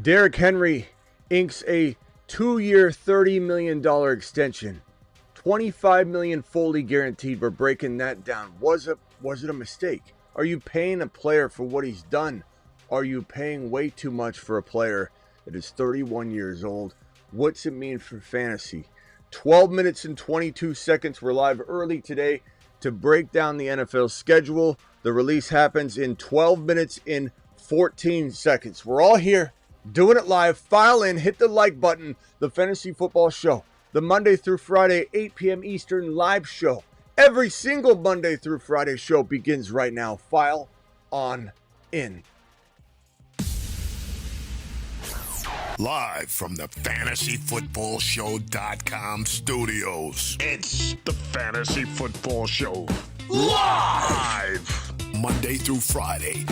Derrick Henry inks a 2-year, $30 million extension. $25 million fully guaranteed. We're breaking that down. Was it a mistake? Are you paying a player for what he's done? Are you paying way too much for a player that is 31 years old? What's it mean for fantasy? 12 minutes and 22 seconds. We're live early today to break down the NFL schedule. The release happens in 12 minutes and 14 seconds. We're all here doing it live. File in, hit the like button. The Fantasy Football Show, the Monday through Friday, 8 p.m. Eastern live show. Every single Monday through Friday show begins right now. File on in. Live from the FantasyFootballShow.com studios. It's the Fantasy Football Show. Live! Monday through Friday,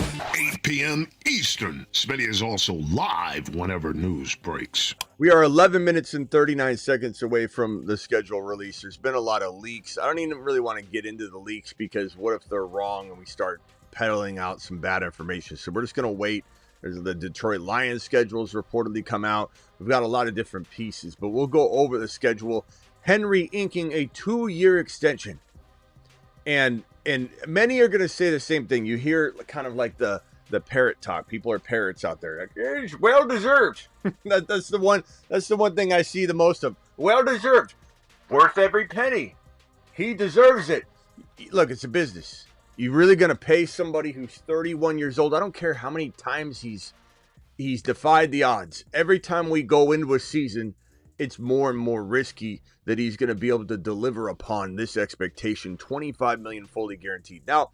8 p.m. Eastern. Smitty is also live whenever news breaks. We are 11 minutes and 39 seconds away from the schedule release. There's been a lot of leaks. I don't even really want to get into the leaks because what if they're wrong and we start peddling out some bad information? So we're just going to wait. There's the Detroit Lions schedules reportedly come out. We've got a lot of different pieces, but we'll go over the schedule. Henry inking a 2-year extension. And many are going to say the same thing. You hear kind of like the parrot talk. People are parrots out there. Like, it's well deserved. That's the one thing I see the most of. Well deserved. Worth every penny. He deserves it. Look, it's a business. You really going to pay somebody who's 31 years old? I don't care how many times he's defied the odds. Every time we go into a season, it's more and more risky that he's going to be able to deliver upon this expectation. $25 million fully guaranteed. Now,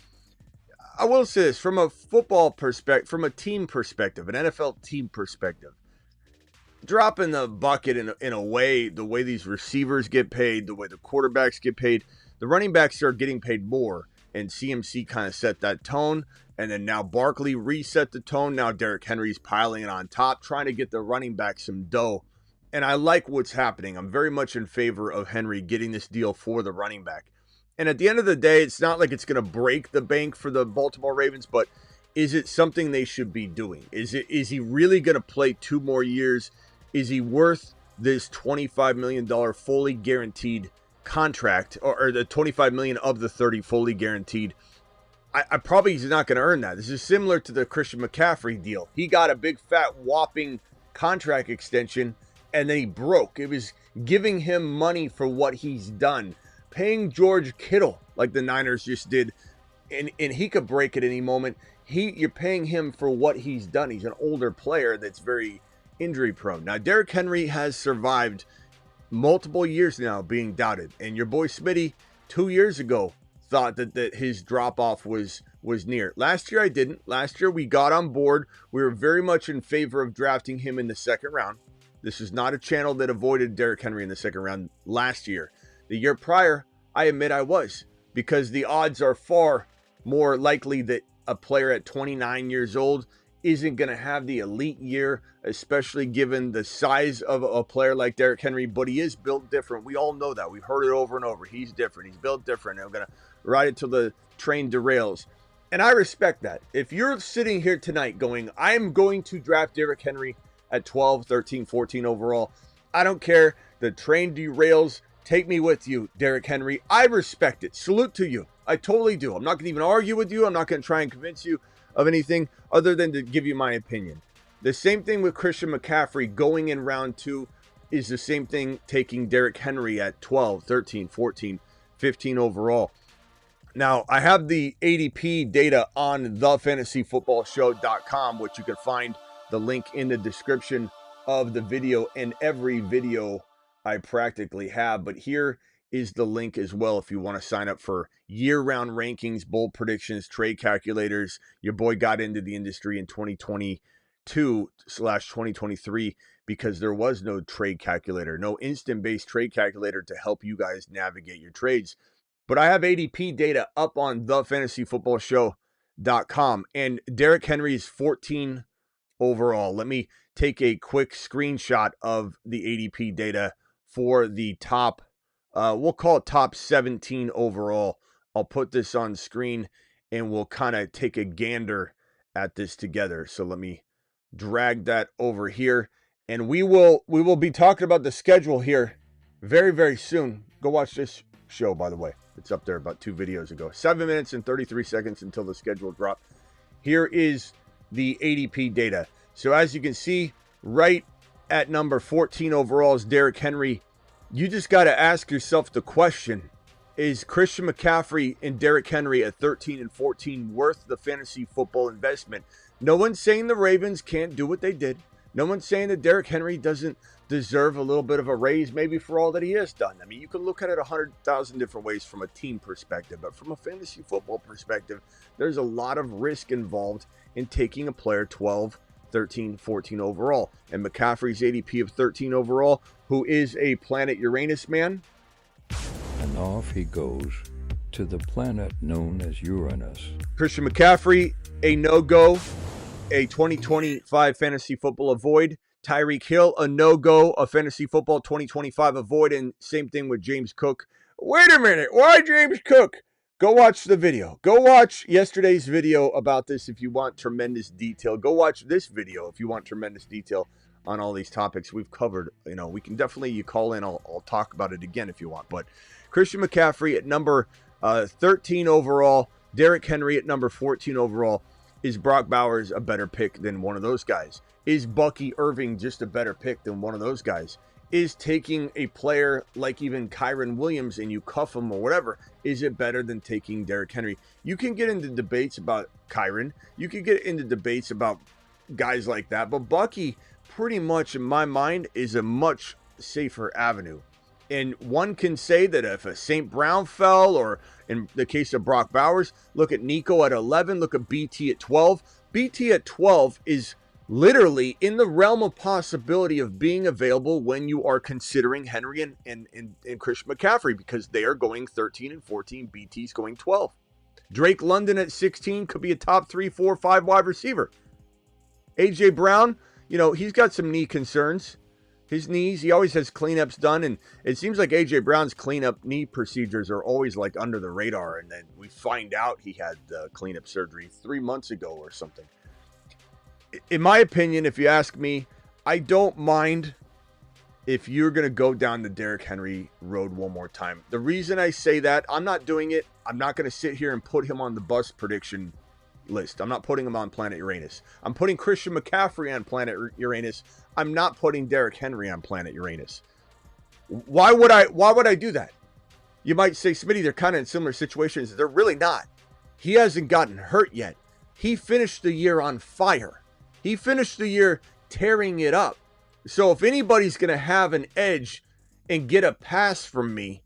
I will say this from a football perspective, from a team perspective, an NFL team perspective, dropping the bucket in a way, the way these receivers get paid, the way the quarterbacks get paid, the running backs are getting paid more. And CMC kind of set that tone. And then now Barkley reset the tone. Now Derrick Henry's piling it on top, trying to get the running back some dough. And I like what's happening. I'm very much in favor of Henry getting this deal for the running back. And at the end of the day, it's not like it's going to break the bank for the Baltimore Ravens, but is it something they should be doing? Is he really going to play 2 more years? Is he worth this $25 million fully guaranteed contract, or the $25 million of the 30 fully guaranteed? I probably he's not going to earn that. This is similar to the Christian McCaffrey deal. He got a big fat whopping contract extension and then he broke. It was giving him money for what he's done, paying George Kittle like the Niners just did, and he could break at any moment. You're paying him for what he's done. He's an older player that's very injury prone. Now Derrick Henry has survived multiple years now being doubted, and your boy Smitty 2 years ago thought that his drop off was near. Last year I didn't. Last year we got on board. We were very much in favor of drafting him in the second round. This is not a channel that avoided Derrick Henry in the second round last year. The year prior, I admit I was, because the odds are far more likely that a player at 29 years old isn't going to have the elite year, especially given the size of a player like Derrick Henry, but he is built different. We all know that. We've heard it over and over. He's different. He's built different. And we're going to ride it till the train derails. And I respect that. If you're sitting here tonight going, I'm going to draft Derrick Henry at 12, 13, 14 overall, I don't care. The train derails. Take me with you, Derrick Henry. I respect it. Salute to you. I totally do. I'm not going to even argue with you. I'm not going to try and convince you of anything other than to give you my opinion. The same thing with Christian McCaffrey going in round 2 is the same thing taking Derrick Henry at 12, 13, 14, 15 overall. Now, I have the ADP data on thefantasyfootballshow.com, which you can find the link in the description of the video and every video I practically have. But here is the link as well if you want to sign up for year-round rankings, bold predictions, trade calculators. Your boy got into the industry in 2022/2023 because there was no trade calculator, no instant-based trade calculator to help you guys navigate your trades. But I have ADP data up on thefantasyfootballshow.com, and Derrick Henry's 14 overall. Let me take a quick screenshot of the ADP data for the top, we'll call it top 17 overall. I'll put this on screen and we'll kind of take a gander at this together. So let me drag that over here, and we will be talking about the schedule here very, very soon. Go watch this show, by the way. It's up there about 2 videos ago. 7 minutes and 33 seconds until the schedule drop. Here is the ADP data. So as you can see, right at number 14 overall is Derrick Henry. You just got to ask yourself the question, is Christian McCaffrey and Derrick Henry at 13 and 14 worth the fantasy football investment? No one's saying the Ravens can't do what they did. No one's saying that Derrick Henry doesn't deserve a little bit of a raise maybe for all that he has done. I mean, you can look at it 100,000 different ways from a team perspective, but from a fantasy football perspective, there's a lot of risk involved in taking a player 12, 13, 14 overall. And McCaffrey's ADP of 13 overall, who is a planet Uranus man. And off he goes to the planet known as Uranus. Christian McCaffrey, a no-go, a 2025 fantasy football avoid. Tyreek Hill, a no-go, a fantasy football 2025 avoid. And same thing with James Cook. Wait a minute, why James Cook? Go watch the video. Go watch yesterday's video about this if you want tremendous detail. Go watch this video if you want tremendous detail on all these topics we've covered. You know, we can definitely, you call in, I'll talk about it again if you want. But Christian McCaffrey at number 13 overall, Derrick Henry at number 14 overall. Is Brock Bowers a better pick than one of those guys? Is Bucky Irving just a better pick than one of those guys? Is taking a player like even Kyren Williams and you cuff him or whatever, is it better than taking Derrick Henry? You can get into debates about Kyren. You can get into debates about guys like that. But Bucky, pretty much in my mind, is a much safer avenue. And one can say that if a St. Brown fell, or in the case of Brock Bowers, look at Nico at 11, look at BT at 12. BT at 12 is literally in the realm of possibility of being available when you are considering Henry and Christian McCaffrey, because they are going 13 and 14. BT's going 12. Drake London at 16 could be a top 3, 4, 5 wide receiver. AJ Brown, you know, he's got some knee concerns. His knees, he always has cleanups done, and it seems like AJ Brown's cleanup knee procedures are always like under the radar, and then we find out he had cleanup surgery 3 months ago or something. In my opinion, if you ask me, I don't mind if you're going to go down the Derrick Henry road one more time. The reason I say that, I'm not doing it. I'm not going to sit here and put him on the bust prediction list. I'm not putting him on Planet Uranus. I'm putting Christian McCaffrey on Planet Uranus. I'm not putting Derrick Henry on Planet Uranus. Why would I do that? You might say, Smitty, they're kind of in similar situations. They're really not. He hasn't gotten hurt yet. He finished the year on fire. He finished the year tearing it up. So if anybody's going to have an edge and get a pass from me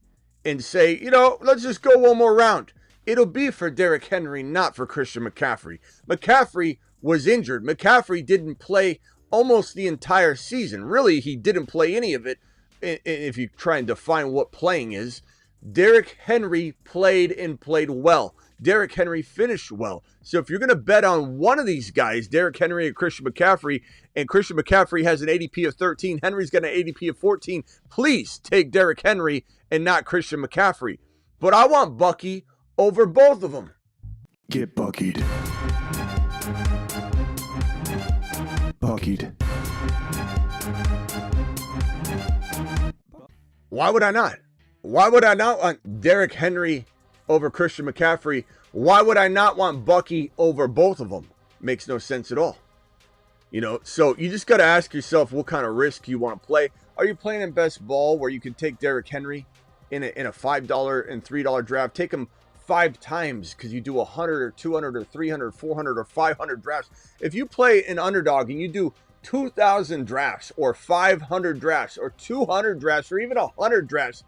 and say, you know, let's just go one more round, it'll be for Derrick Henry, not for Christian McCaffrey. McCaffrey was injured. McCaffrey didn't play almost the entire season. Really, he didn't play any of it. If you try and define what playing is, Derrick Henry played and played well. Derrick Henry finished well. So if you're going to bet on one of these guys, Derrick Henry and Christian McCaffrey has an ADP of 13, Henry's got an ADP of 14, please take Derrick Henry and not Christian McCaffrey. But I want Bucky over both of them. Get buckied. Buckied. Why would I not? Why would I not want Derrick Henry over Christian McCaffrey? Why would I not want Bucky over both of them? Makes no sense at all. You know, so you just got to ask yourself what kind of risk you want to play. Are you playing in best ball where you can take Derrick Henry in a $5 and $3 draft? Take him 5 times because you do 100 or 200 or 300, 400 or 500 drafts. If you play an underdog and you do 2,000 drafts or 500 drafts or 200 drafts or even 100 drafts,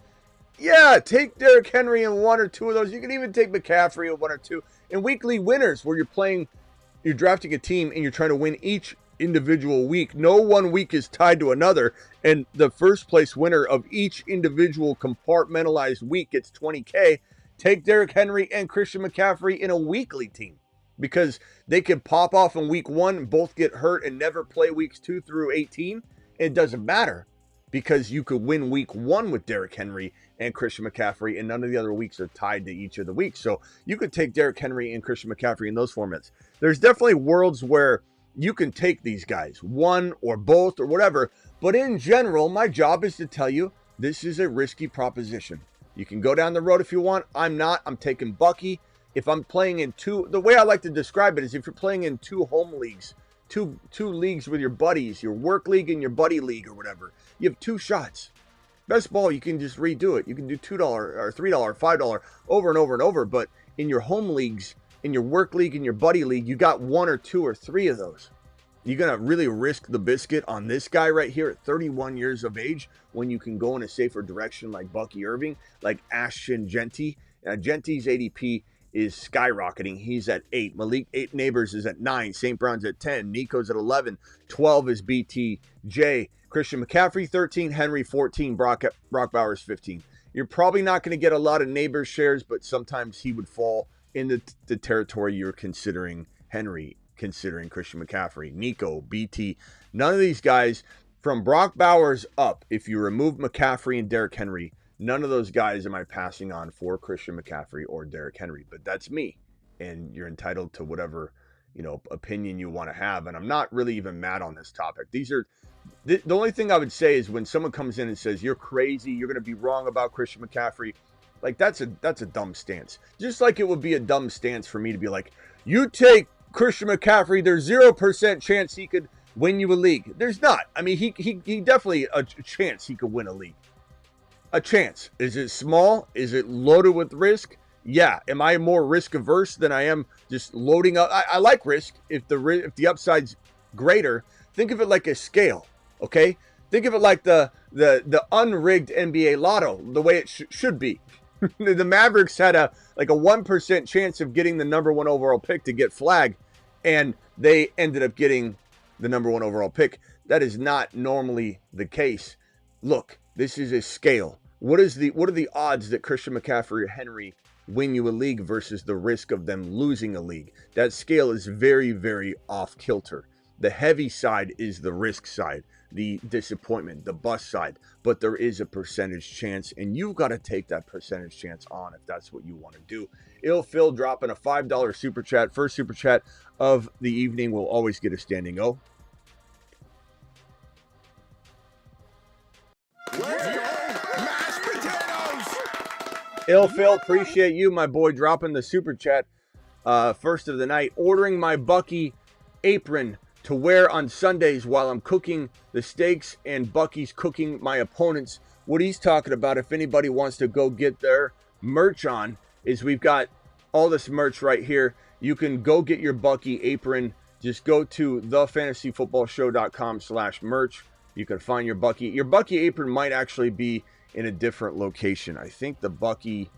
yeah, take Derrick Henry in 1 or 2 of those. You can even take McCaffrey in 1 or 2. In weekly winners where you're drafting a team and you're trying to win each individual week. No one week is tied to another, and the first place winner of each individual compartmentalized week gets $20K. Take Derrick Henry and Christian McCaffrey in a weekly team because they could pop off in week 1, both get hurt and never play weeks 2 through 18. It doesn't matter because you could win week 1 with Derrick Henry and Christian McCaffrey, and none of the other weeks are tied to each of the weeks. So you could take Derrick Henry and Christian McCaffrey in those formats. There's definitely worlds where You can take these guys, one or both or whatever. But in general, my job is to tell you this is a risky proposition. You can go down the road if you want. I'm not. I'm taking Bucky. If I'm playing in the way I like to describe it is if you're playing in two home leagues, two leagues with your buddies, your work league and your buddy league or whatever, you have 2 shots. Best ball, you can just redo it. You can do $2 or $3, $5 over and over and over. But in your home leagues, in your work league, in your buddy league, you got 1 or 2 or 3 of those. You're going to really risk the biscuit on this guy right here at 31 years of age when you can go in a safer direction like Bucky Irving, like Ashton Genty. Genty's ADP is skyrocketing. He's at 8. Malik 8 Neighbors is at 9. St. Brown's at 10. Nico's at 11. 12 is BTJ. Christian McCaffrey 13. Henry 14. Brock Bowers 15. You're probably not going to get a lot of Neighbors shares, but sometimes he would fall in the territory you're considering Henry, considering Christian McCaffrey, Nico, BT. None of these guys from Brock Bowers up, if you remove McCaffrey and Derrick Henry, none of those guys am I passing on for Christian McCaffrey or Derrick Henry. But that's me, and you're entitled to whatever, opinion you want to have. And I'm not really even mad on this topic. These are the only thing I would say is when someone comes in and says you're crazy, you're going to be wrong about Christian McCaffrey. Like that's a dumb stance. Just like it would be a dumb stance for me to be like, you take Christian McCaffrey, there's 0% chance he could win you a league. There's not. I mean, he definitely a chance he could win a league. A chance. Is it small? Is it loaded with risk? Yeah. Am I more risk averse than I am just loading up? I like risk if the upside's greater. Think of it like a scale. Okay. Think of it like the unrigged NBA lotto, the way it should be. The Mavericks had a 1% chance of getting the number 1 overall pick to get flagged, and they ended up getting the number 1 overall pick. That is not normally the case. Look, this is a scale. What are the odds that Christian McCaffrey or Henry win you a league versus the risk of them losing a league? That scale is very, very off kilter. The heavy side is the risk side, the disappointment, the bust side, but there is a percentage chance, and you've got to take that percentage chance on if that's what you want to do. Ill Phil dropping a $5 super chat. First super chat of the evening will always get a standing O. Mashed potatoes! Ill Phil, appreciate you, my boy, dropping the super chat. First of the night, ordering my Bucky apron to wear on Sundays while I'm cooking the steaks and Bucky's cooking my opponents. What he's talking about, if anybody wants to go get their merch on, is we've got all this merch right here. You can go get your Bucky apron. Just go to thefantasyfootballshow.com/merch. You can find your Bucky. Your Bucky apron might actually be in a different location. I think the Bucky...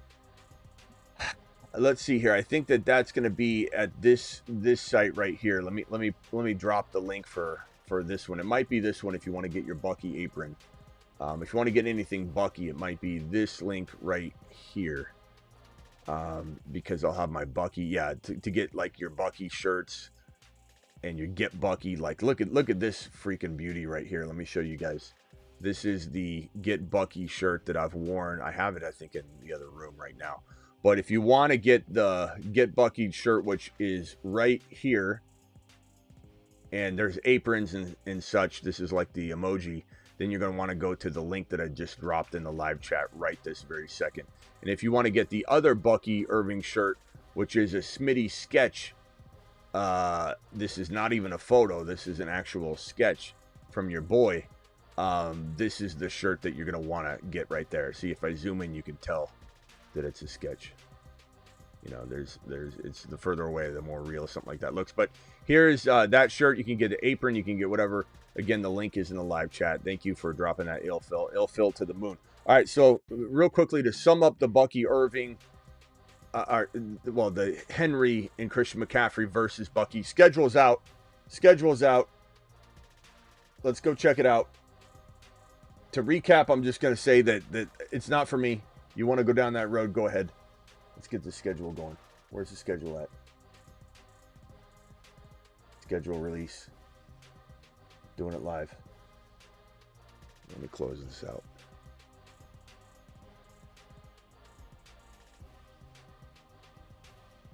Let's see here. I think that's going to be at this site right here. Let me drop the link for this one. It might be this one if you want to get your Bucky apron. If you want to get anything Bucky, it might be this link right here. Because I'll have my Bucky. Yeah, to get like your Bucky shirts and your Get Bucky. Like look at this freaking beauty right here. Let me show you guys. This is the Get Bucky shirt that I've worn. I have it, I think, in the other room right now. But if you want to get the Get Bucky shirt, which is right here, and there's aprons and such, this is like the emoji, then you're going to want to go to the link that I just dropped in the live chat right this very second. And if you want to get the other Bucky Irving shirt, which is a Smitty sketch, this is not even a photo, this is an actual sketch from your boy. This is the shirt that you're going to want to get right there. See, if I zoom in, you can tell that it's a sketch. There's it's the further away, the more real something like that looks. But here's that shirt. You can get the apron, you can get whatever. Again, the link is in the live chat. Thank you for dropping that, Ill Phil to the moon. All right, so real quickly to sum up the Bucky Irving, the Henry and Christian McCaffrey versus Bucky. Schedule's out. Let's go check it out. To recap, I'm just going to say that it's not for me. You want to go down that road, go ahead. Let's get the schedule going. Where's the schedule at? Schedule release. Doing it live. Let me close this out.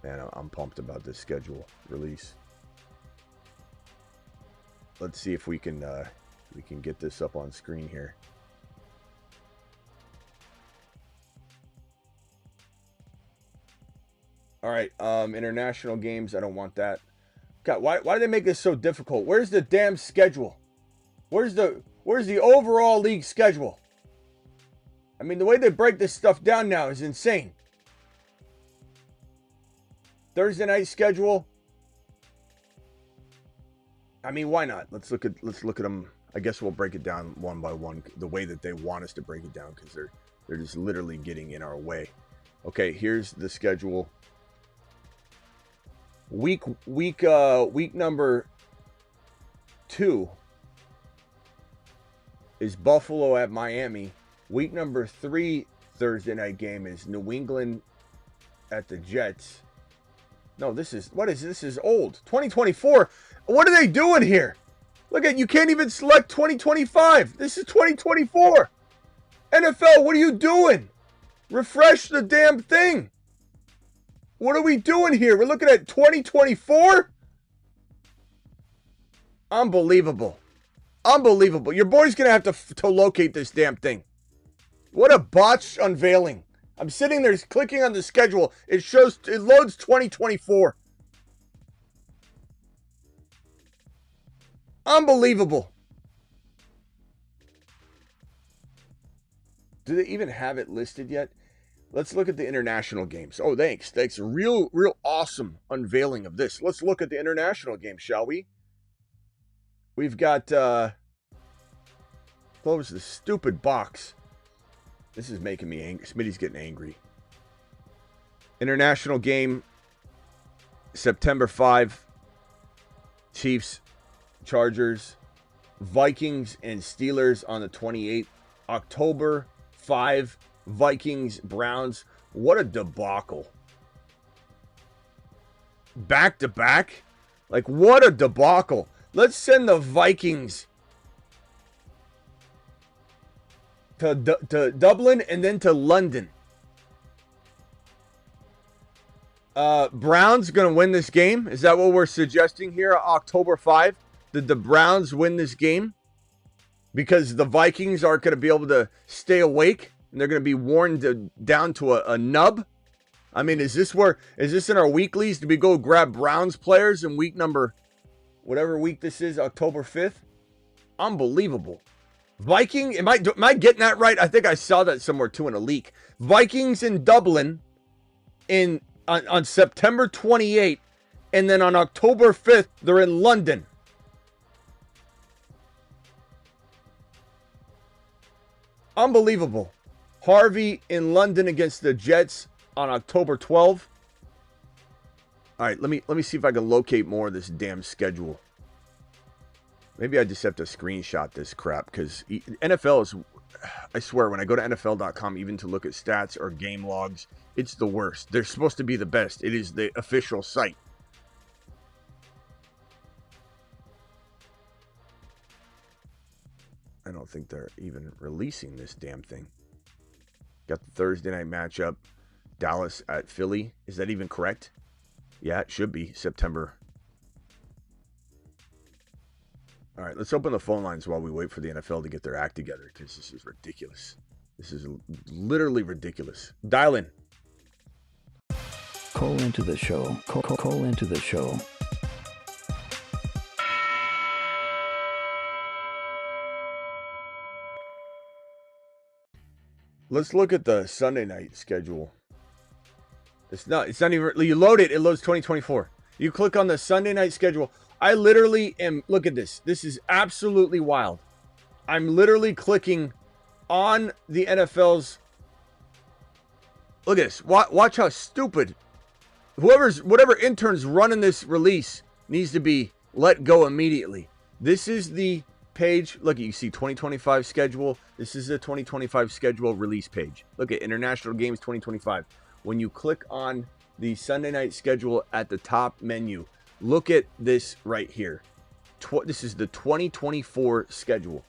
Man, I'm pumped about this schedule release. Let's see if we can get this up on screen here. All right, international games. I don't want that. God, why do they make this so difficult? Where's the damn schedule? Where's the overall league schedule? I mean, the way they break this stuff down now is insane. Thursday night schedule. I mean, why not? Let's look at them. I guess we'll break it down one by one, the way that they want us to break it down, because they're just literally getting in our way. Okay, here's the schedule. Week number 2 is Buffalo at Miami. Week number 3 Thursday night game is New England at the Jets. No, this is old. 2024. What are they doing here? Look at, you can't even select 2025. This is 2024. NFL, what are you doing? Refresh the damn thing. What are we doing here? We're looking at 2024? Unbelievable. Unbelievable. Your boy's going to have to locate this damn thing. What a botched unveiling. I'm sitting there clicking on the schedule. It loads 2024. Unbelievable. Do they even have it listed yet? Let's look at the international games. Oh, thanks. Thanks. Real awesome unveiling of this. Let's look at the international game, shall we? We've got, close the stupid box. This is making me angry. Smitty's getting angry. International game, September 5. Chiefs, Chargers, Vikings, and Steelers on the 28th. October 5. Vikings, Browns. What a debacle. Back to back? Like, what a debacle. Let's send the Vikings to Dublin and then to London. Browns going to win this game. Is that what we're suggesting here? October 5. Did the Browns win this game? Because the Vikings aren't going to be able to stay awake. And they're going to be worn down to a nub. I mean, is this in our weeklies? Do we go grab Browns players in week number, whatever week this is, October 5th? Unbelievable. Viking, am I getting that right? I think I saw that somewhere too in a leak. Vikings in Dublin on September 28th, and then on October 5th, they're in London. Unbelievable. Harvey in London against the Jets on October 12th. All right, let me see if I can locate more of this damn schedule. Maybe I just have to screenshot this crap, because NFL is, I swear, when I go to NFL.com, even to look at stats or game logs, it's the worst. They're supposed to be the best. It is the official site. I don't think they're even releasing this damn thing. Got the Thursday night matchup. Dallas at Philly. Is that even correct? Yeah, it should be September. All right, let's open the phone lines while we wait for the NFL to get their act together, because this is ridiculous. This is literally ridiculous. Dial in. Call into the show. Call into the show. Let's look at the Sunday night schedule. It's not even, you load it, it loads 2024. You click on the Sunday night schedule. I literally am, look at this. This is absolutely wild. I'm literally clicking on the NFL's, look at this. Watch how stupid. Whatever intern's running this release needs to be let go immediately. This is the page. Look, you see 2025 schedule. This is the 2025 schedule release page. Look at international games 2025. When you click on the Sunday night schedule at the top menu, look at this right here. This is the 2024 schedule.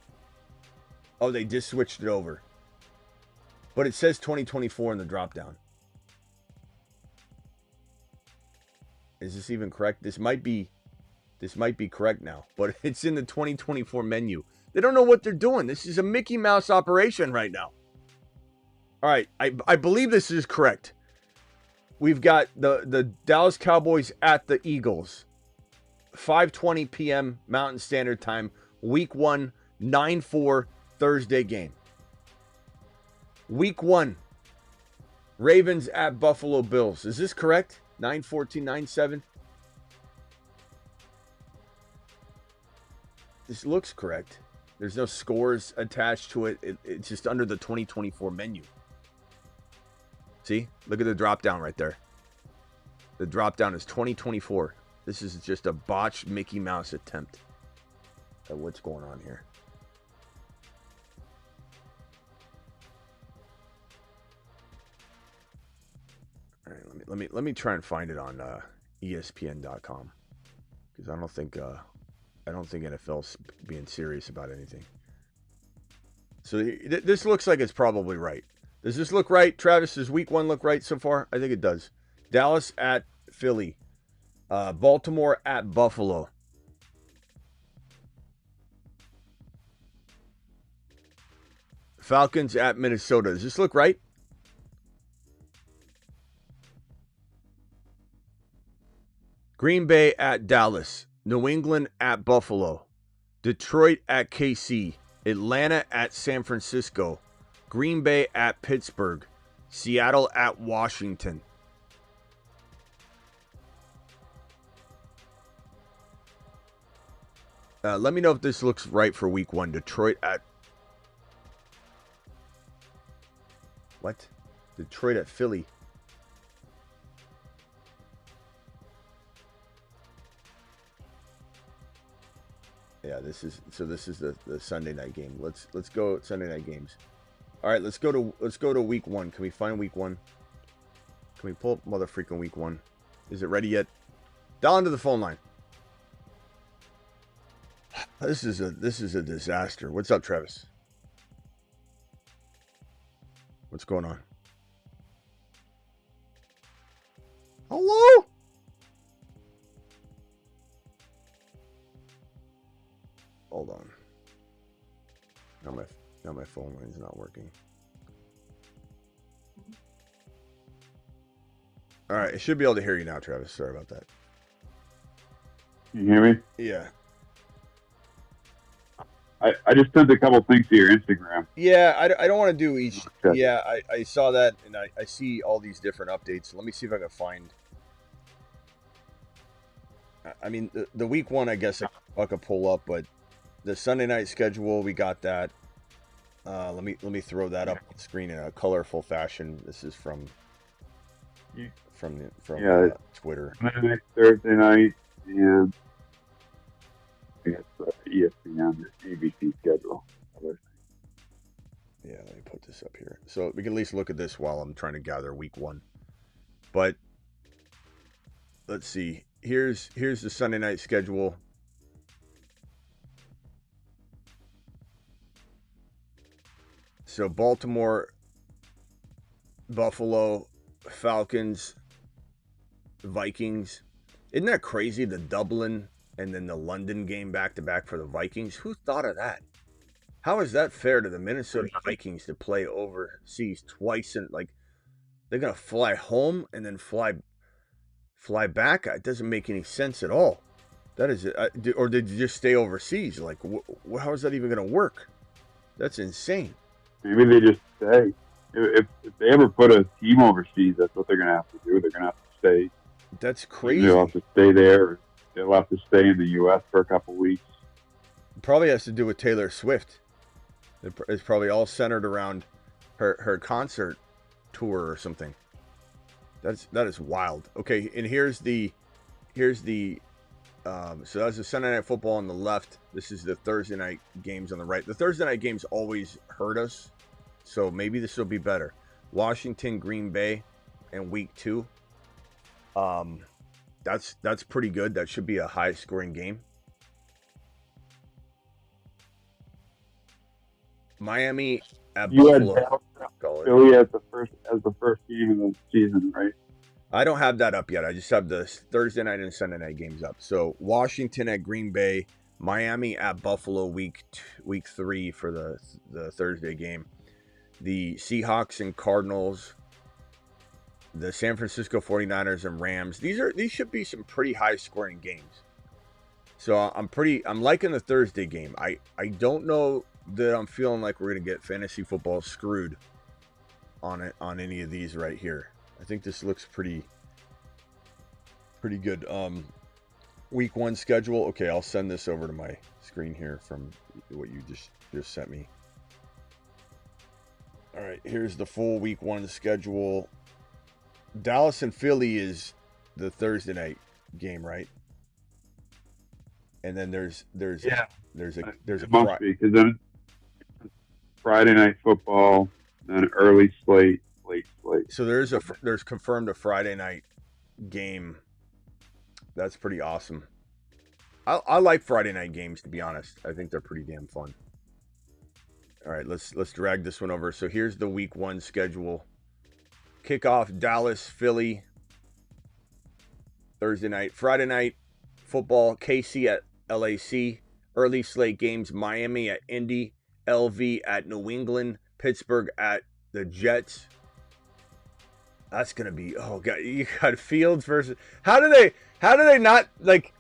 Oh, they just switched it over. But it says 2024 in the drop down. Is this even correct? This might be This might be correct now, but it's in the 2024 menu. They don't know what they're doing. This is a Mickey Mouse operation right now. All right, I believe this is correct. We've got the Dallas Cowboys at the Eagles. 5:20 p.m. Mountain Standard Time. Week 1, 9-4 Thursday game. Week 1. Ravens at Buffalo Bills. Is this correct? 9-14, 9-7? This looks correct. There's no scores attached to it. It's just under the 2024 menu. See? Look at the drop down right there. The drop down is 2024. This is just a botched Mickey Mouse attempt at what's going on here. All right, let me try and find it on ESPN.com, because I don't think NFL's being serious about anything. So this looks like it's probably right. Does this look right, Travis? Does week 1 look right so far? I think it does. Dallas at Philly. Baltimore at Buffalo. Falcons at Minnesota. Does this look right? Green Bay at Dallas. New England at Buffalo. Detroit at KC. Atlanta at San Francisco. Green Bay at Pittsburgh. Seattle at Washington. Let me know if this looks right for week 1. Detroit at... What? Detroit at Philly. Yeah, this is the Sunday night game. Let's go Sunday night games. All right, let's go to week 1. Can we find week 1? Can we pull up mother freaking week 1? Is it ready yet? Dial into the phone line. This is a disaster. What's up, Travis? What's going on? Hello? Hold on. Now my phone line's not working. All right, I should be able to hear you now, Travis. Sorry about that. Can you hear me? Yeah. I just sent a couple things to your Instagram. Yeah, I don't want to do each. Okay. Yeah, I saw that, and I see all these different updates. Let me see if I can find. I mean, the week 1, I guess I could pull up, but the Sunday night schedule, we got that. Let me throw that up on the screen in a colorful fashion. This is from Twitter. Thursday night, and I guess ESPN or ABC schedule. Yeah, let me put this up here so we can at least look at this while I'm trying to gather week 1. But let's see. Here's the Sunday night schedule. So Baltimore, Buffalo, Falcons, Vikings. Isn't that crazy? The Dublin and then the London game back-to-back for the Vikings. Who thought of that? How is that fair to the Minnesota Vikings to play overseas twice? And like, they're going to fly home and then fly back? It doesn't make any sense at all. That is, or did you just stay overseas? Like, how is that even going to work? That's insane. Maybe they just stay. If they ever put a team overseas, that's what they're going to have to do. They're going to have to stay. That's crazy. They'll have to stay there. They'll have to stay in the U.S. for a couple weeks. It probably has to do with Taylor Swift. It's probably all centered around her concert tour or something. That is wild. Okay, and here's the so that's the Sunday Night Football on the left. This is the Thursday night games on the right. The Thursday night games always hurt us, so maybe this will be better. Washington, Green Bay, and week 2. That's pretty good. That should be a high scoring game. Miami at Buffalo. Philly as the first game of the season, right? I don't have that up yet. I just have the Thursday night and Sunday night games up. So Washington at Green Bay, Miami at Buffalo week 3 for the Thursday game. The Seahawks and Cardinals, the San Francisco 49ers and Rams. These should be some pretty high scoring games. So I'm liking the Thursday game. I don't know that I'm feeling like we're going to get fantasy football screwed on any of these right here. I think this looks pretty good. Week 1 schedule. Okay, I'll send this over to my screen here from what you just sent me. All right, here's the full week 1 schedule. Dallas and Philly is the Thursday night game, right? And then there's a it must be, because then it's Friday night football, then early slate, late slate. So there's confirmed a Friday night game. That's pretty awesome. I like Friday night games, to be honest. I think they're pretty damn fun. All right, let's drag this one over. So here's the week 1 schedule. Kickoff, Dallas, Philly, Thursday night. Friday night football, KC at LAC. Early slate games, Miami at Indy, LV at New England, Pittsburgh at the Jets. That's gonna be, oh god, you got Fields versus, how do they not, like,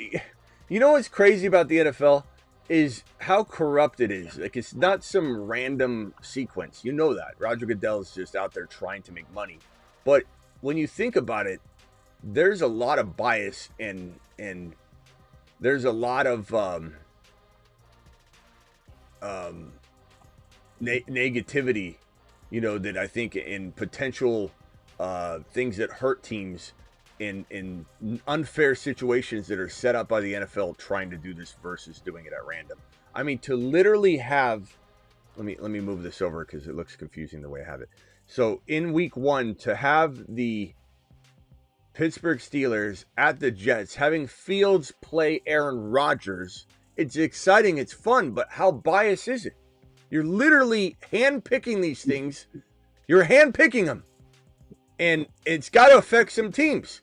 you know what's crazy about the NFL is how corrupt it is. Like, it's not some random sequence. You know that. Roger Goodell's just out there trying to make money. But when you think about it, there's a lot of bias and there's a lot of negativity, you know, that I think in potential things that hurt teams in unfair situations that are set up by the NFL trying to do this versus doing it at random. I mean, to literally have, let me move this over because it looks confusing the way I have it. So in week 1, to have the Pittsburgh Steelers at the Jets, having Fields play Aaron Rodgers, it's exciting, it's fun, but how biased is it? You're literally hand-picking these things. You're hand-picking them. And it's got to affect some teams.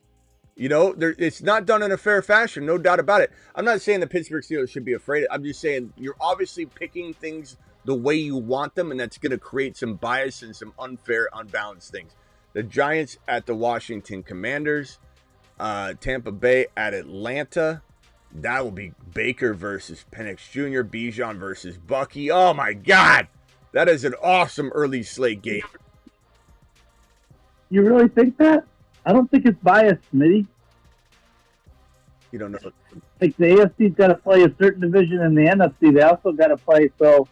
You know, it's not done in a fair fashion, no doubt about it. I'm not saying the Pittsburgh Steelers should be afraid. I'm just saying you're obviously picking things the way you want them, and that's going to create some bias and some unfair, unbalanced things. The Giants at the Washington Commanders. Tampa Bay at Atlanta. That will be Baker versus Penix Jr., Bijan versus Bucky. Oh, my God. That is an awesome early slate game. You really think that? I don't think it's biased, Smitty. You don't know. Like, the AFC's got to play a certain division in the NFC. They also got to play. So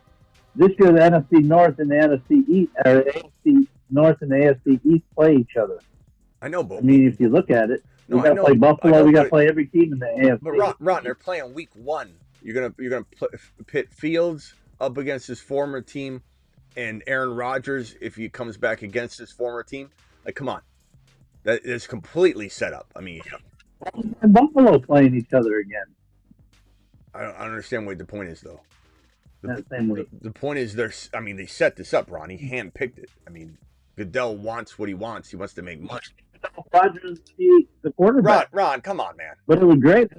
this year, the NFC North and the NFC East, or the AFC North and the AFC East play each other. I know, but I mean, if you look at it, we got to play Buffalo. We got to play every team in the AFC. But Ron, they're playing week 1. You're gonna pit Fields up against his former team, and Aaron Rodgers if he comes back against his former team. Like, come on, that is completely set up. I mean, and Buffalo playing each other again. I don't understand what the point is, though. The point is, they set this up, Ron. He handpicked it. I mean, Goodell wants what he wants. He wants to make money. Rodgers, the quarterback. Ron, come on, man. But it was great.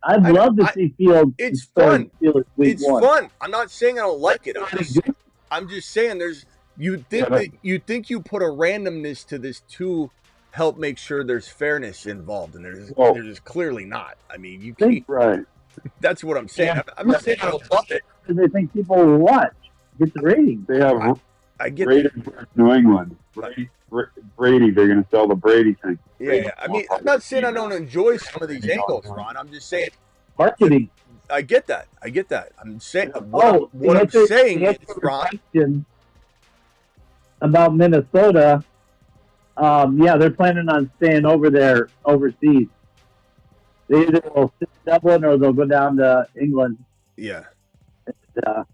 I'd love to see Fields. It's fun. It's fun. I'm not saying I don't like it. I'm just saying you think you put a randomness to this to help make sure there's fairness involved, and there's clearly not. I mean, you can't. Right. That's what I'm saying. I'm not saying I don't love it. They think people will watch, get the ratings. They have I get Brady, New England. Brady, they're going to sell the Brady thing. Yeah. I mean, I'm not saying I don't enjoy some of these angles, Ron. I'm just saying marketing. I get that. I'm saying what I'm saying is, Ron. About Minnesota, they're planning on staying over there overseas. They either will sit in Dublin or they'll go down to England. Yeah. And,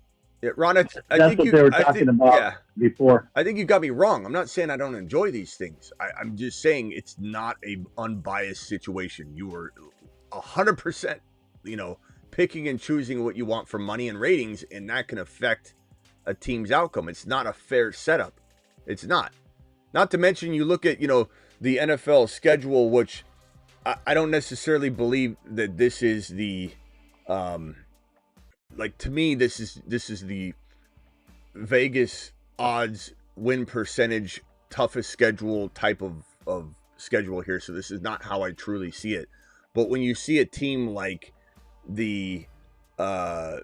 Ron, that's what they were talking about before. I think you got me wrong. I'm not saying I don't enjoy these things. I'm just saying it's not a unbiased situation. You were 100%, picking and choosing what you want for money and ratings, and that can affect a team's outcome. It's not a fair setup. It's not. Not to mention, you look at, the NFL schedule, which I don't necessarily believe that this is the, like, to me, this is the Vegas odds win percentage toughest schedule type of schedule here. So this is not how I truly see it. But when you see a team like the, Buffalo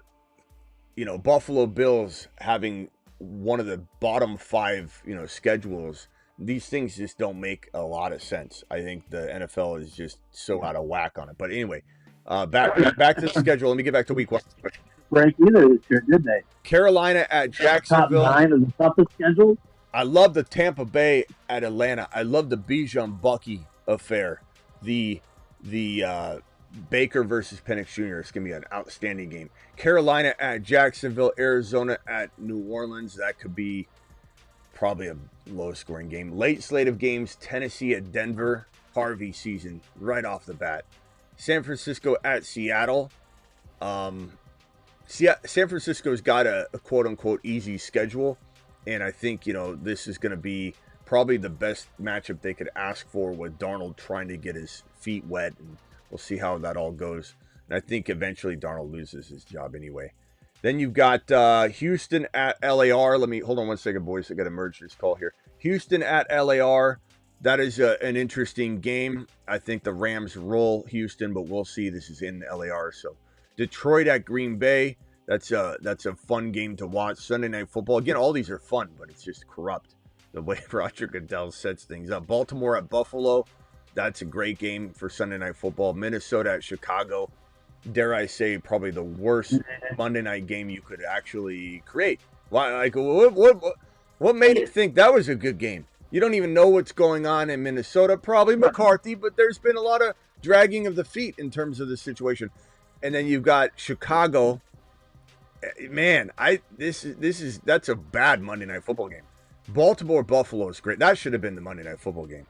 Bills having one of the bottom 5, schedules, these things just don't make a lot of sense. I think the NFL is just so out of whack on it. But anyway, back to the schedule. Let me get back to week 1. Break either this year, did they? Carolina at Jacksonville. Top 9 of the toughest schedule. I love the Tampa Bay at Atlanta. I love the Bijan Bucky affair. The Baker versus Penix Jr. It's going to be an outstanding game. Carolina at Jacksonville. Arizona at New Orleans. That could be probably a low-scoring game. Late slate of games. Tennessee at Denver. Harvey season right off the bat. San Francisco at Seattle. San Francisco's got a quote-unquote easy schedule, and I think, this is going to be probably the best matchup they could ask for with Darnold trying to get his feet wet, and we'll see how that all goes. And I think eventually Darnold loses his job anyway. Then you've got Houston at LAR. Hold on one second, boys. I got to merge this call here. Houston at LAR. That is an interesting game. I think the Rams roll Houston, but we'll see. This is in LAR, so Detroit at Green Bay. That's a fun game to watch. Sunday Night Football. Again, all these are fun, but it's just corrupt the way Roger Goodell sets things up. Baltimore at Buffalo. That's a great game for Sunday Night Football. Minnesota at Chicago. Dare I say, probably the worst Monday night game you could actually create. Why? Like, what made you think that was a good game? You don't even know what's going on in Minnesota. Probably McCarthy, but there's been a lot of dragging of the feet in terms of the situation. And then you've got Chicago. Man, that's a bad Monday Night Football game. Baltimore Buffalo is great. That should have been the Monday Night Football game.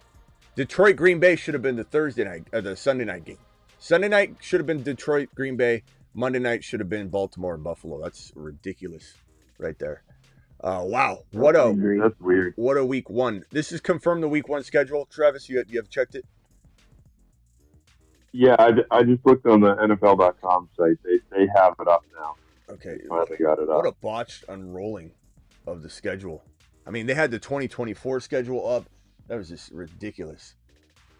Detroit Green Bay should have been the Sunday night game. Sunday night should have been Detroit Green Bay. Monday night should have been Baltimore and Buffalo. That's ridiculous, right there. Wow, that's weird. What a week 1. This is confirmed the week 1 schedule. Travis, you have checked it? Yeah, I just looked on the NFL.com site. They have it up now. Okay, finally got it up. What a botched unrolling of the schedule. I mean, they had the 2024 schedule up. That was just ridiculous.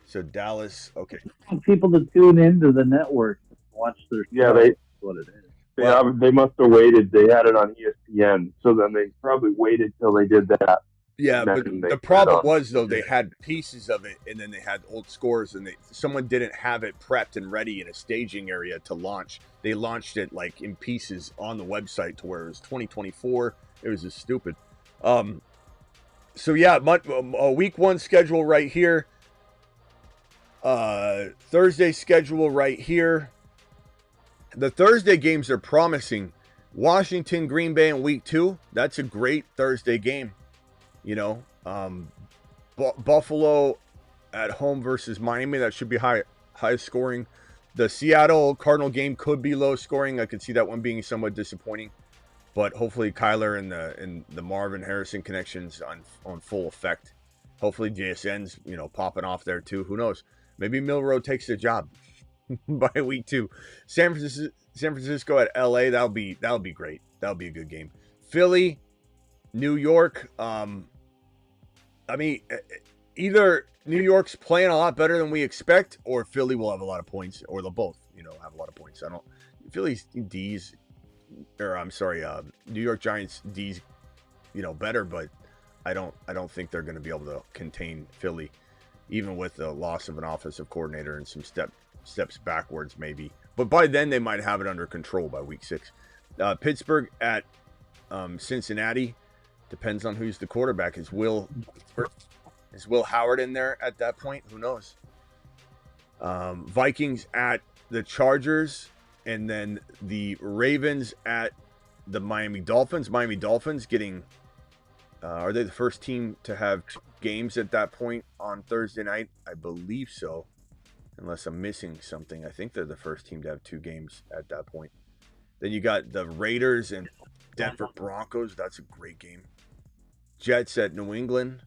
So Dallas, okay. People to tune into the network and watch their show. Yeah, That's what it is. They must have waited. They had it on ESPN, so then they probably waited till they did that. Yeah, but the problem was, though, they had pieces of it, and then they had old scores, and someone didn't have it prepped and ready in a staging area to launch. They launched it, like, in pieces on the website to where it was 2024. It was just stupid. So, yeah, a week 1 schedule right here. Thursday schedule right here. The Thursday games are promising. Washington, Green Bay in week 2. That's a great Thursday game. Buffalo at home versus Miami. That should be high scoring. The Seattle Cardinal game could be low scoring. I could see that one being somewhat disappointing. But hopefully Kyler and the Marvin Harrison connections on full effect. Hopefully JSN's popping off there too. Who knows? Maybe Milroe takes the job by week 2. San Francisco at LA. That'll be great. That'll be a good game. Philly, New York. I mean, either New York's playing a lot better than we expect, or Philly will have a lot of points, or they'll both, have a lot of points. Philly's D's, or I'm sorry, New York Giants D's, better, but I don't think they're going to be able to contain Philly, even with the loss of an offensive coordinator and some steps backwards maybe. But by then they might have it under control by week 6. Pittsburgh at Cincinnati. Depends on who's the quarterback. Is Will Howard in there at that point? Who knows? Vikings at the Chargers, and then the Ravens at the Miami Dolphins. Miami Dolphins getting are they the first team to have 2 games at that point on Thursday night? I believe so, unless I'm missing something. I think they're the first team to have 2 games at that point. Then you got the Raiders and Denver Broncos. That's a great game. Jets at New England.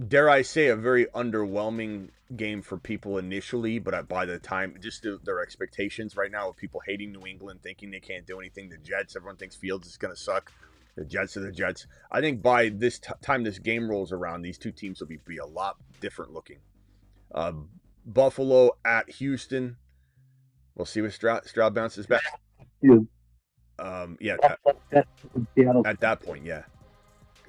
dare I say, a very underwhelming game for people initially, but by the time, just their expectations right now of people hating New England, thinking they can't do anything. The Jets, everyone thinks Fields is going to suck. The Jets are the Jets. I think by this time this game rolls around, these two teams will be a lot different looking. Buffalo at Houston. We'll see if Stroud bounces back. Yeah, at that point, yeah.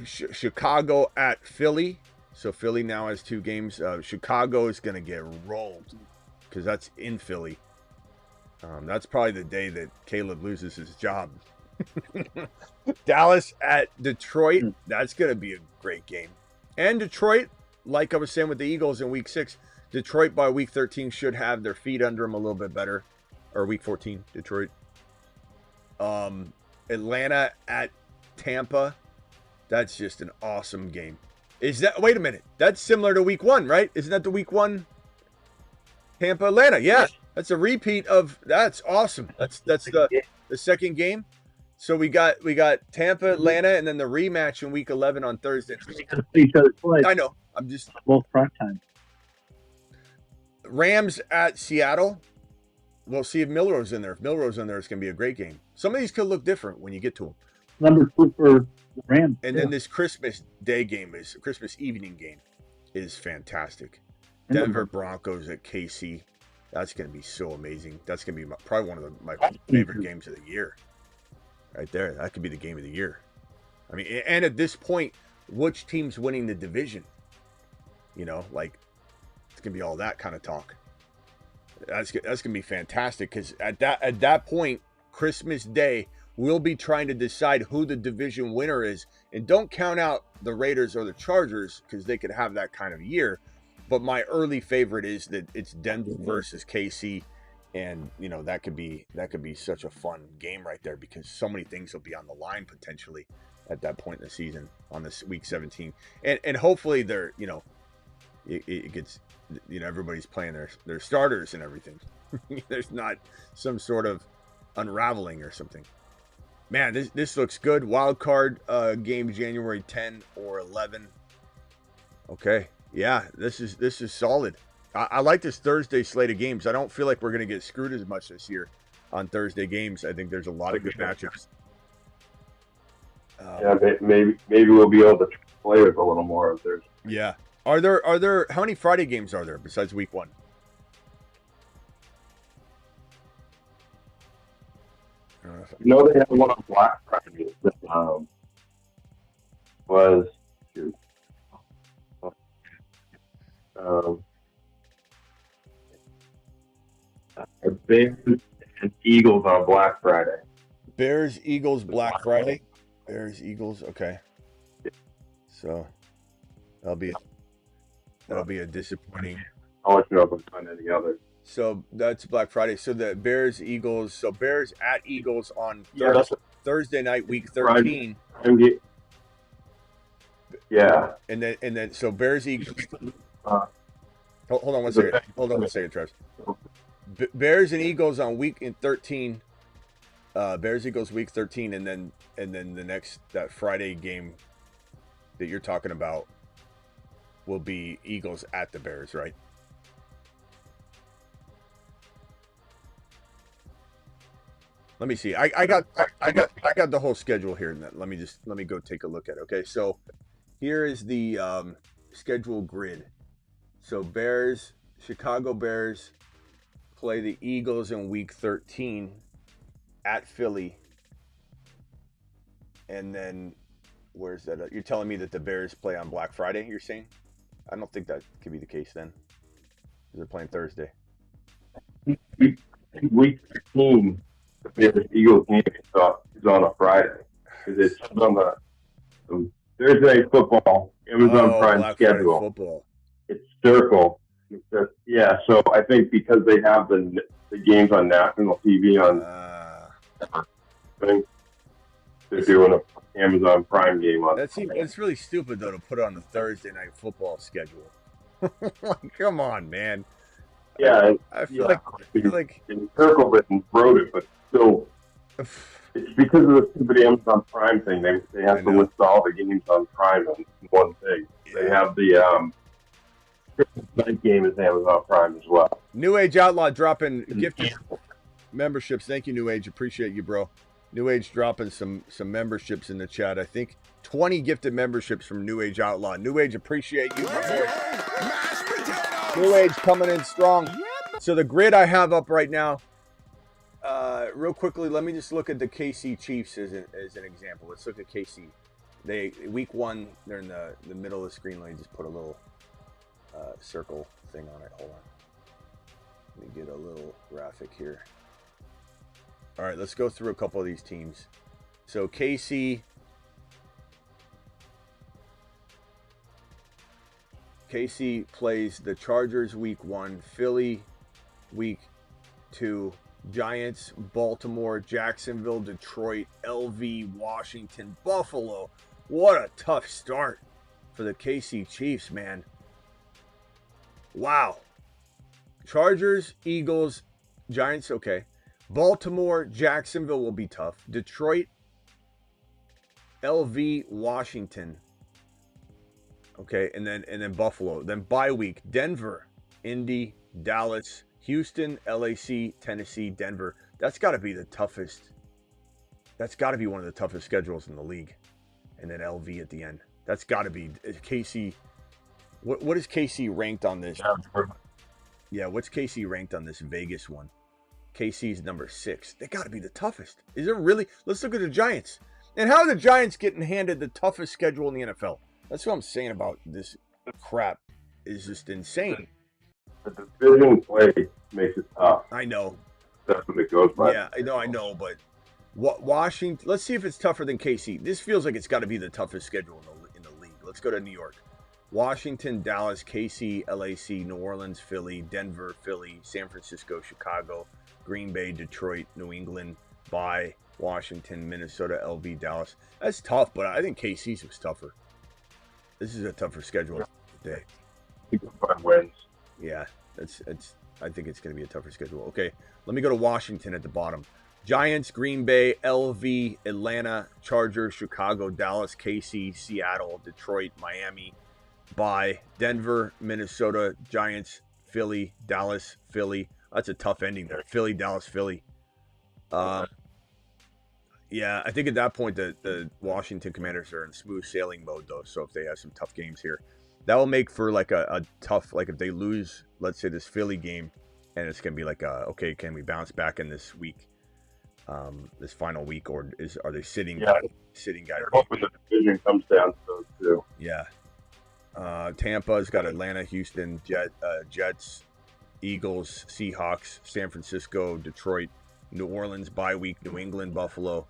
Chicago at Philly. So Philly now has 2 games. Chicago is going to get rolled because that's in Philly. That's probably the day that Caleb loses his job. Dallas at Detroit. That's going to be a great game. And Detroit, like I was saying with the Eagles in week 6, Detroit by week 13 should have their feet under them a little bit better. Or week 14, Detroit. Atlanta at Tampa. That's just an awesome game. Is that, wait a minute, that's similar to week 1, right? Isn't that the week 1 Tampa Atlanta? Yeah, that's a repeat of, that's awesome. That's the second game. So we got Tampa Atlanta and then the rematch in week 11 on Thursday. I know. I'm just both prime time. Rams at Seattle. We'll see if Milrow's in there. If Milrow's in there, it's going to be a great game. Some of these could look different when you get to them. Number 2 for the Rams. And then this Christmas evening game is fantastic. Denver Broncos at KC. That's going to be so amazing. That's going to be probably one of my favorite games of the year. Right there. That could be the game of the year. I mean, and at this point, which team's winning the division? You know, like, it's going to be all that kind of talk. That's going to be fantastic because at that point, Christmas Day, we'll be trying to decide who the division winner is. And don't count out the Raiders or the Chargers because they could have that kind of year. But my early favorite is that it's Denver versus KC. And, you know, that could be such a fun game right there because so many things will be on the line potentially at that point in the season on this week 17. And hopefully they're, you know, it gets, you know, everybody's playing their starters and everything. There's not some sort of unraveling or something. Man, this looks good. Wild card game January 10 or 11. Okay. Yeah, this is solid. I like this Thursday slate of games. I don't feel like we're going to get screwed as much this year on Thursday games. I think there's a lot of good matchups. Yeah, maybe we'll be able to play with a little more if there's. Yeah. Are there how many Friday games are there besides week 1? You know, they had one on Black Friday that was Bears and Eagles on Black Friday. Bears, Eagles, Black Friday. Bears, Eagles. Okay. So that'll be a disappointing. I'll let you know if I find any others. So that's Black Friday. So the Bears, Eagles. So Bears at Eagles on Thursday night, week 13. Yeah. And then so Bears, Eagles. Hold on one second. Hold on one second, Travis. Bears and Eagles on week 13. Bears, Eagles, week 13, and then the next that Friday game that you're talking about will be Eagles at the Bears, right? Let me see. I got the whole schedule here. Let me go take a look at it. Okay, so here is the schedule grid. So Chicago Bears play the Eagles in week 13 at Philly. And then where's that? You're telling me that the Bears play on Black Friday, you're saying? I don't think that could be the case then. They're playing Thursday. Week 13, the Bears Eagles game is on a Friday. Because it's on the Thursday Night Football, Amazon Prime Black schedule. Friday football. It's circle. Yeah, so I think because they have the games on national TV they're doing an Amazon Prime game on. It's really stupid though to put it on the Thursday Night Football schedule. Like, come on, man. Yeah, I feel like and circled it and wrote it, but still, It's because of the stupid Amazon Prime thing. They have to list all the games on Prime in one thing. Yeah. They have the Christmas night game is Amazon Prime as well. New Age Outlaw dropping gifted memberships. Thank you, New Age. Appreciate you, bro. New Age dropping some memberships in the chat. I think 20 gifted memberships from New Age Outlaw. New Age, appreciate you. New Age coming in strong. So the grid I have up right now, real quickly, let me just look at the KC Chiefs as an example. Let's look at KC. Week 1, they're in the middle of the screen. Let me just put a little circle thing on it. Hold on. Let me get a little graphic here. All right, let's go through a couple of these teams. So KC plays the Chargers week 1, Philly week 2, Giants, Baltimore, Jacksonville, Detroit, LV, Washington, Buffalo. What a tough start for the KC Chiefs, man. Wow. Chargers, Eagles, Giants, okay. Baltimore, Jacksonville will be tough. Detroit, LV, Washington. Okay, and then Buffalo. Then bye week, Denver, Indy, Dallas, Houston, LAC, Tennessee, Denver. That's got to be the toughest. That's got to be one of the toughest schedules in the league. And then LV at the end. That's got to be KC. What is KC ranked on this? Yeah, what's KC ranked on this Vegas one? KC's number 6. They got to be the toughest. Is it really? Let's look at the Giants. And how are the Giants getting handed the toughest schedule in the NFL? That's what I'm saying about this crap. Is just insane. The division play makes it tough. I know. That's what it goes by. Yeah, I know, but Washington. Let's see if it's tougher than KC. This feels like it's got to be the toughest schedule in the league. Let's go to New York. Washington, Dallas, KC, LAC, New Orleans, Philly, Denver, Philly, San Francisco, Chicago, Green Bay, Detroit, New England, bye, Washington, Minnesota, LV, Dallas. That's tough, but I think KC's was tougher. This is a tougher schedule today. You can find wins. Yeah, it's. I think it's going to be a tougher schedule. Okay, let me go to Washington at the bottom. Giants, Green Bay, LV, Atlanta, Chargers, Chicago, Dallas, KC, Seattle, Detroit, Miami, bye, Denver, Minnesota, Giants, Philly, Dallas, Philly. That's a tough ending there. Philly, Dallas, Philly. Yeah, I think at that point the Washington Commanders are in smooth sailing mode though. So if they have some tough games here, that will make for like a tough, like if they lose, let's say this Philly game, and it's gonna be like okay, can we bounce back in this week, this final week, or are they sitting? Yeah, sitting guys. Hoping the division comes down to those two. Yeah. Tampa's got Atlanta, Houston, Jets, Eagles, Seahawks, San Francisco, Detroit, New Orleans, bye week, New England, Buffalo.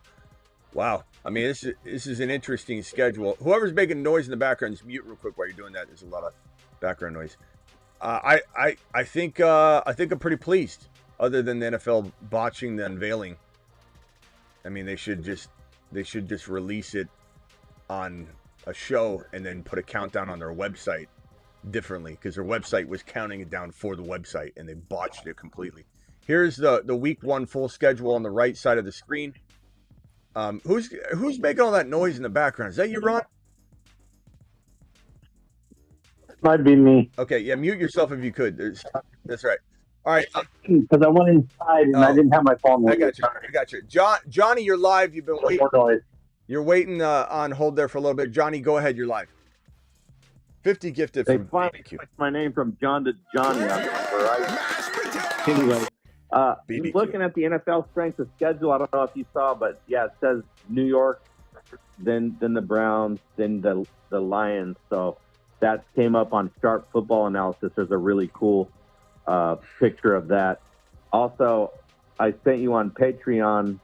Wow. I mean, this is an interesting schedule. Whoever's making noise in the background, just mute real quick while you're doing that. There's a lot of background noise. I think I'm pretty pleased. Other than the NFL botching the unveiling, I mean, they should just release it on a show and then put a countdown on their website differently, because their website was counting it down for the website and they botched it completely. Here's the week 1 full schedule on the right side of the screen. Who's making all that noise in the background? Is that you, Ron? Might be me. Okay, yeah, mute yourself if you could. That's right. All right. Because I went inside and I didn't have my phone. I got you. Johnny, you're live. You've been waiting. You're waiting on hold there for a little bit. Johnny, go ahead. You're live. 50 gifted from BBQ. My name from John to Johnny. Anyway, looking at the NFL strength of schedule, I don't know if you saw, but yeah, it says New York, then the Browns, then the Lions. So that came up on Sharp Football Analysis. There's a really cool picture of that. Also, I sent you on Patreon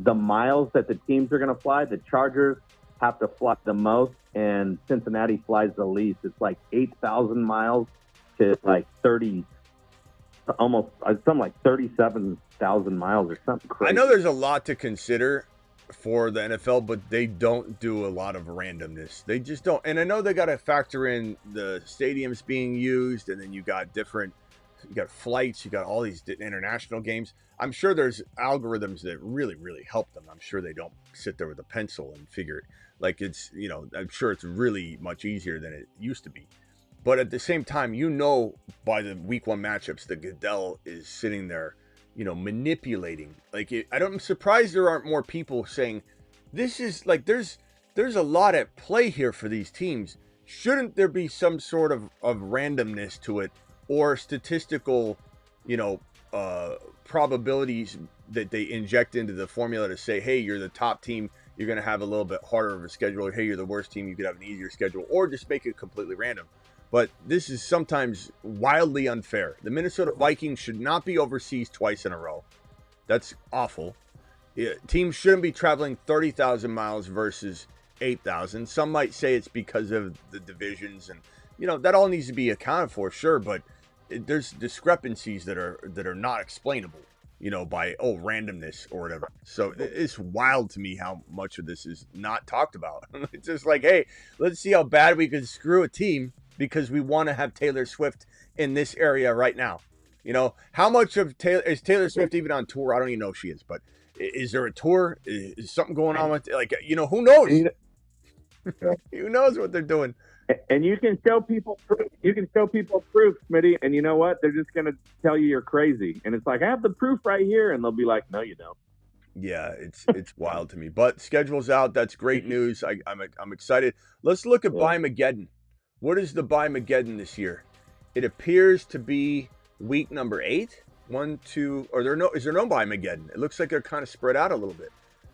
the miles that the teams are going to fly. The Chargers have to fly the most, and Cincinnati flies the least. It's like 8,000 miles to like 30, almost something like 37,000 miles or something crazy. I know there's a lot to consider for the NFL, but they don't do a lot of randomness. They just don't. And I know they got to factor in the stadiums being used, and then you got different you got flights, you got all these international games. I'm sure there's algorithms that really, really help them. I'm sure they don't sit there with a pencil and figure it. Like it's, I'm sure it's really much easier than it used to be. But at the same time, by the week 1 matchups, that Goodell is sitting there, manipulating. I'm surprised there aren't more people saying, this is like, there's a lot at play here for these teams. Shouldn't there be some sort of randomness to it, or statistical, probabilities that they inject into the formula to say, hey, you're the top team, you're going to have a little bit harder of a schedule, or hey, you're the worst team, you could have an easier schedule, or just make it completely random. But this is sometimes wildly unfair. The Minnesota Vikings should not be overseas twice in a row. That's awful. Teams shouldn't be traveling 30,000 miles versus 8,000. Some might say it's because of the divisions, and that all needs to be accounted for, sure, but there's discrepancies that are not explainable, by randomness or whatever. So it's wild to me how much of this is not talked about. It's just like, hey, let's see how bad we can screw a team because we want to have Taylor Swift in this area right now. How much of is Taylor Swift even on tour? I don't even know if she is, but is there a tour? Is something going on with who knows? Who knows what they're doing? And you can show people proof. You can show people proof, Smitty, and you know what? They're just going to tell you you're crazy. And it's like, I have the proof right here, and they'll be like, no, you don't. Yeah, it's wild to me. But schedule's out. That's great news. I'm excited. Let's look at Buy-Mageddon. What is the Buy-Mageddon this year? It appears to be week number 8. 1, 2, or is there no Buy-Mageddon? It looks like they're kind of spread out a little bit.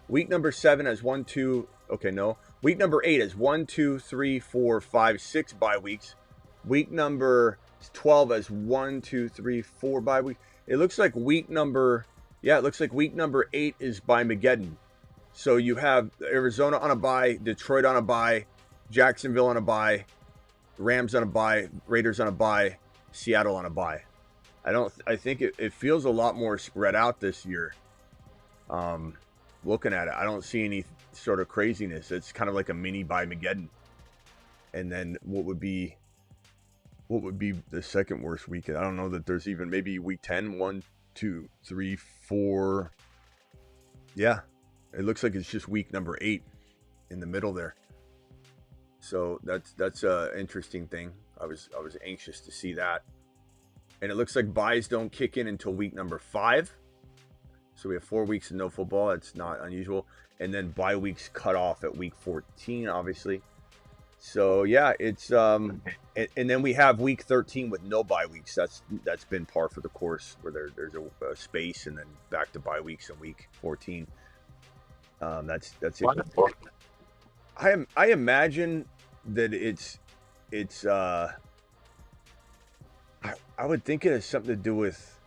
Week number 7 has 1, 2. Okay, no. Week number 8 is 1, 2, 3, 4, 5, 6 bye weeks. Week number 12 has 1, 2, 3, 4 bye weeks. It looks like week number 8 is Buy-Mageddon. So you have Arizona on a bye, Detroit on a bye, Jacksonville on a bye, Rams on a bye, Raiders on a bye, Seattle on a bye. I think it feels a lot more spread out this year. Looking at it, I don't see any sort of craziness. It's kind of like a mini Buy-Mageddon. And then what would be the second worst weekend? I don't know that there's even maybe week 10, 1, 2, 3, 4. Yeah, it looks like it's just week number 8 in the middle there. So that's a interesting thing. I was anxious to see that. And it looks like buys don't kick in until week number 5. So we have 4 weeks of no football. That's not unusual. And then bye weeks cut off at week 14, obviously. So yeah, it's and then we have week 13 with no bye weeks. That's been par for the course, where there's a space and then back to bye weeks in week 14. That's it. I imagine that it's I would think it has something to do with,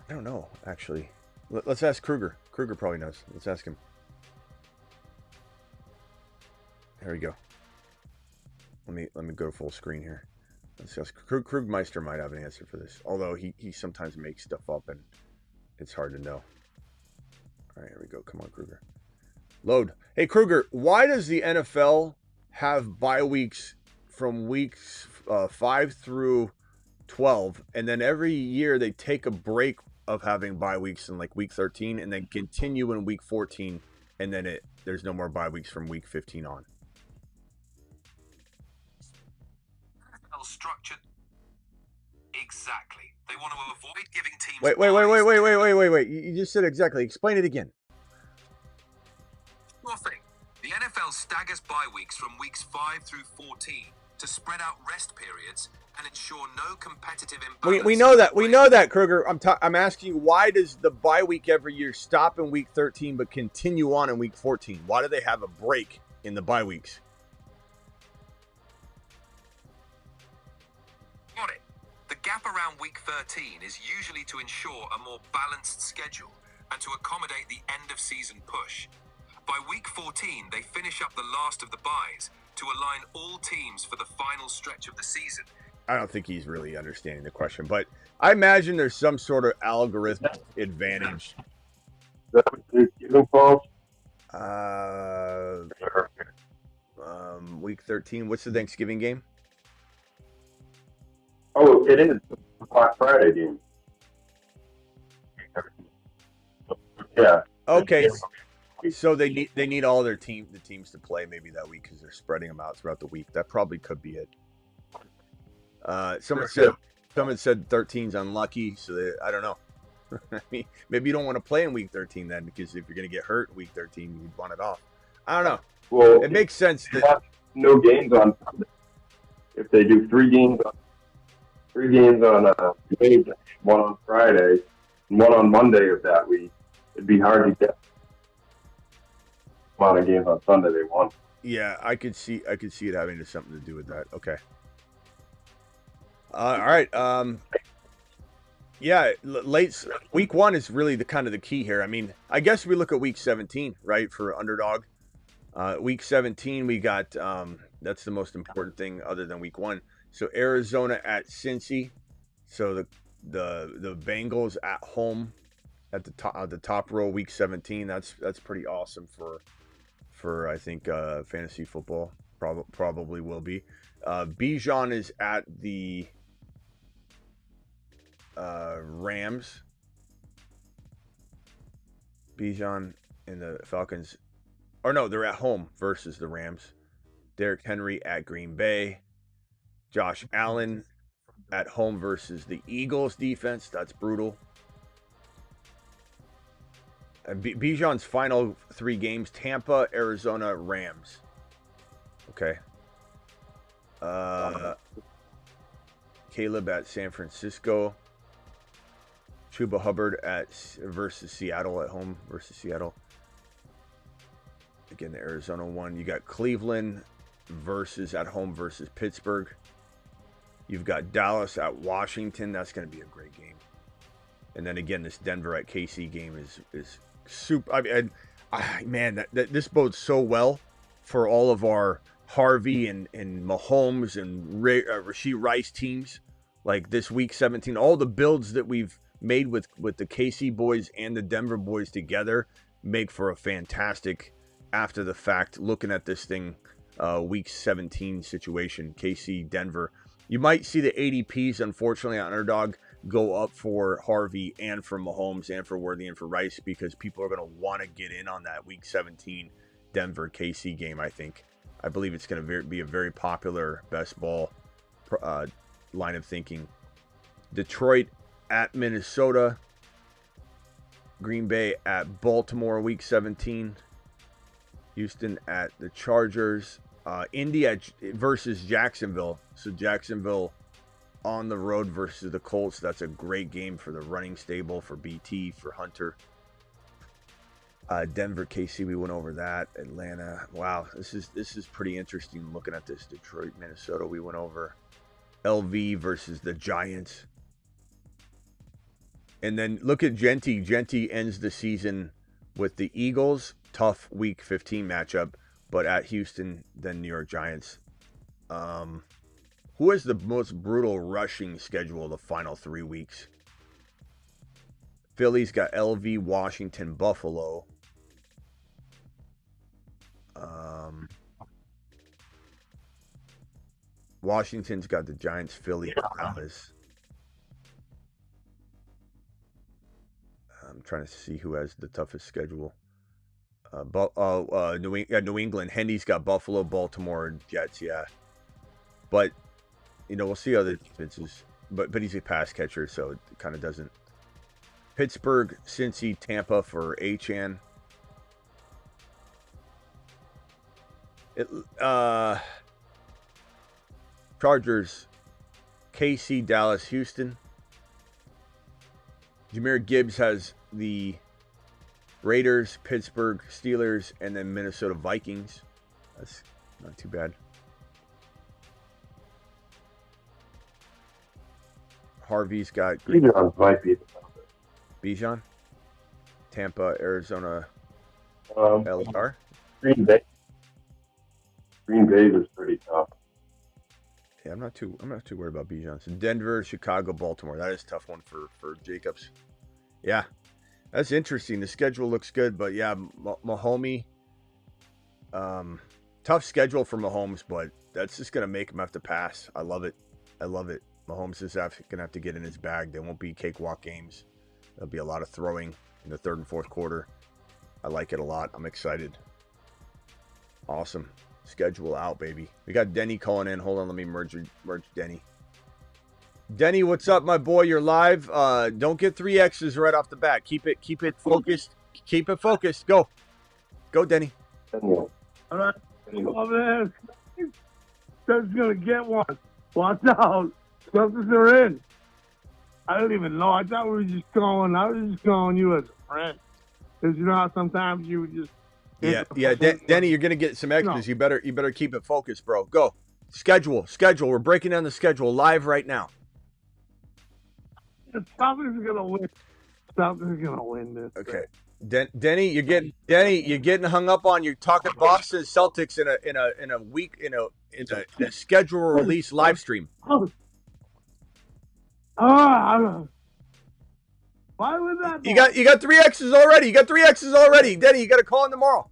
I don't know, actually. Let's ask Kruger. Kruger probably knows. Let's ask him. There we go. Let me go full screen here. Let's ask Krugmeister might have an answer for this. Although he sometimes makes stuff up and it's hard to know. All right, here we go. Come on, Kruger. Load. Hey, Kruger, why does the NFL have bye weeks from weeks 5 through 12, and then every year they take a break of having bye weeks in like week 13 and then continue in week 14, and then there's no more bye weeks from week 15 on? Structured exactly. They want to avoid giving teams. Wait. You just said exactly. Explain it again. Nothing. The NFL staggers bye weeks from weeks 5 through 14 to spread out rest periods and ensure no competitive imbalance. We know that. We know that, Kruger. I'm asking you, why does the bye week every year stop in week 13 but continue on in week 14? Why do they have a break in the bye weeks? Got it. The gap around week 13 is usually to ensure a more balanced schedule and to accommodate the end of season push. By week 14, they finish up the last of the byes to align all teams for the final stretch of the season. I don't think he's really understanding the question, but I imagine there's some sort of algorithmic advantage. Week 13. What's the Thanksgiving game? Oh, it is the Black Friday game. Yeah. Okay, so they need all the teams to play maybe that week because they're spreading them out throughout the week. That probably could be it. Someone said 13's unlucky, so I don't know. I mean, maybe you don't want to play in week 13 then, because if you're going to get hurt week 13, you'd want it off. I don't know. Well, it makes sense that no games on Sunday. If they do three games on Wednesday, one on Friday, and one on Monday of that week, it'd be hard to get a lot of games on Sunday they want. Yeah, I could see it having something to do with that. Okay. All right. Yeah, late week 1 is really the kind of the key here. I mean, I guess we look at week 17, right, for underdog. Week 17, we got that's the most important thing other than week 1. So Arizona at Cincy. So the Bengals at home at the top row, week 17. That's pretty awesome for I think fantasy football. Probably will be. Bijan is at the Rams. Bijan and the Falcons. Or no, they're at home versus the Rams. Derrick Henry at Green Bay. Josh Allen at home versus the Eagles defense. That's brutal. Bijan's final 3 games: Tampa, Arizona, Rams. Okay. Caleb at San Francisco. Chuba Hubbard versus Seattle, at home versus Seattle. Again, the Arizona one. You got Cleveland at home versus Pittsburgh. You've got Dallas at Washington. That's going to be a great game. And then again, this Denver at KC game is super. I mean, man, this bodes so well for all of our Harvey and Mahomes and Rashee Rice teams. Like this week 17, all the builds that we've made with the KC boys and the Denver boys together make for a fantastic after the fact looking at this thing week 17 situation. KC Denver, you might see the ADPs unfortunately on underdog go up for Harvey and for Mahomes and for Worthy and for Rice, because people are going to want to get in on that week 17 Denver KC game. I believe it's going to be a very popular best ball line of thinking. Detroit at Minnesota. Green Bay at Baltimore, week 17. Houston at the Chargers. Indy versus Jacksonville. So Jacksonville on the road versus the Colts. That's a great game for the running stable, for BT, for Hunter. Denver, KC, we went over that. Atlanta, wow, this is pretty interesting looking at this. Detroit, Minnesota, we went over. LV versus the Giants. And then look at Genty. Genty ends the season with the Eagles. Tough week 15 matchup, but at Houston, then New York Giants. Who has the most brutal rushing schedule the final 3 weeks? Philly's got LV, Washington, Buffalo. Washington's got the Giants, Philly, and Dallas. I'm trying to see who has the toughest schedule. New England. Hendy's got Buffalo, Baltimore, and Jets. Yeah, but we'll see other defenses. But he's a pass catcher, so it kind of doesn't. Pittsburgh, Cincy, Tampa for Achan. Chargers, KC, Dallas, Houston. Jahmyr Gibbs has the Raiders, Pittsburgh Steelers, and then Minnesota Vikings. That's not too bad. Harvey's got Bijan might be the toughest. Bijan, Tampa, Arizona, LR. Green Bay is pretty tough. Yeah, I'm not too worried about Bijan. So Denver, Chicago, Baltimore. That is a tough one for Jacobs. Yeah, that's interesting. The schedule looks good, but yeah, Mahomes. Tough schedule for Mahomes, but that's just gonna make him have to pass. I love it. Mahomes is going to have to get in his bag. They won't be cakewalk games. There'll be a lot of throwing in the third and fourth quarter. I like it a lot. I'm excited. Awesome. Schedule out, baby. We got Denny calling in. Hold on, let me merge Denny. Denny, what's up, my boy? You're live. Don't get 3 X's right off the bat. Keep it focused. Keep it focused. Go, Denny. All right. Oh, man. That's gonna get one. Watch out. Celtics are in. I don't even know. I thought we were just calling. I was just calling you as a friend. Because you know how sometimes you would just. Yeah. Denny, you're gonna get some X's. No. You better keep it focused, bro. Go. Schedule. We're breaking down the schedule live right now. The Celtics are gonna win. Celtics are gonna win this. Okay. Denny, you're getting hung up on. You're talking Boston Celtics in a week in a schedule release live stream. Why was that? You got 3 X's already. Denny, you got to call in tomorrow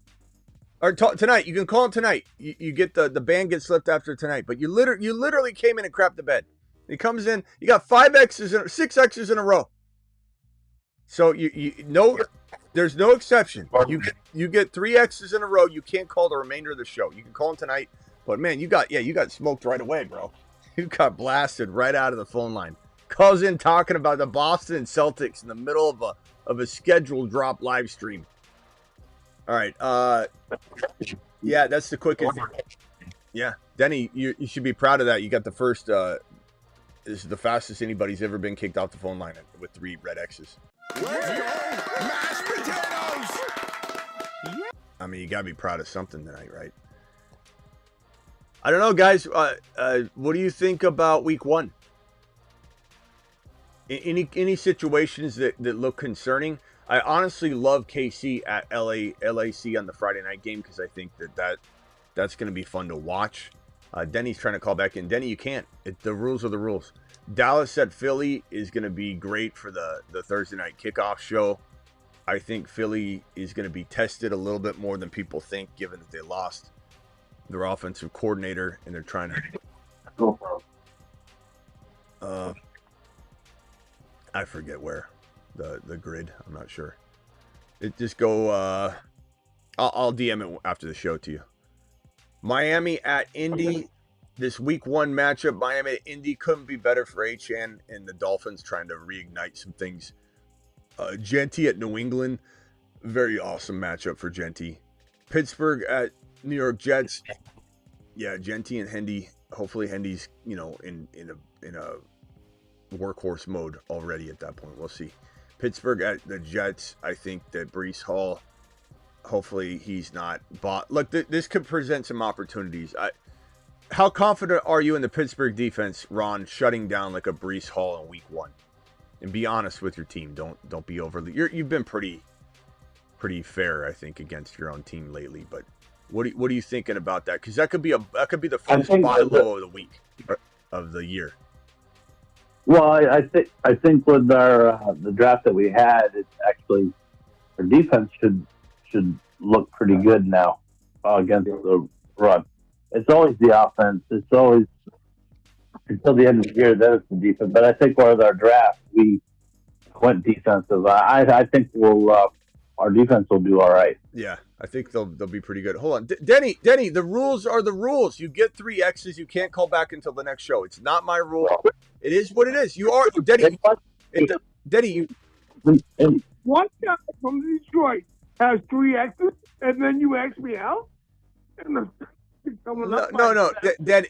or tonight. You can call him tonight. You get the band gets slipped after tonight. But you literally came in and crapped the bed. He comes in. You got 6 X's in a row. So there's no exception. You get 3 X's in a row. You can't call the remainder of the show. You can call him tonight. But man, you got smoked right away, bro. You got blasted right out of the phone line. Calls in talking about the Boston Celtics in the middle of a scheduled drop live stream. All right. Yeah, that's the quickest. Yeah, Denny, you should be proud of that. You got the first. This is the fastest anybody's ever been kicked off the phone line with 3 red X's. Let's go, mashed potatoes. I mean, you got to be proud of something tonight, right? I don't know, guys. What do you think about week 1? Any situations that look concerning? I honestly love KC at LAC on the Friday night game because I think that's going to be fun to watch. Denny's trying to call back in. Denny, you can't. The rules are the rules. Dallas at Philly is going to be great for the Thursday night kickoff show. I think Philly is going to be tested a little bit more than people think, given that they lost their offensive coordinator and they're trying to. I forget where the grid. I'm not sure. It just go. I'll DM it after the show to you. Miami at Indy. This week 1 matchup, Miami at Indy, couldn't be better for HN and the Dolphins trying to reignite some things. Genty at New England, very awesome matchup for Genty. Pittsburgh at New York Jets. Yeah, Genty and Hendy. Hopefully Hendy's in a workhorse mode already at that point. We'll see. Pittsburgh at the Jets. I think that Breece Hall. Hopefully he's not bought. Look, this could present some opportunities. How confident are you in the Pittsburgh defense, Ron, shutting down like a Breece Hall in week 1? And be honest with your team. Don't be overly. You've been pretty fair, I think, against your own team lately. But what are you thinking about that? Because that could be the first buy low of the week of the year. Well, I think with our the draft that we had, it's actually our defense should look pretty good now against the run. It's always the offense. It's always until the end of the year that it's the defense. But I think with our draft, we went defensive. I think our defense will do all right. Yeah, I think they'll be pretty good. Hold on, Denny. The rules are the rules. You get 3 X's. You can't call back until the next show. It's not my rule. It is what it is. You are Denny. Denny, One guy from Detroit has 3 X's, and then you X me out. No,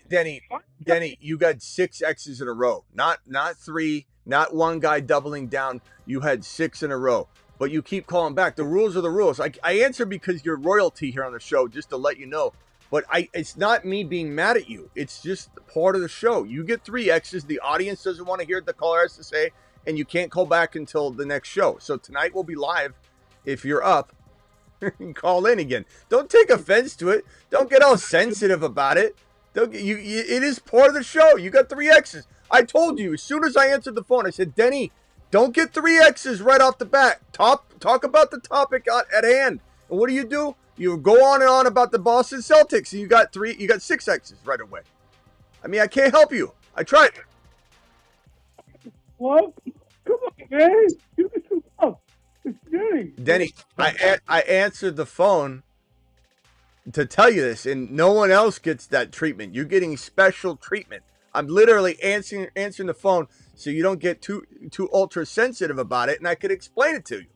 Denny, you got 6 X's in a row. Not 3, not one guy doubling down. You had 6 in a row, but you keep calling back. The rules are the rules. I answer because you're royalty here on the show, just to let you know. But it's not me being mad at you. It's just part of the show. You get 3 X's. The audience doesn't want to hear what the caller has to say, and you can't call back until the next show. So tonight we'll be live. If you're up, call in again. Don't take offense to it. Don't get all sensitive about it. It is part of the show. You got 3 X's. I told you as soon as I answered the phone. I said, Denny, don't get 3 X's right off the bat. Talk about the topic at hand. And what do? You go on and on about the Boston Celtics. And you got 6 X's right away. I mean, I can't help you. I tried. What? Come on, man. Give me some love. It's Denny. Denny, I answered the phone to tell you this, and no one else gets that treatment. You're getting special treatment. I'm literally answering the phone so you don't get too ultra sensitive about it, and I could explain it to you.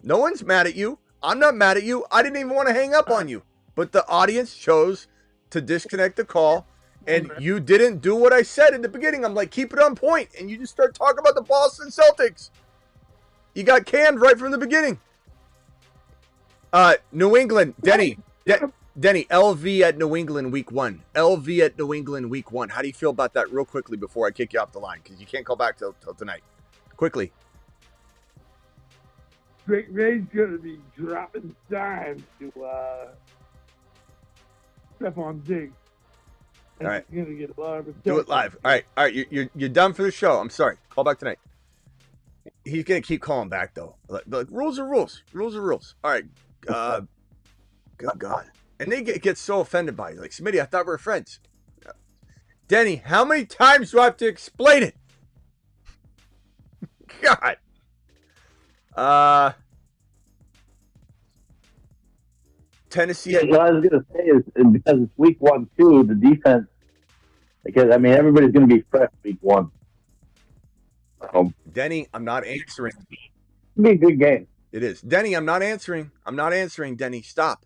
No one's mad at you. I'm not mad at you. I didn't even want to hang up on you, but the audience chose to disconnect the call, and you didn't do what I said in the beginning. I'm like, keep it on point, and you just start talking about the Boston Celtics. You got canned right from the beginning. New England, Denny, LV at New England week 1. LV at New England week 1. How do you feel about that real quickly before I kick you off the line? Because you can't call back till tonight. Quickly. Ray's going to be dropping dimes to Stephon Diggs. All right. He's going to get a lot of Do it live. All right. You're done for the show. I'm sorry. Call back tonight. He's going to keep calling back, though. Like, rules are rules. Rules are rules. All right. Good God. And they get so offended by you. Like, Smitty, I thought we were friends. Denny, how many times do I have to explain it? God. Tennessee. Yeah, what I was going to say is because it's week 1, too, the defense, because, I mean, everybody's going to be fresh week 1. Denny, I'm not answering. It'll be a good game. It is. Denny, I'm not answering. Denny. Stop.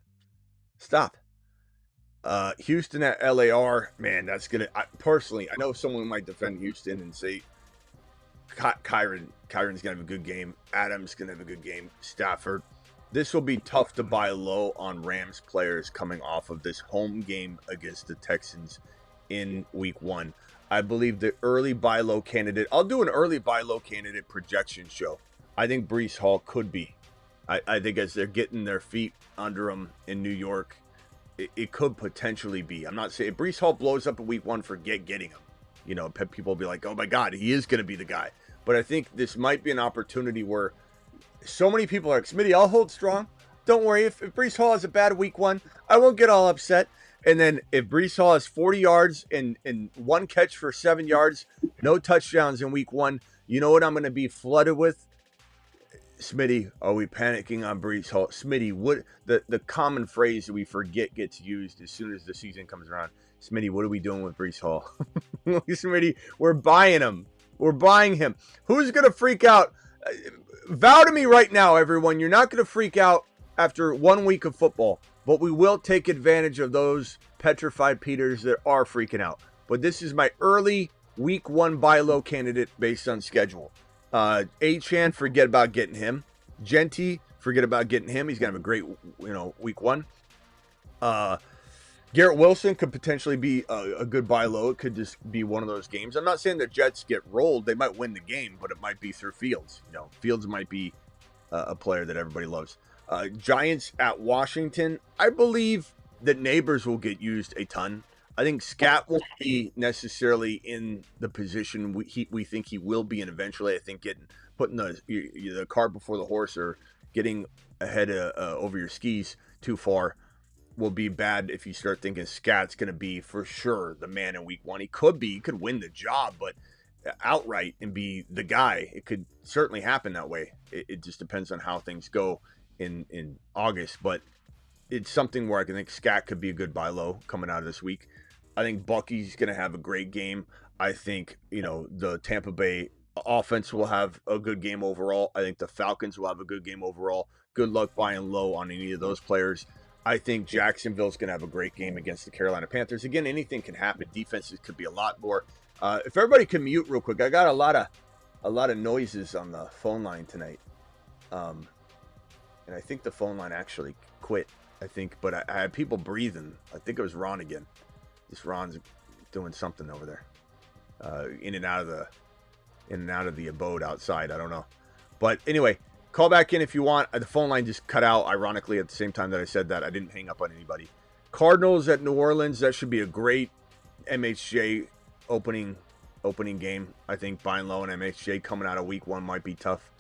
Houston at LAR. Man, that's going to... Personally, I know someone might defend Houston and say Kyron's going to have a good game. Adams going to have a good game. Stafford. This will be tough to buy low on Rams players coming off of this home game against the Texans in week 1. I believe the early buy low candidate... I'll do an early buy low candidate projection show. I think Breece Hall could be. I think as they're getting their feet under them in New York, it could potentially be. I'm not saying if Breece Hall blows up in week 1, forget getting him. You know, people will be like, oh my God, he is going to be the guy. But I think this might be an opportunity where so many people are like, Smitty, I'll hold strong. Don't worry. If Breece Hall has a bad week 1, I won't get all upset. And then if Breece Hall has 40 yards and 1 catch for 7 yards, no touchdowns in week 1, you know what I'm going to be flooded with? Smitty, are we panicking on Breece Hall? Smitty, what the common phrase that we forget gets used as soon as the season comes around. Smitty, what are we doing with Breece Hall? Smitty, we're buying him. We're buying him. Who's going to freak out? Vow to me right now, everyone, you're not going to freak out after 1 week of football, but we will take advantage of those petrified Peters that are freaking out. But this is my early week 1 buy low candidate based on schedule. A-Chan, forget about getting him. Genty, forget about getting him. He's going to have a great, week 1. Garrett Wilson could potentially be a good buy low. It could just be one of those games. I'm not saying the Jets get rolled. They might win the game, but it might be through Fields. Fields might be a player that everybody loves. Giants at Washington. I believe that Neighbors will get used a ton. I think Scat won't be necessarily in the position we think he will be, and eventually I think putting the cart before the horse or getting ahead over your skis too far will be bad if you start thinking Scat's going to be for sure the man in week 1. He could win the job, but outright and be the guy, it could certainly happen that way. It just depends on how things go in August, but it's something where I can think Scat could be a good buy low coming out of this week. I think Bucky's going to have a great game. I think, the Tampa Bay offense will have a good game overall. I think the Falcons will have a good game overall. Good luck buying low on any of those players. I think Jacksonville's going to have a great game against the Carolina Panthers. Again, anything can happen. Defenses could be a lot more. If everybody can mute real quick, I got a lot of noises on the phone line tonight. And I think the phone line actually quit. But I had people breathing. I think it was Ron again. This Ron's doing something over there, in and out of the abode outside. I don't know, but anyway, call back in if you want. The phone line just cut out. Ironically, at the same time that I said that, I didn't hang up on anybody. Cardinals at New Orleans. That should be a great MHJ opening game. I think buying low on MHJ coming out of week 1 might be tough.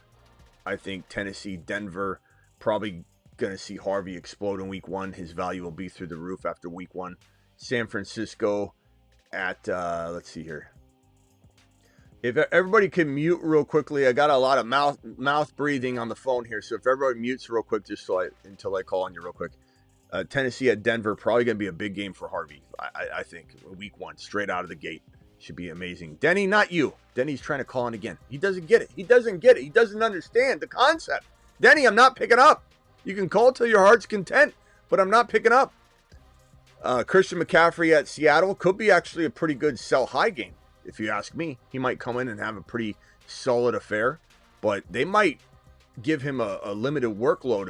I think Tennessee, Denver, probably going to see Harvey explode in week 1. His value will be through the roof after week 1. San Francisco at, let's see here. If everybody can mute real quickly, I got a lot of mouth breathing on the phone here. So if everybody mutes real quick, just until I call on you real quick. Tennessee at Denver, probably going to be a big game for Harvey. I think week 1, straight out of the gate, should be amazing. Denny, not you. Denny's trying to call in again. He doesn't get it. He doesn't understand the concept. Denny, I'm not picking up. You can call till your heart's content, but I'm not picking up. Christian McCaffrey at Seattle could be actually a pretty good sell high game. If you ask me, he might come in and have a pretty solid affair, but they might give him a limited workload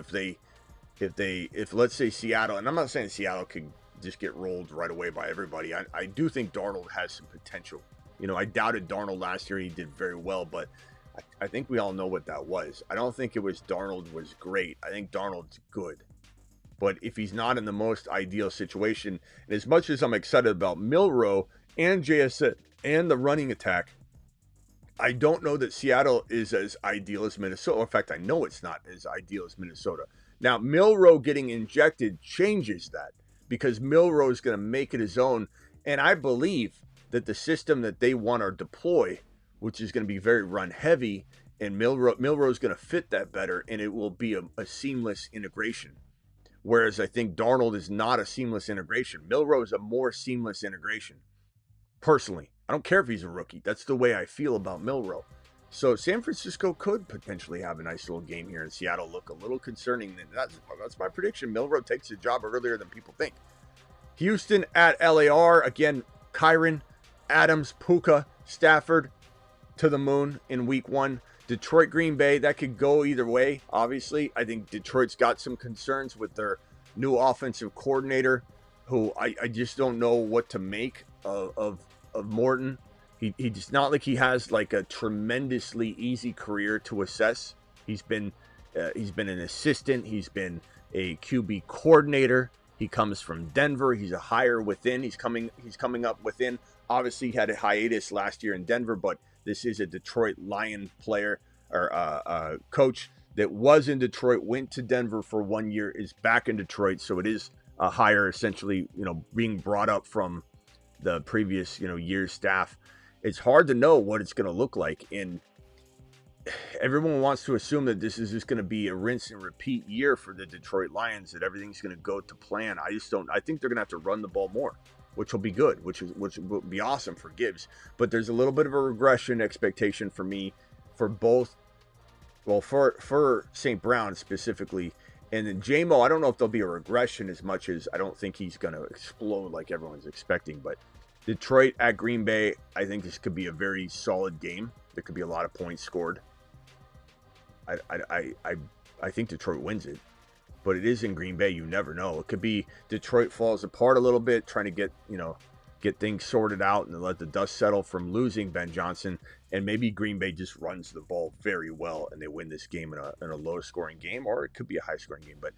if let's say Seattle, and I'm not saying Seattle could just get rolled right away by everybody. I do think Darnold has some potential. I doubted Darnold last year. He did very well, but I think we all know what that was. I don't think it was Darnold was great. I think Darnold's good. But if he's not in the most ideal situation, and as much as I'm excited about Milroe and JSN and the running attack, I don't know that Seattle is as ideal as Minnesota. In fact, I know it's not as ideal as Minnesota. Now, Milroe getting injected changes that because Milroe is going to make it his own. And I believe that the system that they want to deploy, which is going to be very run heavy, and Milroe is going to fit that better, and it will be a seamless integration. Whereas I think Darnold is not a seamless integration. Milroe is a more seamless integration. Personally, I don't care if he's a rookie. That's the way I feel about Milroe. So San Francisco could potentially have a nice little game here, and Seattle look a little concerning. That's my prediction. Milroe takes the job earlier than people think. Houston at LAR. Again, Kyron, Adams, Puka, Stafford to the moon in week 1. Detroit, Green Bay, that could go either way, obviously. I think Detroit's got some concerns with their new offensive coordinator, who I just don't know what to make of Morton. He's not like he has like a tremendously easy career to assess. He's been an assistant. He's been a QB coordinator. He comes from Denver. He's a hire within. He's coming up within. Obviously, he had a hiatus last year in Denver, but this is a Detroit Lion player or coach that was in Detroit, went to Denver for 1 year, is back in Detroit. So it is a hire essentially, being brought up from the previous, year's staff. It's hard to know what it's going to look like. And everyone wants to assume that this is just going to be a rinse and repeat year for the Detroit Lions, that everything's going to go to plan. I just don't. I think they're going to have to run the ball more, which will be good, which will be awesome for Gibbs. But there's a little bit of a regression expectation for me for both. Well, for St. Brown specifically. And then J-Mo, I don't know if there'll be a regression as much as I don't think he's going to explode like everyone's expecting. But Detroit at Green Bay, I think this could be a very solid game. There could be a lot of points scored. I think Detroit wins it. But it is in Green Bay. You never know. It could be Detroit falls apart a little bit, trying to get things sorted out and let the dust settle from losing Ben Johnson. And maybe Green Bay just runs the ball very well and they win this game in a low-scoring game, or it could be a high-scoring game. But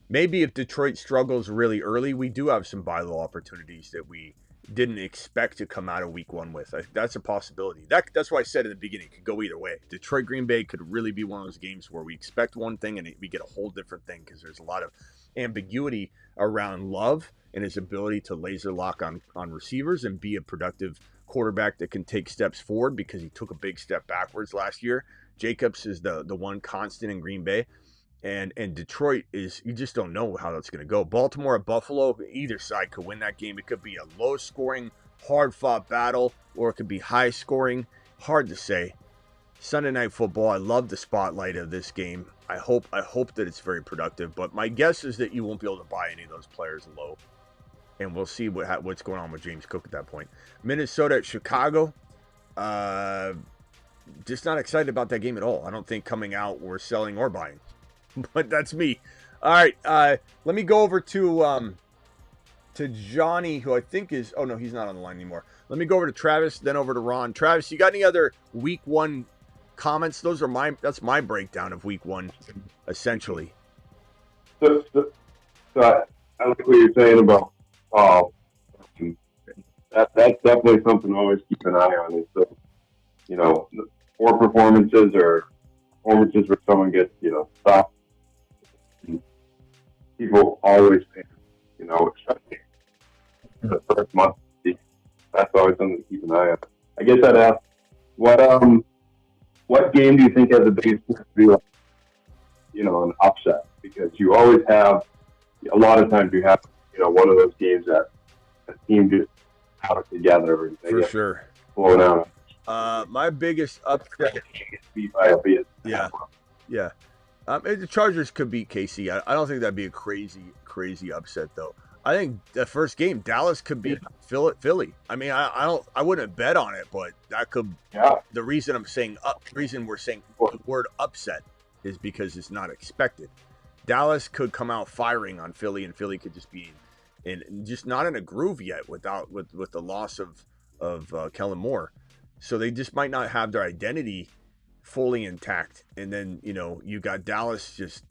maybe if Detroit struggles really early, we do have some buy low opportunities that we didn't expect to come out of week 1 with. That's a possibility. That's why I said in the beginning, it could go either way. Detroit Green Bay could really be one of those games where we expect one thing and we get a whole different thing because there's a lot of ambiguity around Love and his ability to laser lock on receivers and be a productive quarterback that can take steps forward, because he took a big step backwards last year. Jacobs is the one constant in Green Bay. And Detroit is, you just don't know how that's going to go. Baltimore at Buffalo, either side could win that game. It could be a low-scoring, hard-fought battle, or it could be high-scoring. Hard to say. Sunday Night Football, I love the spotlight of this game. I hope that it's very productive. But my guess is that you won't be able to buy any of those players low. And we'll see what's going on with James Cook at that point. Minnesota at Chicago. Just not excited about that game at all. I don't think coming out we're selling or buying. But that's me. All right, let me go over to Johnny, who I think is... Oh, no, he's not on the line anymore. Let me go over to Travis, then over to Ron. Travis, you got any other week 1 comments? That's my breakdown of week 1, essentially. So I like what you're saying about that's definitely something to always keep an eye on. Is the, poor performances or performances where someone gets, stopped. People always pay, especially the first month. That's always something to keep an eye on. I guess I'd ask, What game do you think has the biggest chance to be like, an upset? Because you always have, a lot of times you have, one of those games that a team just out together and they For get sure. blown out. My biggest upset. Beat by a bit. Yeah. The Chargers could beat KC. I don't think that'd be a crazy upset though. I think the first game Dallas could beat Philly. I mean, I wouldn't bet on it, but that could. Yeah. The reason I'm saying reason we're saying the word upset is because it's not expected. Dallas could come out firing on Philly, and Philly could just be just not in a groove yet with the loss of Kellen Moore. So they just might not have their identity fully intact. And then, you got Dallas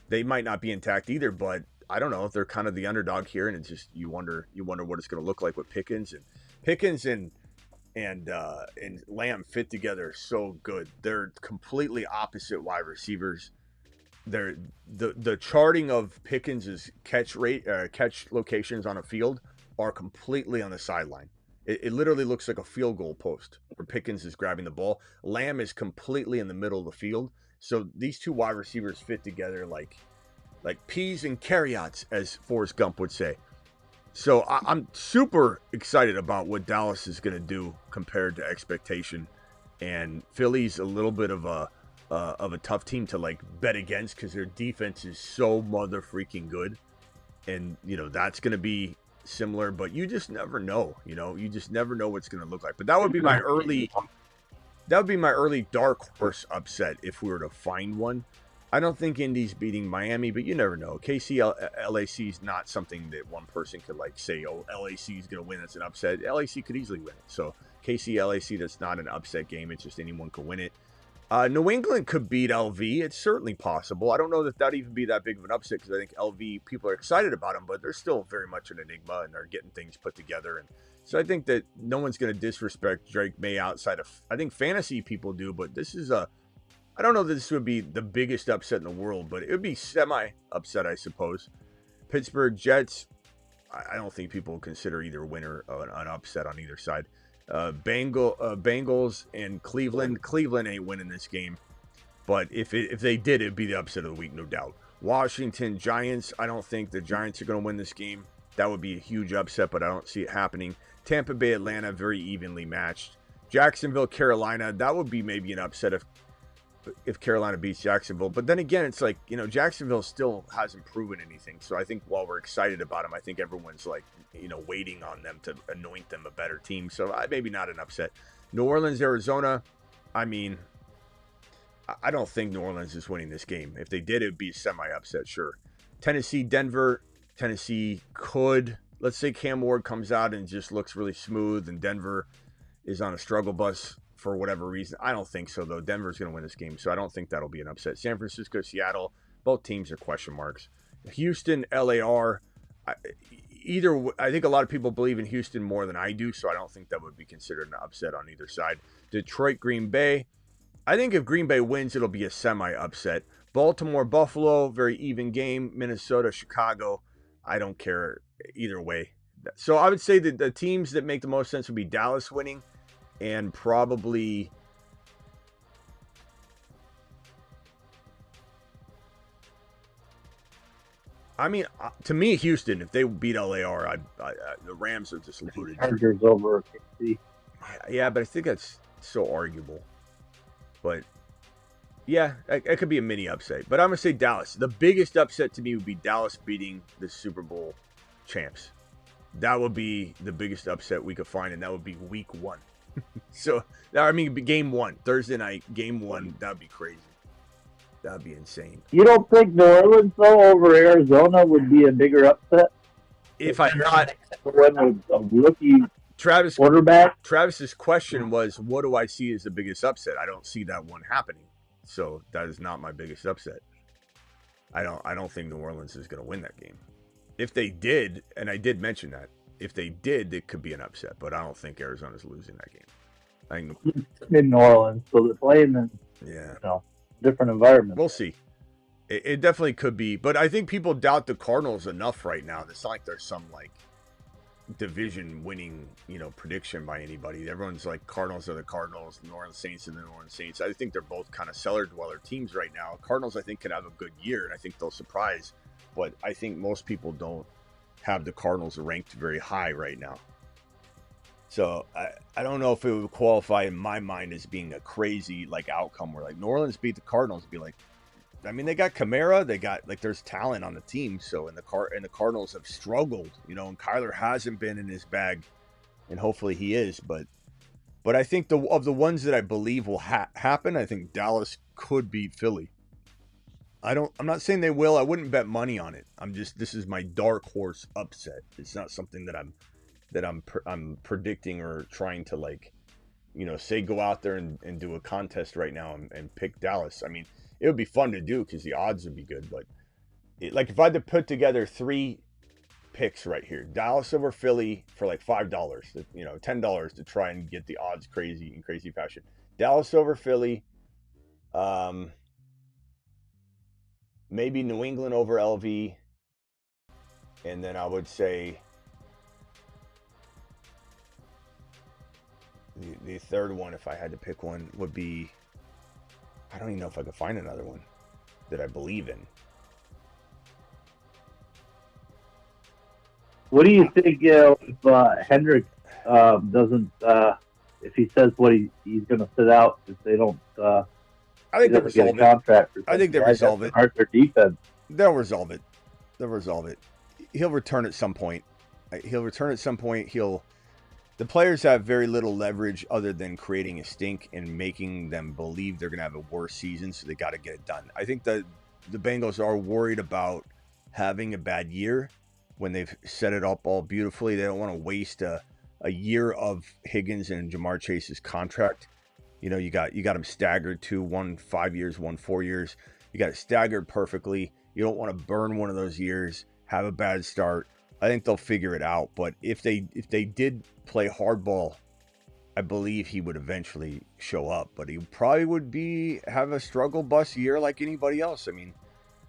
they might not be intact either, but I don't know if they're kind of the underdog here. And it's just, you wonder what it's going to look like with Pickens and Lamb fit together so good. They're completely opposite wide receivers. The charting of Pickens's catch locations on a field are completely on the sideline. It literally looks like a field goal post where Pickens is grabbing the ball. Lamb is completely in the middle of the field. So these two wide receivers fit together like peas and carrots, as Forrest Gump would say. So I'm super excited about what Dallas is going to do compared to expectation. And Philly's a little bit of a tough team to bet against because their defense is so mother freaking good. And, that's going to be similar, but you just never know. You just never know what's going to look like. But that would be my early dark horse upset if we were to find one. I don't think Indy's beating Miami, but you never know. KC LAC is not something that one person could say, oh, LAC is going to win. That's an upset. LAC could easily win it. So KC LAC, that's not an upset game. It's just anyone could win it. New England could beat LV. It's certainly possible. I don't know that that'd even be that big of an upset because I think LV, people are excited about them, but they're still very much an enigma and they're getting things put together. And so I think that no one's going to disrespect Drake May outside of, I think fantasy people do, but this is I don't know that this would be the biggest upset in the world, but it would be semi-upset, I suppose. Pittsburgh Jets, I don't think people consider either winner an upset on either side. Bengals and Cleveland. Cleveland ain't winning this game, but if they did, it'd be the upset of the week, no doubt. Washington Giants. I don't think the Giants are going to win this game. That would be a huge upset, but I don't see it happening. Tampa Bay Atlanta, very evenly matched. Jacksonville Carolina. That would be maybe an upset if Carolina beats Jacksonville. But then again, it's Jacksonville still hasn't proven anything. So I think while we're excited about them, I think everyone's waiting on them to anoint them a better team. So maybe not an upset. New Orleans, Arizona. I mean, I don't think New Orleans is winning this game. If they did, it'd be a semi-upset, sure. Tennessee, Denver. Tennessee could. Let's say Cam Ward comes out and just looks really smooth and Denver is on a struggle bus for whatever reason. I don't think so, though. Denver's going to win this game, so I don't think that'll be an upset. San Francisco, Seattle, both teams are question marks. Houston, LAR, I think a lot of people believe in Houston more than I do, so I don't think that would be considered an upset on either side. Detroit, Green Bay, I think if Green Bay wins, it'll be a semi-upset. Baltimore, Buffalo, very even game. Minnesota, Chicago, I don't care either way. So I would say that the teams that make the most sense would be Dallas winning, and probably to me, Houston, if they beat LAR, the Rams are just looted. Chargers over KC. Yeah, but I think that's so arguable. But yeah, it could be a mini upset. But I'm going to say Dallas. The biggest upset to me would be Dallas beating the Super Bowl champs. That would be the biggest upset we could find, and that would be week 1. So, game 1, Thursday night, game 1, that would be crazy. That would be insane. You don't think New Orleans, though, over Arizona would be a bigger upset? If I thought when a rookie quarterback? Travis's question was, what do I see as the biggest upset? I don't see that one happening. So that is not my biggest upset. I don't think New Orleans is going to win that game. If they did, and I did mention that, if they did, it could be an upset, but I don't think Arizona's losing that game. I think in New Orleans, so they're playing in different environment. We'll see. It definitely could be, but I think people doubt the Cardinals enough right now. It's not like there's some division winning, prediction by anybody. Everyone's like Cardinals are the Cardinals, New Orleans Saints are the New Orleans Saints. I think they're both kind of cellar dweller teams right now. Cardinals, I think, could have a good year, and I think they'll surprise. But I think most people don't have the Cardinals ranked very high right now. So I don't know if it would qualify in my mind as being a crazy outcome where New Orleans beat the Cardinals. It'd be like, I mean, they got Kamara, they got there's talent on the team. So and the Cardinals have struggled, and Kyler hasn't been in his bag, and hopefully he is. But I think of the ones that I believe will happen, I think Dallas could beat Philly. I'm not saying they will. I wouldn't bet money on it. This is my dark horse upset. It's not something that I'm predicting or trying to say go out there and do a contest right now and pick Dallas. I mean, it would be fun to do because the odds would be good. But if I had to put together 3 picks right here, Dallas over Philly for $5, $10 to try and get the odds crazy fashion. Dallas over Philly, maybe New England over LV, and then I would say the third one, if I had to pick one, would be, I don't even know if I could find another one that I believe in. What do you think if Hendrick doesn't, if he says what he's going to sit out, if they don't, I think they'll resolve it. I think they resolve it. Hurt their defense. They'll resolve it. He'll return at some point. The players have very little leverage other than creating a stink and making them believe they're going to have a worse season, so they got to get it done. I think the Bengals are worried about having a bad year when they've set it up all beautifully. They don't want to waste a year of Higgins and Jamar Chase's contract. You got them staggered to 1 5 years, 1 4 years. You got it staggered perfectly. You don't want to burn one of those years, have a bad start. I think they'll figure it out. But if they did play hardball, I believe he would eventually show up. But he probably would have a struggle bus year like anybody else. I mean,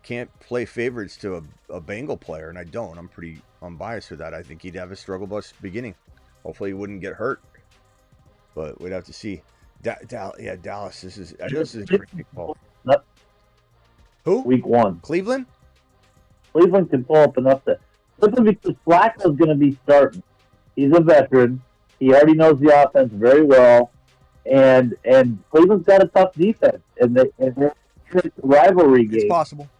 can't play favorites to a Bengal player, and I don't. I'm pretty unbiased with that. I think he'd have a struggle bus beginning. Hopefully he wouldn't get hurt. But we'd have to see. Dallas. This is a great ball. Who? Week 1. Cleveland? Cleveland can pull up an upset. Simply because Flacco's going to be starting. He's a veteran. He already knows the offense very well. And Cleveland's got a tough defense. And it's a rivalry game. It's possible.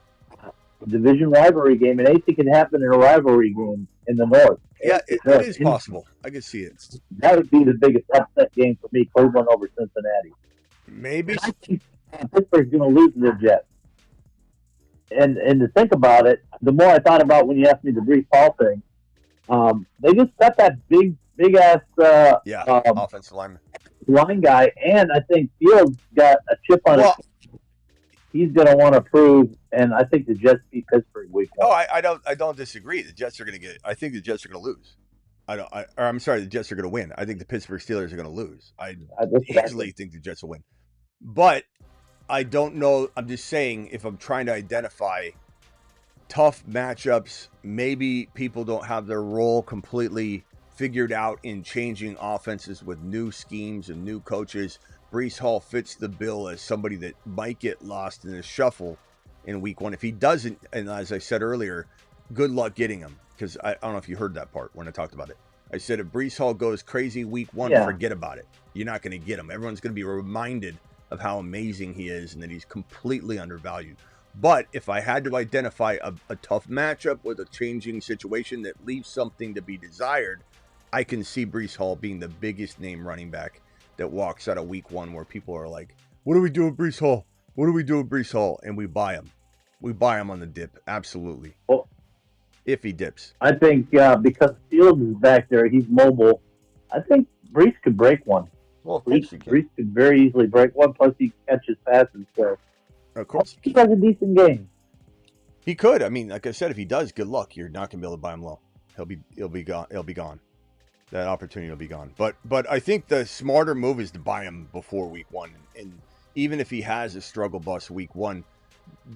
Division rivalry game. And anything can happen in a rivalry game in the North. Yeah, it is possible. I can see it. That would be the biggest upset game for me, Cleveland over Cincinnati. Maybe. I think Pittsburgh's going to lose to the Jets. And to think about it, the more I thought about when you asked me the Breece Hall thing, they just got that big ass offensive line guy, and I think Fields got a chip on his. He's going to want to prove, and I think the Jets beat Pittsburgh week 1. Oh, I don't disagree. The Jets are going to get. I think the Jets are going to lose. I'm sorry, the Jets are going to win. I think the Pittsburgh Steelers are going to lose. I easily think the Jets will win, but I don't know. I'm just saying, if I'm trying to identify tough matchups, maybe people don't have their role completely figured out in changing offenses with new schemes and new coaches. Breece Hall fits the bill as somebody that might get lost in the shuffle in week 1. If he doesn't, and as I said earlier, good luck getting him, because I don't know if you heard that part when I talked about it. I said if Breece Hall goes crazy week 1, forget about it. You're not going to get him. Everyone's going to be reminded of how amazing he is and that he's completely undervalued. But if I had to identify a tough matchup with a changing situation that leaves something to be desired, I can see Breece Hall being the biggest name running back that walks out of week 1 where people are like, what do we do with Breece Hall? What do we do with Breece Hall? And we buy him. We buy him on the dip. Absolutely. Well, if he dips. I think because Fields is back there, he's mobile. I think Breece could break one. Well, of course he can. Breece could very easily break one, plus he catches passes. So of course he has a decent game. He could. I mean, like I said, if he does, good luck. You're not gonna be able to buy him low. He'll be gone. That opportunity will be gone. But I think the smarter move is to buy him before week 1. And even if he has a struggle bus week 1,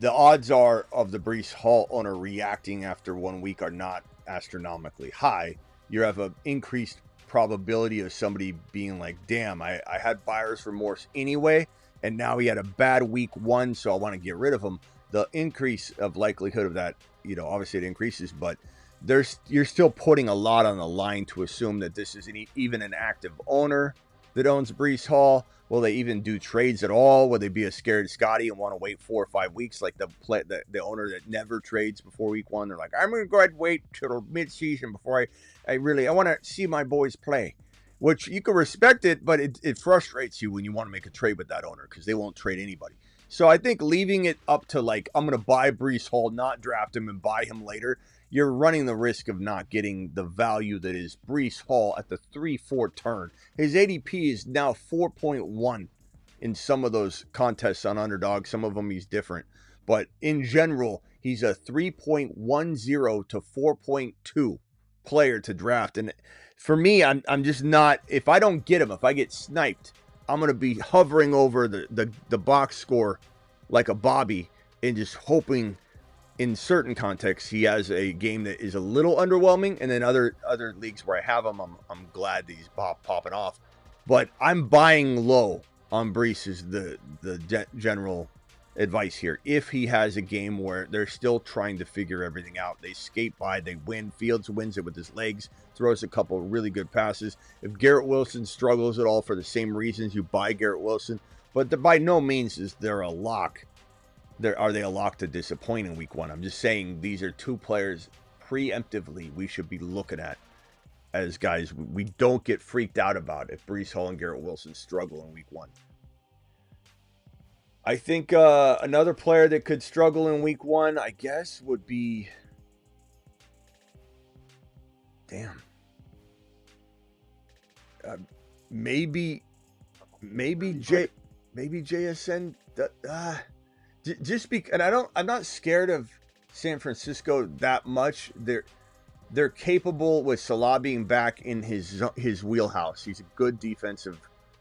the odds are of the Breece Hall owner reacting after 1 week are not astronomically high. you have an increased probability of somebody being like, damn, I had buyer's remorse anyway, and now he had a bad week 1, so I want to get rid of him. The increase of likelihood of that, obviously it increases, but you're still putting a lot on the line to assume that this is even an active owner that owns Breece Hall. Will they even do trades at all? Will they be a scared Scotty and want to wait 4 or 5 weeks like the owner that never trades before week 1? They're like, I'm going to go ahead and wait till mid-season before I want to see my boys play. Which you can respect it, but it frustrates you when you want to make a trade with that owner because they won't trade anybody. So I think leaving it up to like, I'm going to buy Breece Hall, not draft him and buy him later, you're running the risk of not getting the value that is Breece Hall at the 3-4 turn. His ADP is now 4.1 in some of those contests on Underdog. Some of them he's different. But in general, he's a 3.10 to 4.2 player to draft. And for me, I'm just not, if I don't get him, if I get sniped, I'm going to be hovering over the box score like a Bobby and just hoping in certain contexts he has a game that is a little underwhelming, and then other leagues where I have him, I'm glad that he's popping off. But I'm buying low on Breece is the general advice here. If he has a game where they're still trying to figure everything out, they skate by, they win. Fields wins it with his legs, throws a couple really good passes. If Garrett Wilson struggles at all for the same reasons, you buy Garrett Wilson. But by no means is there a lock. Are they a lock to disappoint in week 1? I'm just saying these are 2 players preemptively we should be looking at as guys we don't get freaked out about if Breece Hall and Garrett Wilson struggle in week 1. I think another player that could struggle in week 1, I guess, would be... Damn. Maybe JSN... Just because, and I'm not scared of San Francisco that much. They're capable with Salah being back in his wheelhouse. He's a good defensive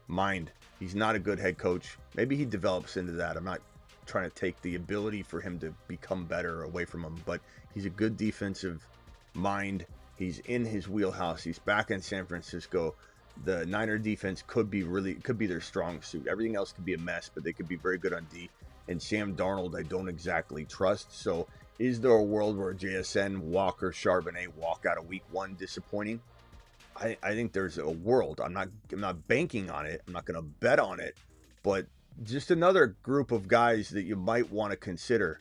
mind. He's not a good head coach. Maybe he develops into that. I'm not trying to take the ability for him to become better away from him, but he's a good defensive mind. He's in his wheelhouse. He's back in San Francisco. The Niner defense could be their strong suit. Everything else could be a mess, but they could be very good on D. And Sam Darnold, I don't exactly trust. So is there a world where JSN, Walker, Charbonnet walk out of week 1 disappointing? I think there's a world. I'm not banking on it. I'm not going to bet on it. But just another group of guys that you might want to consider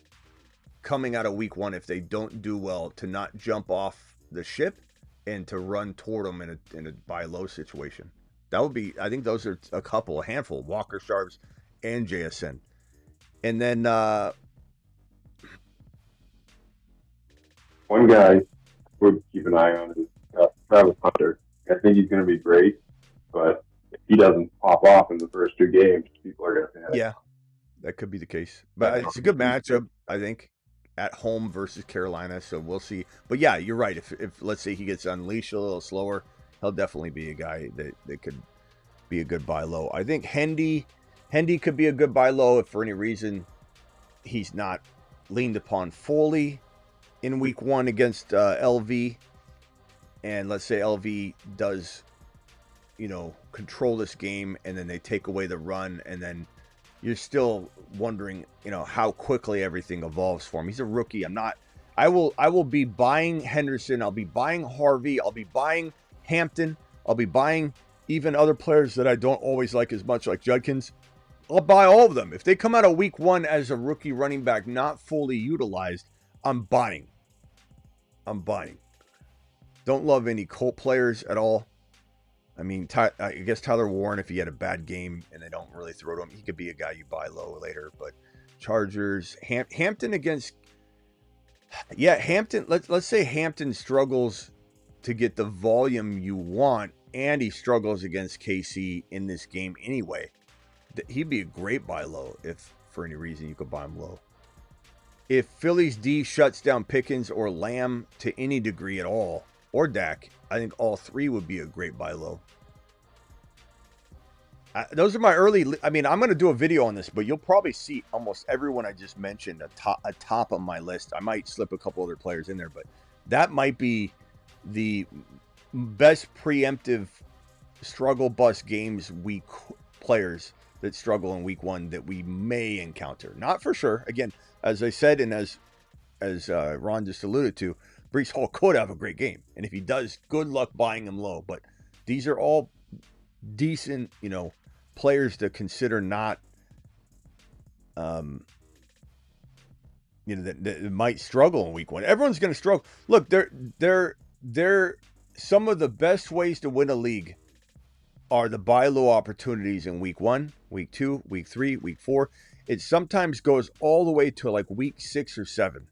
coming out of week 1 if they don't do well, to not jump off the ship and to run toward them in a buy low situation. That would be, I think those are a handful, Walker, Sharps, and JSN. And then one guy we'll keep an eye on is Travis Hunter. I think he's going to be great, but if he doesn't pop off in the first 2 games, people are going to panic. Yeah, that could be the case. But it's a good matchup, I think, at home versus Carolina, so we'll see. But yeah, you're right. If let's say he gets unleashed a little slower, he'll definitely be a guy that could be a good buy low. I think Hendy could be a good buy low if for any reason he's not leaned upon fully in week 1 against LV. And let's say LV does, control this game, and then they take away the run, and then you're still wondering, how quickly everything evolves for him. He's a rookie. I will be buying Henderson. I'll be buying Harvey. I'll be buying Hampton. I'll be buying even other players that I don't always like as much, like Judkins. I'll buy all of them. If they come out of week 1 as a rookie running back, not fully utilized, I'm buying. Don't love any Colt players at all. I mean, I guess Tyler Warren, if he had a bad game and they don't really throw to him, he could be a guy you buy low later. But Chargers, Hampton against... Yeah, Hampton, let's say Hampton struggles to get the volume you want, and he struggles against KC in this game anyway. He'd be a great buy low if, for any reason, you could buy him low. If Philly's D shuts down Pickens or Lamb to any degree at all, or Dak, I think all 3 would be a great buy low. Those are my early... I mean, I'm going to do a video on this, but you'll probably see almost everyone I just mentioned atop of my list. I might slip a couple other players in there, but that might be the best preemptive struggle bus games players that struggle in week 1 that we may encounter. Not for sure. Again, as I said, and as Ron just alluded to, Breece Hall could have a great game. And if he does, good luck buying him low. But these are all decent, players to consider not, that might struggle in week 1. Everyone's going to struggle. Look, they're some of the best ways to win a league are the buy low opportunities in week 1, week 2, week 3, week 4. It sometimes goes all the way to like week 6 or 7,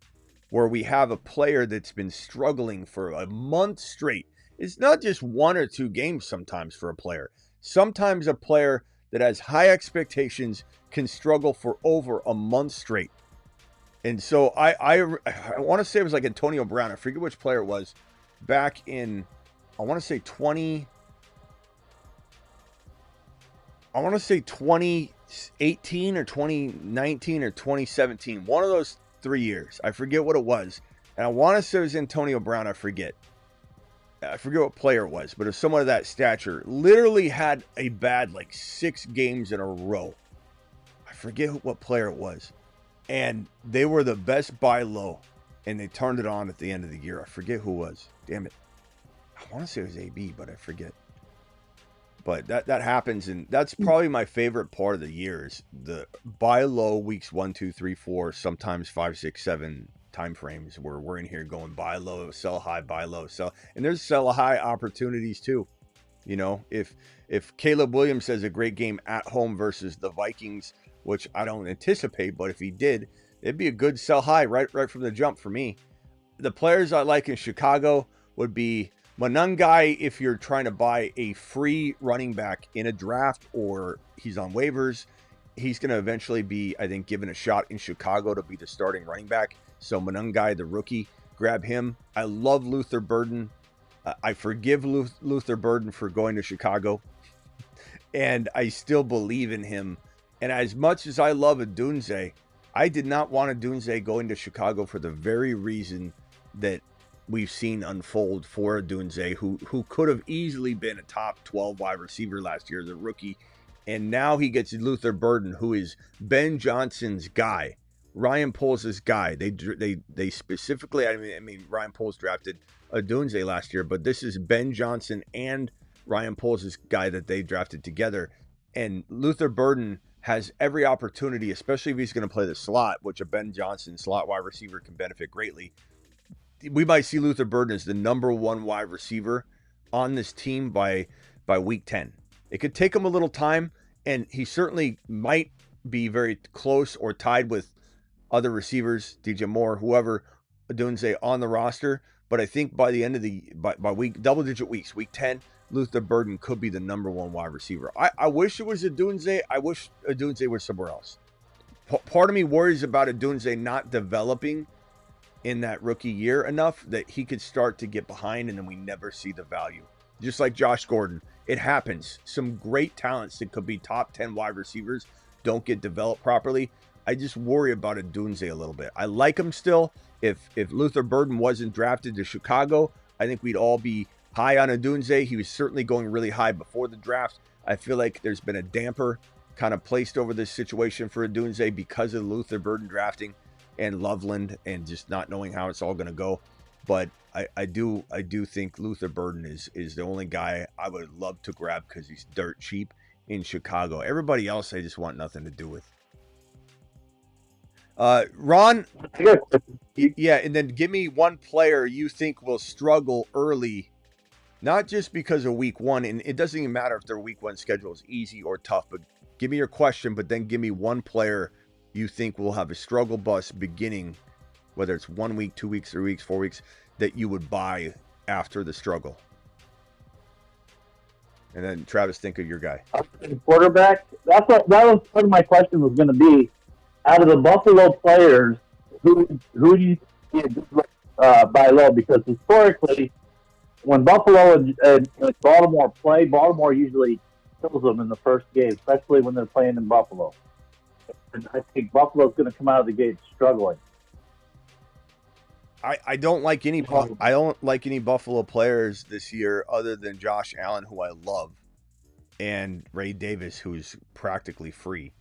where we have a player that's been struggling for a month straight. It's not just 1 or 2 games sometimes for a player. Sometimes a player that has high expectations can struggle for over a month straight. And so I want to say it was like Antonio Brown. I forget which player it was back in, I want to say 2018 or 2019 or 2017. One of those 3 years. I forget what it was. And I want to say it was Antonio Brown. I forget what player it was, but it was someone of that stature. Literally had a bad 6 games in a row. I forget what player it was. And they were the best buy low. And they turned it on at the end of the year. I forget who it was. Damn it. I want to say it was AB, but I forget. But that happens, and that's probably my favorite part of the year is the buy low weeks 1, 2, 3, 4, sometimes 5, 6, 7 time frames where we're in here going buy low, sell high, buy low, sell. And there's sell high opportunities too. If Caleb Williams has a great game at home versus the Vikings, which I don't anticipate, but if he did, it'd be a good sell high right from the jump for me. The players I like in Chicago would be Monangai if you're trying to buy a free running back in a draft or he's on waivers. He's going to eventually be, I think, given a shot in Chicago to be the starting running back. So Monangai, the rookie, grab him. I love Luther Burden. I forgive Luther Burden for going to Chicago. And I still believe in him. And as much as I love Odunze, I did not want Odunze going to Chicago for the very reason that we've seen unfold for Odunze, who could have easily been a top 12 wide receiver last year as a rookie. And now he gets Luther Burden, who is Ben Johnson's guy, Ryan Poles' guy. They specifically, I mean, Ryan Poles drafted Odunze last year, but this is Ben Johnson and Ryan Poles' guy that they drafted together. And Luther Burden has every opportunity, especially if he's going to play the slot, which a Ben Johnson slot wide receiver can benefit greatly. We might see Luther Burden as the number 1 wide receiver on this team by week 10. It could take him a little time, and he certainly might be very close or tied with other receivers, DJ Moore, whoever, Odunze on the roster. But I think by the end of by week, double-digit weeks, week 10, Luther Burden could be the number 1 wide receiver. I wish it was Odunze. I wish Odunze was somewhere else. Part of me worries about Odunze not developing in that rookie year enough that he could start to get behind and then we never see the value. Just like Josh Gordon. It happens. Some great talents that could be top 10 wide receivers don't get developed properly. I just worry about Odunze a little bit. I like him still. If Luther Burden wasn't drafted to Chicago, I think we'd all be high on Odunze. He was certainly going really high before the draft. I feel like there's been a damper kind of placed over this situation for Odunze because of Luther Burden drafting and Loveland and just not knowing how it's all going to go. But I do think Luther Burden is the only guy I would love to grab because he's dirt cheap in Chicago. Everybody else I just want nothing to do with. Ron, yeah, and then give me one player you think will struggle early, not just because of week 1, and it doesn't even matter if their week 1 schedule is easy or tough, but give me your question, but then give me one player you think will have a struggle bus beginning, whether it's 1 week, 2 weeks, 3 weeks, 4 weeks, that you would buy after the struggle. And then Travis, think of your guy. Quarterback. That was part of my question was going to be, out of the Buffalo players, who do you see buy low? Because historically, when Buffalo and Baltimore play, Baltimore usually kills them in the first game, especially when they're playing in Buffalo. And I think Buffalo's going to come out of the gate struggling. I don't like any I don't like any Buffalo players this year other than Josh Allen, who I love, and Ray Davis, who's practically free.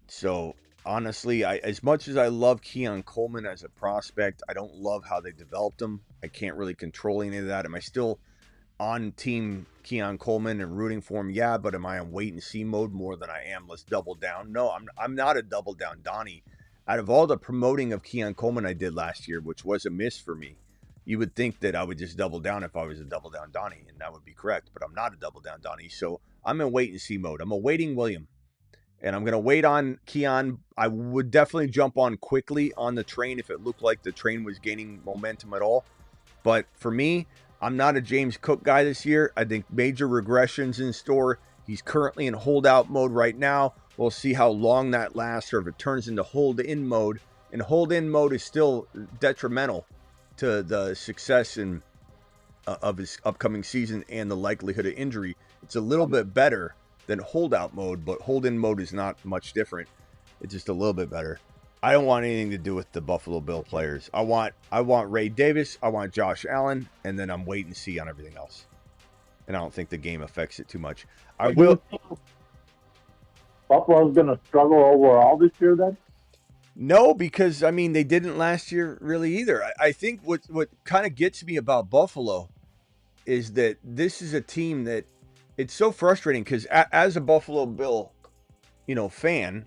So honestly, as much as I love Keon Coleman as a prospect, I don't love how they developed him. I can't really control any of that. Am I still on team Keon Coleman and rooting for him? Yeah, but am I on wait and see mode more than I am let's double down? No, I'm not a double down Donnie. Out of all the promoting of Keon Coleman I did last year, which was a miss for me, you would think that I would just double down if I was a double down Donnie, and that would be correct. But I'm not a double down Donnie, so I'm in wait and see mode. I'm awaiting William, and I'm going to wait on Keon. I would definitely jump on quickly on the train if it looked like the train was gaining momentum at all. But for me, I'm not a James Cook guy this year. I think major regressions in store. He's currently in holdout mode right now. We'll see how long that lasts, or if it turns into hold-in mode. And hold-in mode is still detrimental to the success of his upcoming season and the likelihood of injury. It's a little bit better than holdout mode, but hold-in mode is not much different. It's just a little bit better. I don't want anything to do with the Buffalo Bill players. I want Ray Davis. I want Josh Allen, and then I'm waiting to see on everything else. And I don't think the game affects it too much. I will. Buffalo's going to struggle overall this year then? No, because, I mean, they didn't last year really either. I think what kind of gets me about Buffalo is that this is a team that it's so frustrating because as a Buffalo Bill, fan,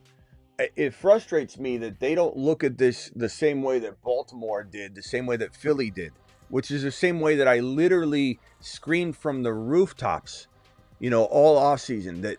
it frustrates me that they don't look at this the same way that Baltimore did, the same way that Philly did, which is the same way that I literally screamed from the rooftops, all offseason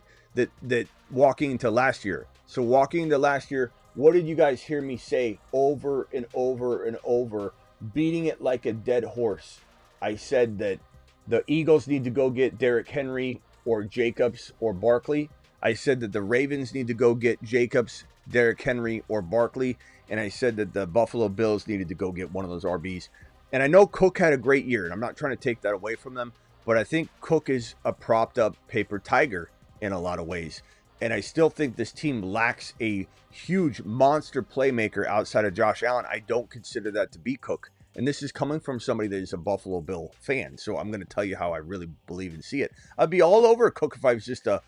that walking into last year. So walking into last year, what did you guys hear me say over and over and over, beating it like a dead horse? I said that the Eagles need to go get Derrick Henry or Jacobs or Barkley. I said that the Ravens need to go get Jacobs, Derrick Henry, or Barkley. And I said that the Buffalo Bills needed to go get one of those RBs. And I know Cook had a great year, and I'm not trying to take that away from them, but I think Cook is a propped up paper tiger in a lot of ways. And I still think this team lacks a huge monster playmaker outside of Josh Allen. I don't consider that to be Cook. And this is coming from somebody that is a Buffalo Bill fan. So I'm going to tell you how I really believe and see it. I'd be all over Cook if I was just a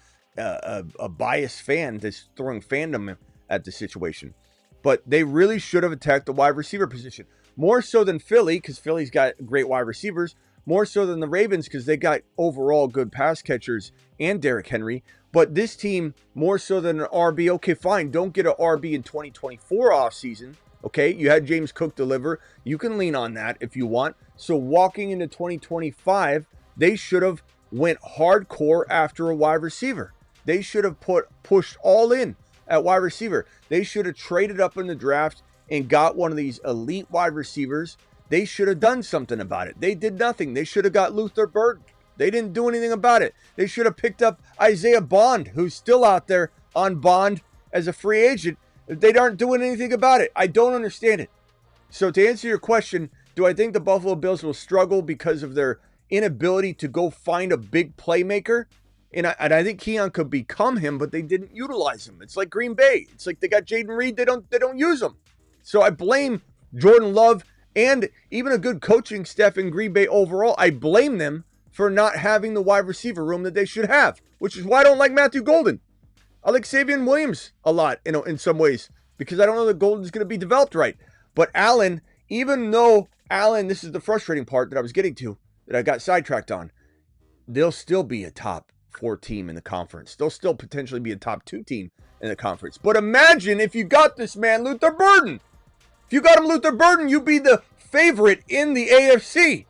biased fan that's throwing fandom at the situation. But they really should have attacked the wide receiver position. More so than Philly, because Philly's got great wide receivers. More so than the Ravens, because they got overall good pass catchers and Derrick Henry. But this team, more so than an RB, okay, fine, don't get an RB in 2024 offseason. Okay, you had James Cook deliver. You can lean on that if you want. So walking into 2025, they should have went hardcore after a wide receiver. They should have pushed all in at wide receiver. They should have traded up in the draft and got one of these elite wide receivers. They should have done something about it. They did nothing. They should have got Luther Burden. They didn't do anything about it. They should have picked up Isaiah Bond, who's still out there on bond as a free agent. They aren't doing anything about it. I don't understand it. So to answer your question, do I think the Buffalo Bills will struggle because of their inability to go find a big playmaker? And I think Keon could become him, but they didn't utilize him. It's like Green Bay. It's like they got Jaden Reed. They don't use him. So I blame Jordan Love and even a good coaching staff in Green Bay overall. I blame them for not having the wide receiver room that they should have, which is why I don't like Matthew Golden. I like Xavier Williams a lot, in some ways, because I don't know that Golden's going to be developed right. But Allen, even though Allen, this is the frustrating part that I was getting to, that I got sidetracked on, they'll still be a top 4 team in the conference. They'll still potentially be a top 2 team in the conference. But imagine if you got this man, Luther Burden. If you got him, Luther Burden, you'd be the favorite in the AFC.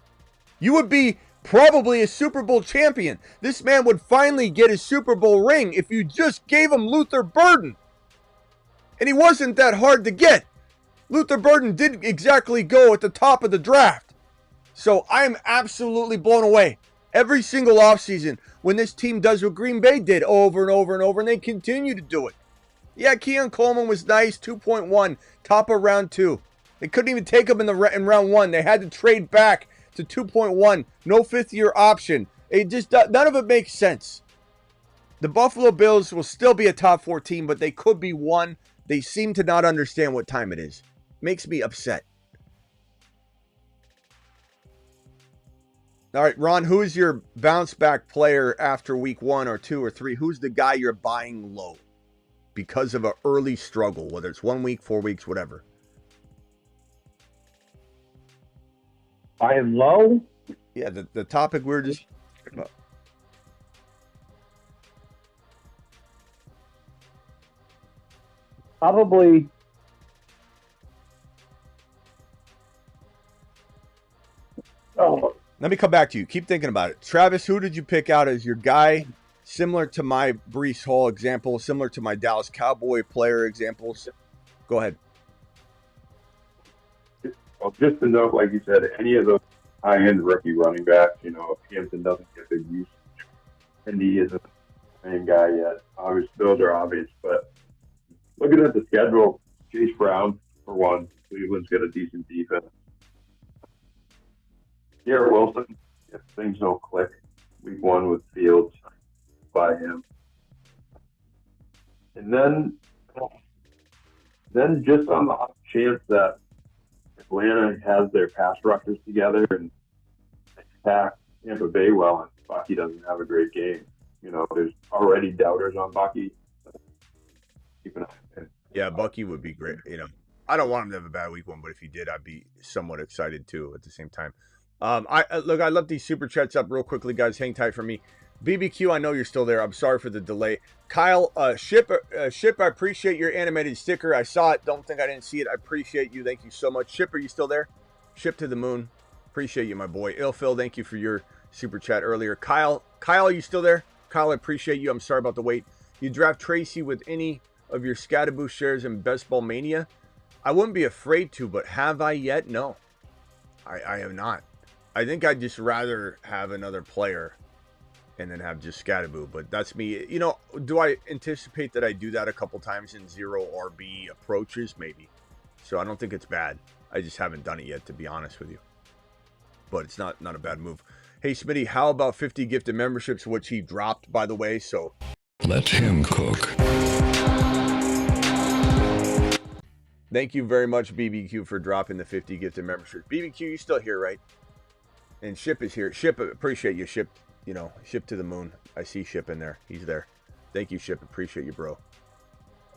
You would be probably a Super Bowl champion. This man would finally get his Super Bowl ring if you just gave him Luther Burden. And he wasn't that hard to get. Luther Burden didn't exactly go at the top of the draft. So I'm absolutely blown away. Every single offseason, when this team does what Green Bay did over and over and over, and they continue to do it. Yeah, Keon Coleman was nice, 2.1, top of round 2. They couldn't even take him in round 1. They had to trade back to 2.1, no 5th-year option. It just, none of it makes sense. The Buffalo Bills will still be a top 4 team, but they could be 1. They seem to not understand what time it is. Makes me upset. All right, Ron, who is your bounce back player after week 1 or 2 or 3? Who's the guy you're buying low because of an early struggle, whether it's 1 week, 4 weeks, whatever? Buying low? Yeah, the topic we were just talking about. Probably. Oh, Let me come back to you. Keep thinking about it. Travis, who did you pick out as your guy? Similar to my Breece Hall example, similar to my Dallas Cowboy player examples. Go ahead. Well, just to note, like you said, any of those high-end rookie running backs, you know, if Hampton doesn't get the use, and he isn't the main guy yet. Obviously, those are obvious. But looking at the schedule, Chase Brown, for one, Cleveland's got a decent defense. Garrett Wilson, if things don't click, week 1 with Fields, by him. And then just on the off chance that Atlanta has their pass rushers together and attack Tampa Bay well, and Bucky doesn't have a great game. You know, there's already doubters on Bucky. Keep an eye on him. Yeah, Bucky would be great. You know, I don't want him to have a bad week 1, but if he did, I'd be somewhat excited too at the same time. I left these super chats up real quickly, guys. Hang tight for me. BBQ, I know you're still there. I'm sorry for the delay. Kyle, Ship, I appreciate your animated sticker. I saw it. Don't think I didn't see it. I appreciate you. Thank you so much. Ship, are you still there? Ship to the moon. Appreciate you, my boy. Phil, thank you for your super chat earlier. Kyle, are you still there? Kyle, I appreciate you. I'm sorry about the wait. You draft Tracy with any of your Scatterboo shares in Best Ball Mania? I wouldn't be afraid to, but have I yet? No, I have not. I think I'd just rather have another player and then have just Scatterboo, but that's me. You know, do I anticipate that I do that a couple times in 0 RB approaches? Maybe. So I don't think it's bad. I just haven't done it yet, to be honest with you. But it's not a bad move. Hey, Smitty, how about 50 gifted memberships, which he dropped, by the way, so. Let him cook. Thank you very much, BBQ, for dropping the 50 gifted memberships. BBQ, you still here, right? And Ship is here. Ship, appreciate you, Ship. You know, Ship to the moon. I see Ship in there. He's there. Thank you, Ship. Appreciate you, bro.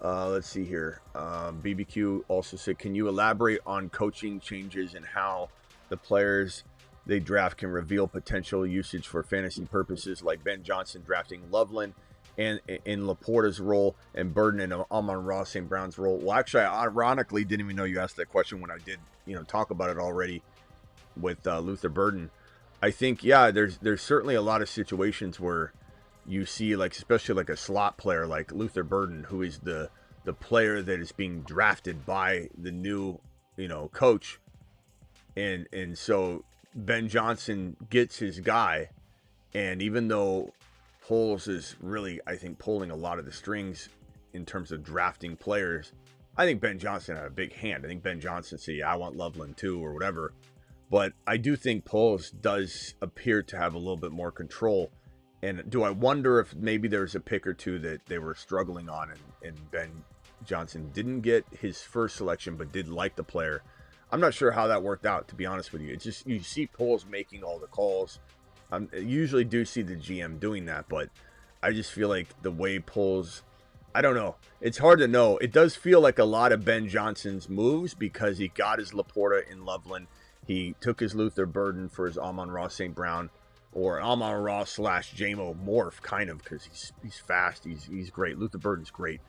Let's see here. BBQ also said, can you elaborate on coaching changes and how the players they draft can reveal potential usage for fantasy purposes, like Ben Johnson drafting Loveland and in Laporta's role and Burden and Amon-Ra St. Brown's role? Well, actually, I ironically didn't even know you asked that question when I did, talk about it already with Luther Burden. I think, yeah, there's certainly a lot of situations where you see, like, especially like a slot player like Luther Burden, who is the player that is being drafted by the new, coach. And so Ben Johnson gets his guy. And even though Poles is really, I think, pulling a lot of the strings in terms of drafting players, I think Ben Johnson had a big hand. I think Ben Johnson said, yeah, I want Loveland too, or whatever. But I do think Poles does appear to have a little bit more control. And do I wonder if maybe there's a pick or two that they were struggling on and Ben Johnson didn't get his first selection but did like the player? I'm not sure how that worked out, to be honest with you. It's just, you see Poles making all the calls. I usually do see the GM doing that, but I just feel like the way Poles, I don't know. It's hard to know. It does feel like a lot of Ben Johnson's moves because he got his Laporta in Loveland. He took his Luther Burden for his Amon-Ra St. Brown, or Amon-Ra / JMO morph, kind of, because he's fast. He's great. Luther Burden's great.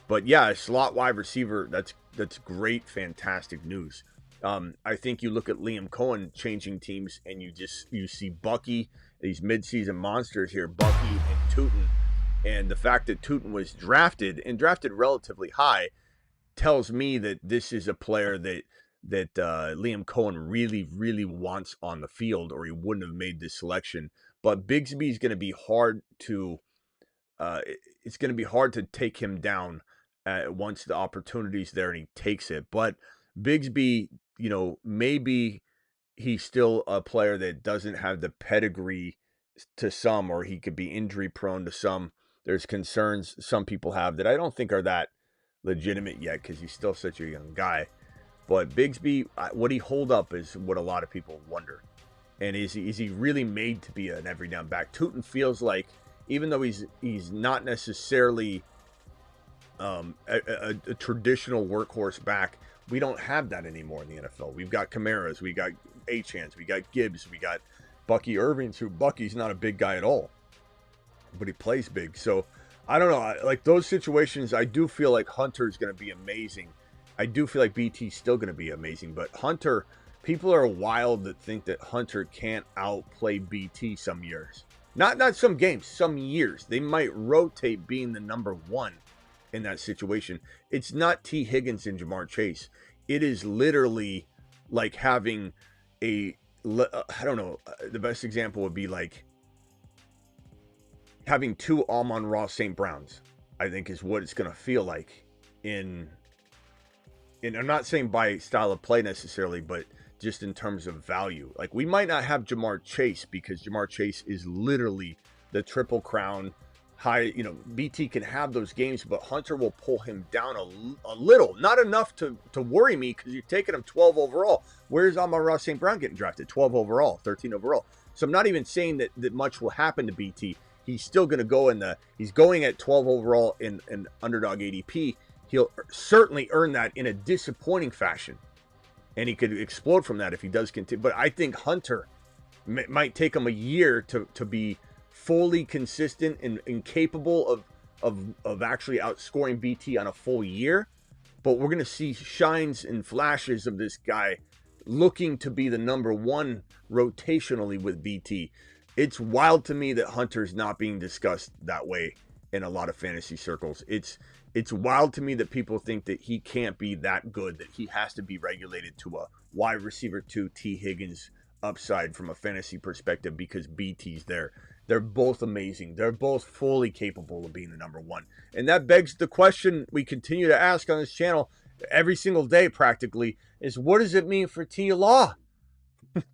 But yeah, a slot wide receiver, that's great, fantastic news. I think you look at Liam Cohen changing teams, and you see Bucky, these midseason monsters here, Bucky and Tootin. And the fact that Tootin was drafted relatively high tells me that this is a player that Liam Cohen really, really wants on the field, or he wouldn't have made this selection. But Bigsby is going to be hard to it's going to be hard to take him down once the opportunity's there and he takes it. But Bigsby, maybe he's still a player that doesn't have the pedigree to some, or he could be injury prone to some. There's concerns some people have that I don't think are that legitimate yet because he's still such a young guy. But Bigsby, what he hold up is what a lot of people wonder. And is he really made to be an every down back? Tootin feels like, even though he's not necessarily a traditional workhorse back, we don't have that anymore in the NFL. We've got Camaras, we got Achans, we got Gibbs, we got Bucky Irving, who Bucky's not a big guy at all, but he plays big. So I don't know. Like those situations, I do feel like Hunter's going to be amazing. I do feel like BT's still going to be amazing, but Hunter, people are wild that think that Hunter can't outplay BT some years. Not some games, some years. They might rotate being the number one in that situation. It's not T. Higgins and Jamar Chase. It is literally like having I don't know, the best example would be like having two Amon-Ra St. Browns, I think is what it's going to feel like in I'm not saying by style of play necessarily, but just in terms of value. Like we might not have Jamar Chase because Jamar Chase is literally the triple crown high, BT can have those games, but Hunter will pull him down a little, not enough to worry me because you're taking him 12 overall. Where's Amon-Ra St. Brown getting drafted? 12 overall, 13 overall. So I'm not even saying that much will happen to BT. He's still going to go he's going at 12 overall in underdog ADP. He'll certainly earn that in a disappointing fashion. And he could explode from that if he does continue. But I think Hunter might take him a year to be fully consistent and capable of actually outscoring BT on a full year. But we're going to see shines and flashes of this guy looking to be the number one rotationally with BT. It's wild to me that Hunter's not being discussed that way in a lot of fantasy circles. It's wild to me that people think that he can't be that good, that he has to be regulated to a wide receiver 2 T. Higgins upside from a fantasy perspective because BT's there. They're both amazing. They're both fully capable of being the number one. And that begs the question we continue to ask on this channel every single day practically is, what does it mean for T. Law?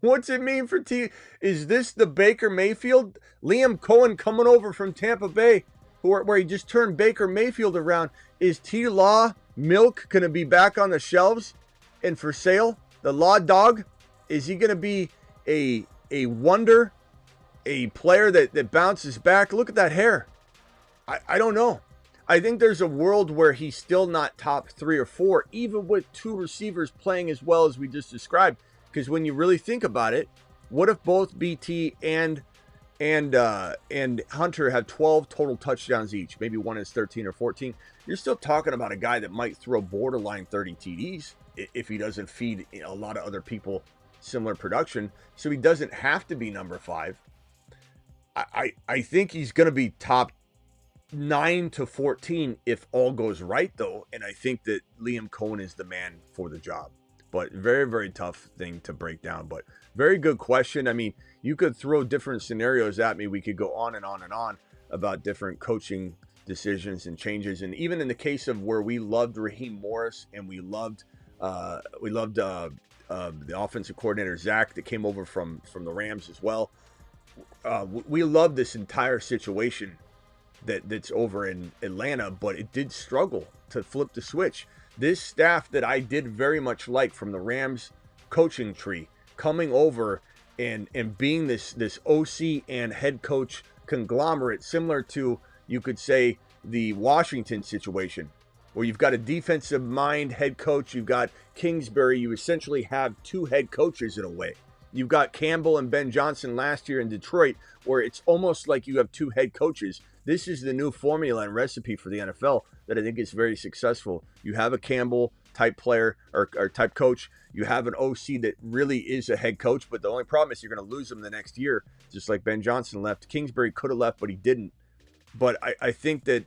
What's it mean for T? Is this the Baker Mayfield? Liam Cohen coming over from Tampa Bay, where he just turned Baker Mayfield around. Is T. Law milk going to be back on the shelves and for sale? The Law dog, is he going to be a wonder, a player that bounces back? Look at that hair. I don't know. I think there's a world where he's still not top 3 or 4, even with 2 receivers playing as well as we just described. Because when you really think about it, what if both BT and Hunter have 12 total touchdowns each? Maybe one is 13 or 14. You're still talking about a guy that might throw borderline 30 TDs if he doesn't feed a lot of other people similar production. So he doesn't have to be number 5. I think he's going to be top 9 to 14 if all goes right, though. And I think that Liam Cohen is the man for the job. But very, very tough thing to break down. But very good question. I mean, you could throw different scenarios at me. We could go on and on and on about different coaching decisions and changes. And even in the case of where we loved Raheem Morris and we loved the offensive coordinator, Zach, that came over from the Rams as well. We love this entire situation that's over in Atlanta, but it did struggle to flip the switch. This staff that I did very much like from the Rams coaching tree coming over and being this OC and head coach conglomerate, similar to, you could say, the Washington situation, where you've got a defensive mind head coach, you've got Kingsbury, you essentially have 2 head coaches in a way. You've got Campbell and Ben Johnson last year in Detroit, where it's almost like you have 2 head coaches. This is the new formula and recipe for the NFL that I think is very successful. You have a Campbell type player or type coach. You have an OC that really is a head coach, but the only problem is you're going to lose him the next year, just like Ben Johnson left. Kingsbury could have left, but he didn't. But I think that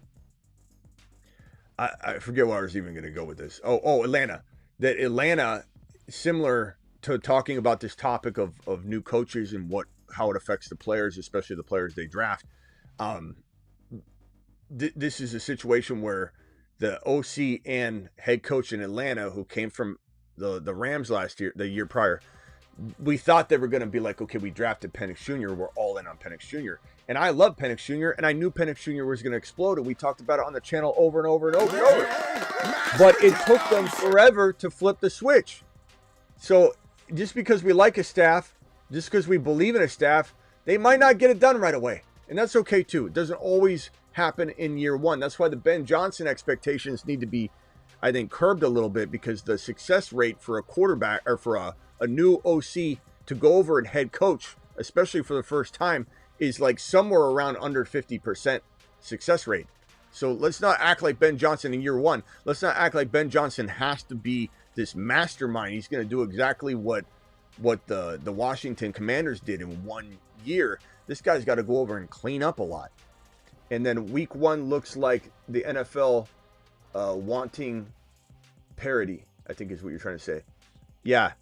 I forget where I was even going to go with this. Atlanta. That Atlanta, similar to talking about this topic of new coaches and how it affects the players, especially the players they draft. This is a situation where the OC and head coach in Atlanta, who came from the Rams the year prior, we thought they were going to be like, okay, we drafted Penix Jr., we're all in on Penix Jr. And I love Penix Jr., and I knew Penix Jr. was going to explode, and we talked about it on the channel over and over and over and over. But it took them forever to flip the switch. So just because we like a staff just because we believe in a staff, they might not get it done right away. And that's okay too. It doesn't always happen in year one. That's why the Ben Johnson expectations need to be, I think, curbed a little bit, because the success rate for a quarterback or for a new OC to go over and head coach, especially for the first time, is like somewhere around under 50% success rate. So let's not act like Ben Johnson in year one. Let's not act like Ben Johnson has to be this mastermind. He's going to do exactly what the Washington Commanders did in 1 year. This guy's got to go over and clean up a lot. And then week one looks like the NFL wanting parity, I think is what you're trying to say. Yeah.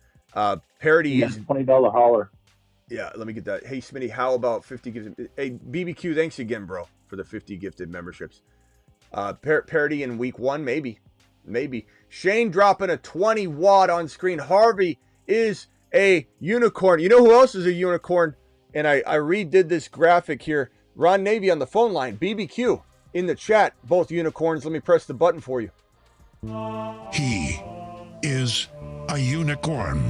Parity is $20 holler. Yeah, let me get that. Hey, Smitty, how about 50 gifted? Hey, BBQ, thanks again, bro, for the 50 gifted memberships. Parity in week one, maybe. Shane dropping a 20 watt on screen. Harvey is a unicorn. You know who else is a unicorn? And I redid this graphic here. Ron Navy on the phone line. BBQ in the chat. Both unicorns. Let me press the button for you. He is a unicorn.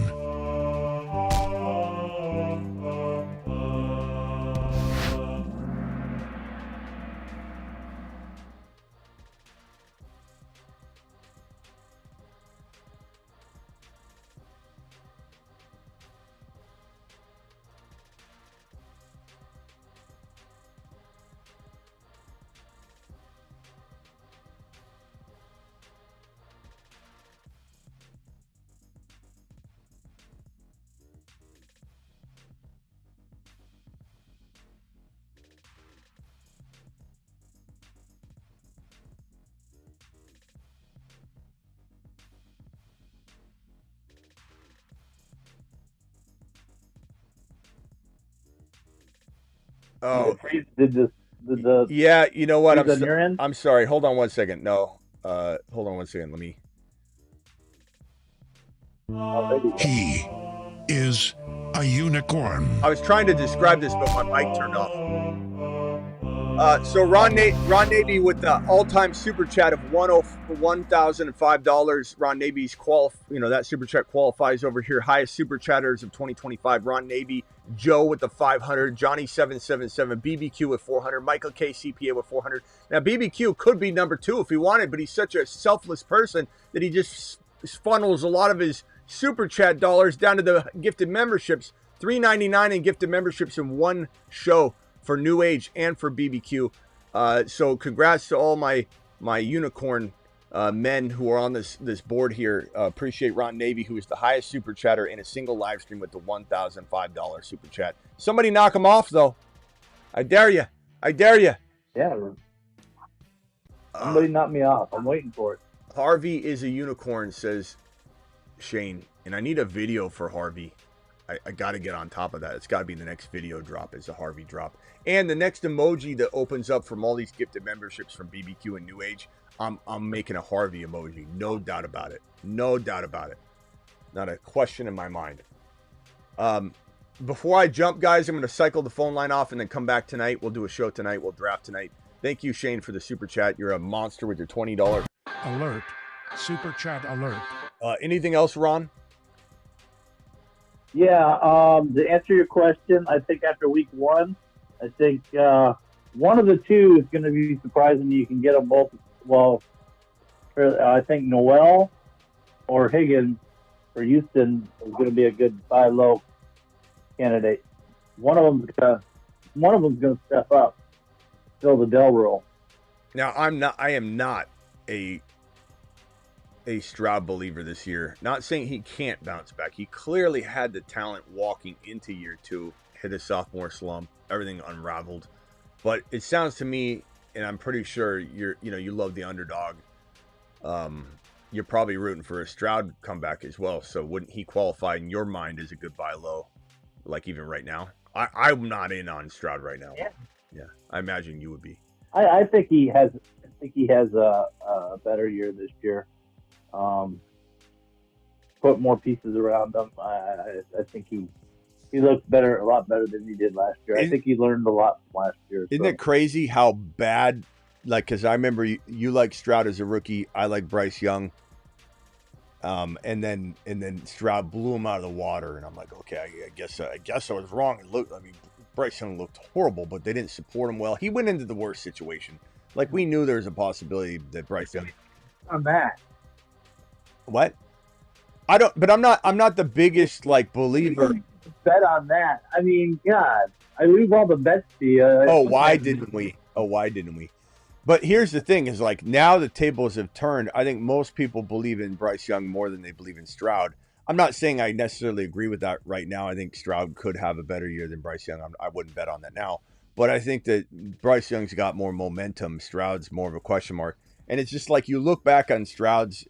Oh, did the yeah, you know what? I'm sorry. Hold on one second. No, hold on one second. Let me. He is a unicorn. I was trying to describe this, but my mic turned off. So Ron Navy with the all-time super chat of $1,005. Ron Navy's that super chat qualifies over here. Highest super chatters of 2025. Ron Navy, Joe with the 500, Johnny 777, BBQ with 400, Michael K CPA with 400. Now BBQ could be number 2 if he wanted, but he's such a selfless person that he just funnels a lot of his super chat dollars down to the gifted memberships. $3.99 in gifted memberships in one show for New Age and for BBQ. So congrats to all my unicorn men who are on this board here. Appreciate Ron Navy, who is the highest super chatter in a single live stream with the $1,005 super chat. Somebody knock him off, though. I dare you. Yeah. Somebody knock me off. I'm waiting for it. Harvey is a unicorn, says Shane. And I need a video for Harvey. I got to get on top of that. It's got to be the next video drop is a Harvey drop. And the next emoji that opens up from all these gifted memberships from BBQ and New Age, I'm making a Harvey emoji. No doubt about it. Not a question in my mind. Before I jump, guys, I'm going to cycle the phone line off and then come back tonight. We'll do a show tonight. We'll draft tonight. Thank you, Shane, for the super chat. You're a monster with your $20. Alert. Super chat alert. Anything else, Ron? Yeah, to answer your question, I think after week one, I think one of the two is going to be surprising. You can get them both. Well, I think Noel or Higgins for Houston is going to be a good buy low candidate. One of them's going to step up, fill the Dell role. Now, I am not a Stroud believer this year. Not saying he can't bounce back. He clearly had the talent walking into year 2, hit a sophomore slump, everything unraveled. But it sounds to me, and I'm pretty sure you love the underdog. You're probably rooting for a Stroud comeback as well. So wouldn't he qualify in your mind as a good buy low, like even right now? I'm not in on Stroud right now. Yeah. I imagine you would be. I think he has a better year this year. Put more pieces around him. I think he looks better, a lot better than he did last year. I think he learned a lot from last year. Isn't it crazy how bad? Like, because I remember you like Stroud as a rookie. I like Bryce Young. And then Stroud blew him out of the water, and I'm like, okay, I guess I was wrong. Bryce Young looked horrible, but they didn't support him well. He went into the worst situation. Like, we knew there was a possibility that Bryce Young. On that. What? I'm not the biggest believer. Bet on that. I mean, God, I leave all the bets to you. Why didn't we? But here's the thing: is now the tables have turned. I think most people believe in Bryce Young more than they believe in Stroud. I'm not saying I necessarily agree with that right now. I think Stroud could have a better year than Bryce Young. I wouldn't bet on that now. But I think that Bryce Young's got more momentum. Stroud's more of a question mark. And it's just you look back on Stroud's,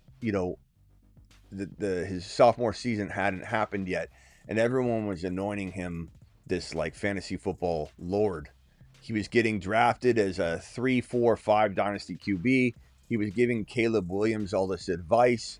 his sophomore season hadn't happened yet, and everyone was anointing him this fantasy football lord. He was getting drafted as a 3, 4, 5 dynasty QB. He was giving Caleb Williams all this advice.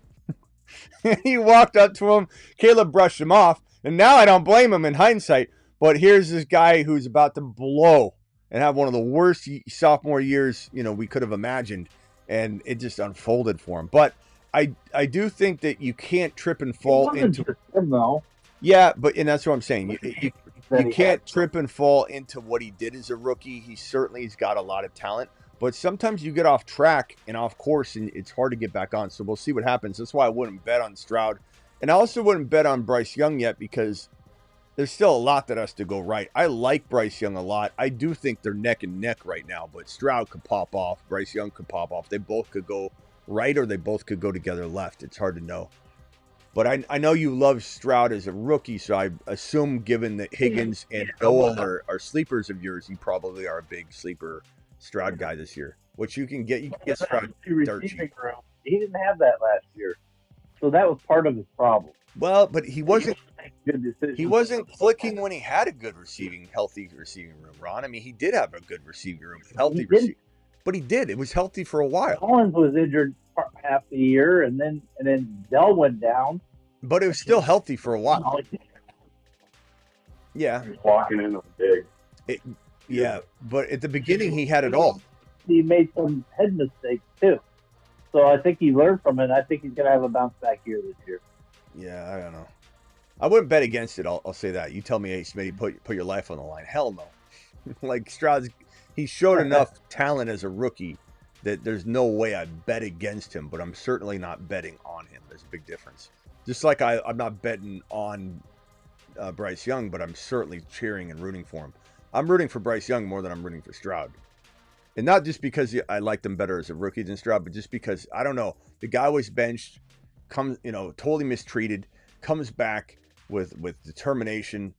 He walked up to him. Caleb brushed him off, and now I don't blame him in hindsight. But here's this guy who's about to blow and have one of the worst sophomore years we could have imagined, and it just unfolded for him. But I do think that you can't trip and fall into him, though. Yeah, and that's what I'm saying. You can't trip and fall into what he did as a rookie. He's got a lot of talent, but sometimes you get off track and off course, and it's hard to get back on. So we'll see what happens. That's why I wouldn't bet on Stroud, and I also wouldn't bet on Bryce Young yet, because there's still a lot that has to go right. I like Bryce Young a lot. I do think they're neck and neck right now, but Stroud could pop off. Bryce Young could pop off. They both could go right, or they both could go together left. It's hard to know. But I know you love Stroud as a rookie, so I assume, given that Higgins and Noel are sleepers of yours, you probably are a big sleeper Stroud guy this year. Which you can get Stroud dirt cheap. He didn't have that last year, so that was part of his problem. Well, but he wasn't clicking when he had a good healthy receiving room, Ron. I mean, he did have a good receiving room, but he did. It was healthy for a while. Collins was injured half the year, and then Dell went down. But it was still healthy for a while. Yeah. He was walking in big. Yeah, but at the beginning he had it all. He made some head mistakes too. So I think he learned from it. I think he's going to have a bounce back year this year. Yeah, I don't know. I wouldn't bet against it. I'll say that. You tell me, hey, Smitty, put your life on the line. Hell no. Stroud's, he showed enough talent as a rookie that there's no way I'd bet against him, but I'm certainly not betting on him. There's a big difference. Just like I'm not betting on Bryce Young, but I'm certainly cheering and rooting for him. I'm rooting for Bryce Young more than I'm rooting for Stroud. And not just because I liked him better as a rookie than Stroud, but just because, I don't know, the guy was benched, totally mistreated, comes back with determination,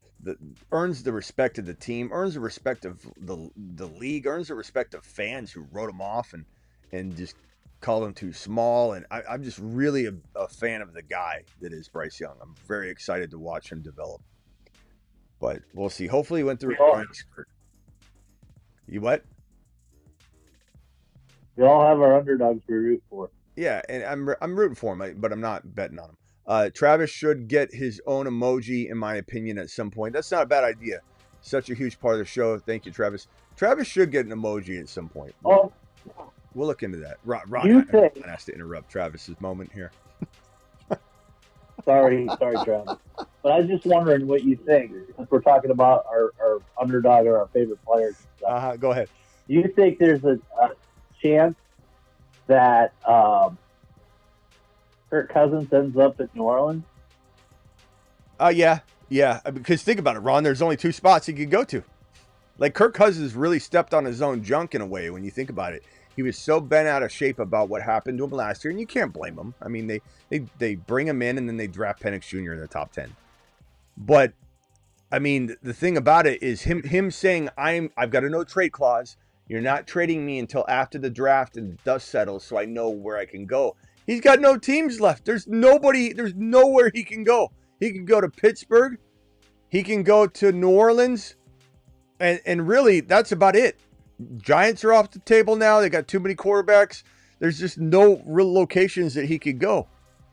earns the respect of the team, earns the respect of the league, earns the respect of fans who wrote him off and just called him too small. And I'm just really a fan of the guy that is Bryce Young. I'm very excited to watch him develop. But we'll see. Hopefully he went through a You what? We all have our underdogs we root for. Yeah, and I'm rooting for him, but I'm not betting on him. Travis should get his own emoji, in my opinion, at some point. That's not a bad idea. Such a huge part of the show. Thank you, Travis. Travis should get an emoji at some point. Oh, we'll look into that. Ron has to interrupt Travis's moment here. Sorry, Travis. But I was just wondering what you think, since we're talking about our underdog or our favorite players. Go ahead. Do you think there's a chance that Kirk Cousins ends up at New Orleans? Yeah. Because think about it, Ron. There's only 2 spots he could go to. Kirk Cousins really stepped on his own junk in a way when you think about it. He was so bent out of shape about what happened to him last year, and you can't blame him. I mean, they bring him in, and then they draft Penix Jr. in the top 10. But I mean, the thing about it is him saying, I've got a no trade clause. You're not trading me until after the draft and the dust settles, so I know where I can go. He's got no teams left. There's nowhere he can go. He can go to Pittsburgh. He can go to New Orleans. And really, that's about it. Giants are off the table now. They got too many quarterbacks. There's just no real locations that he could go.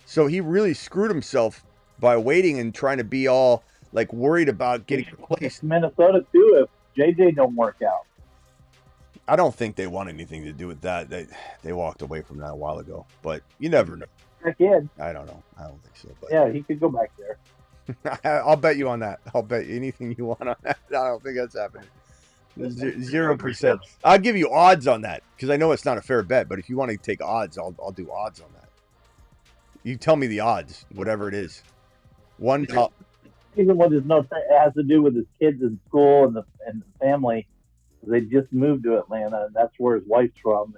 So he really screwed himself by waiting and trying to be all worried about getting replaced. Minnesota too, if JJ don't work out. I don't think they want anything to do with that. They walked away from that a while ago, but you never know. back in. I don't know. I don't think so. But Yeah, he could go back there. I'll bet you on that. I'll bet you anything you want on that. I don't think that's happening. 0%. I'll give you odds on that because I know it's not a fair bet. But if you want to take odds, I'll do odds on that. You tell me the odds, whatever it is. Even when there's no, it has to do with his kids in school and the family. They just moved to Atlanta, and that's where his wife's from.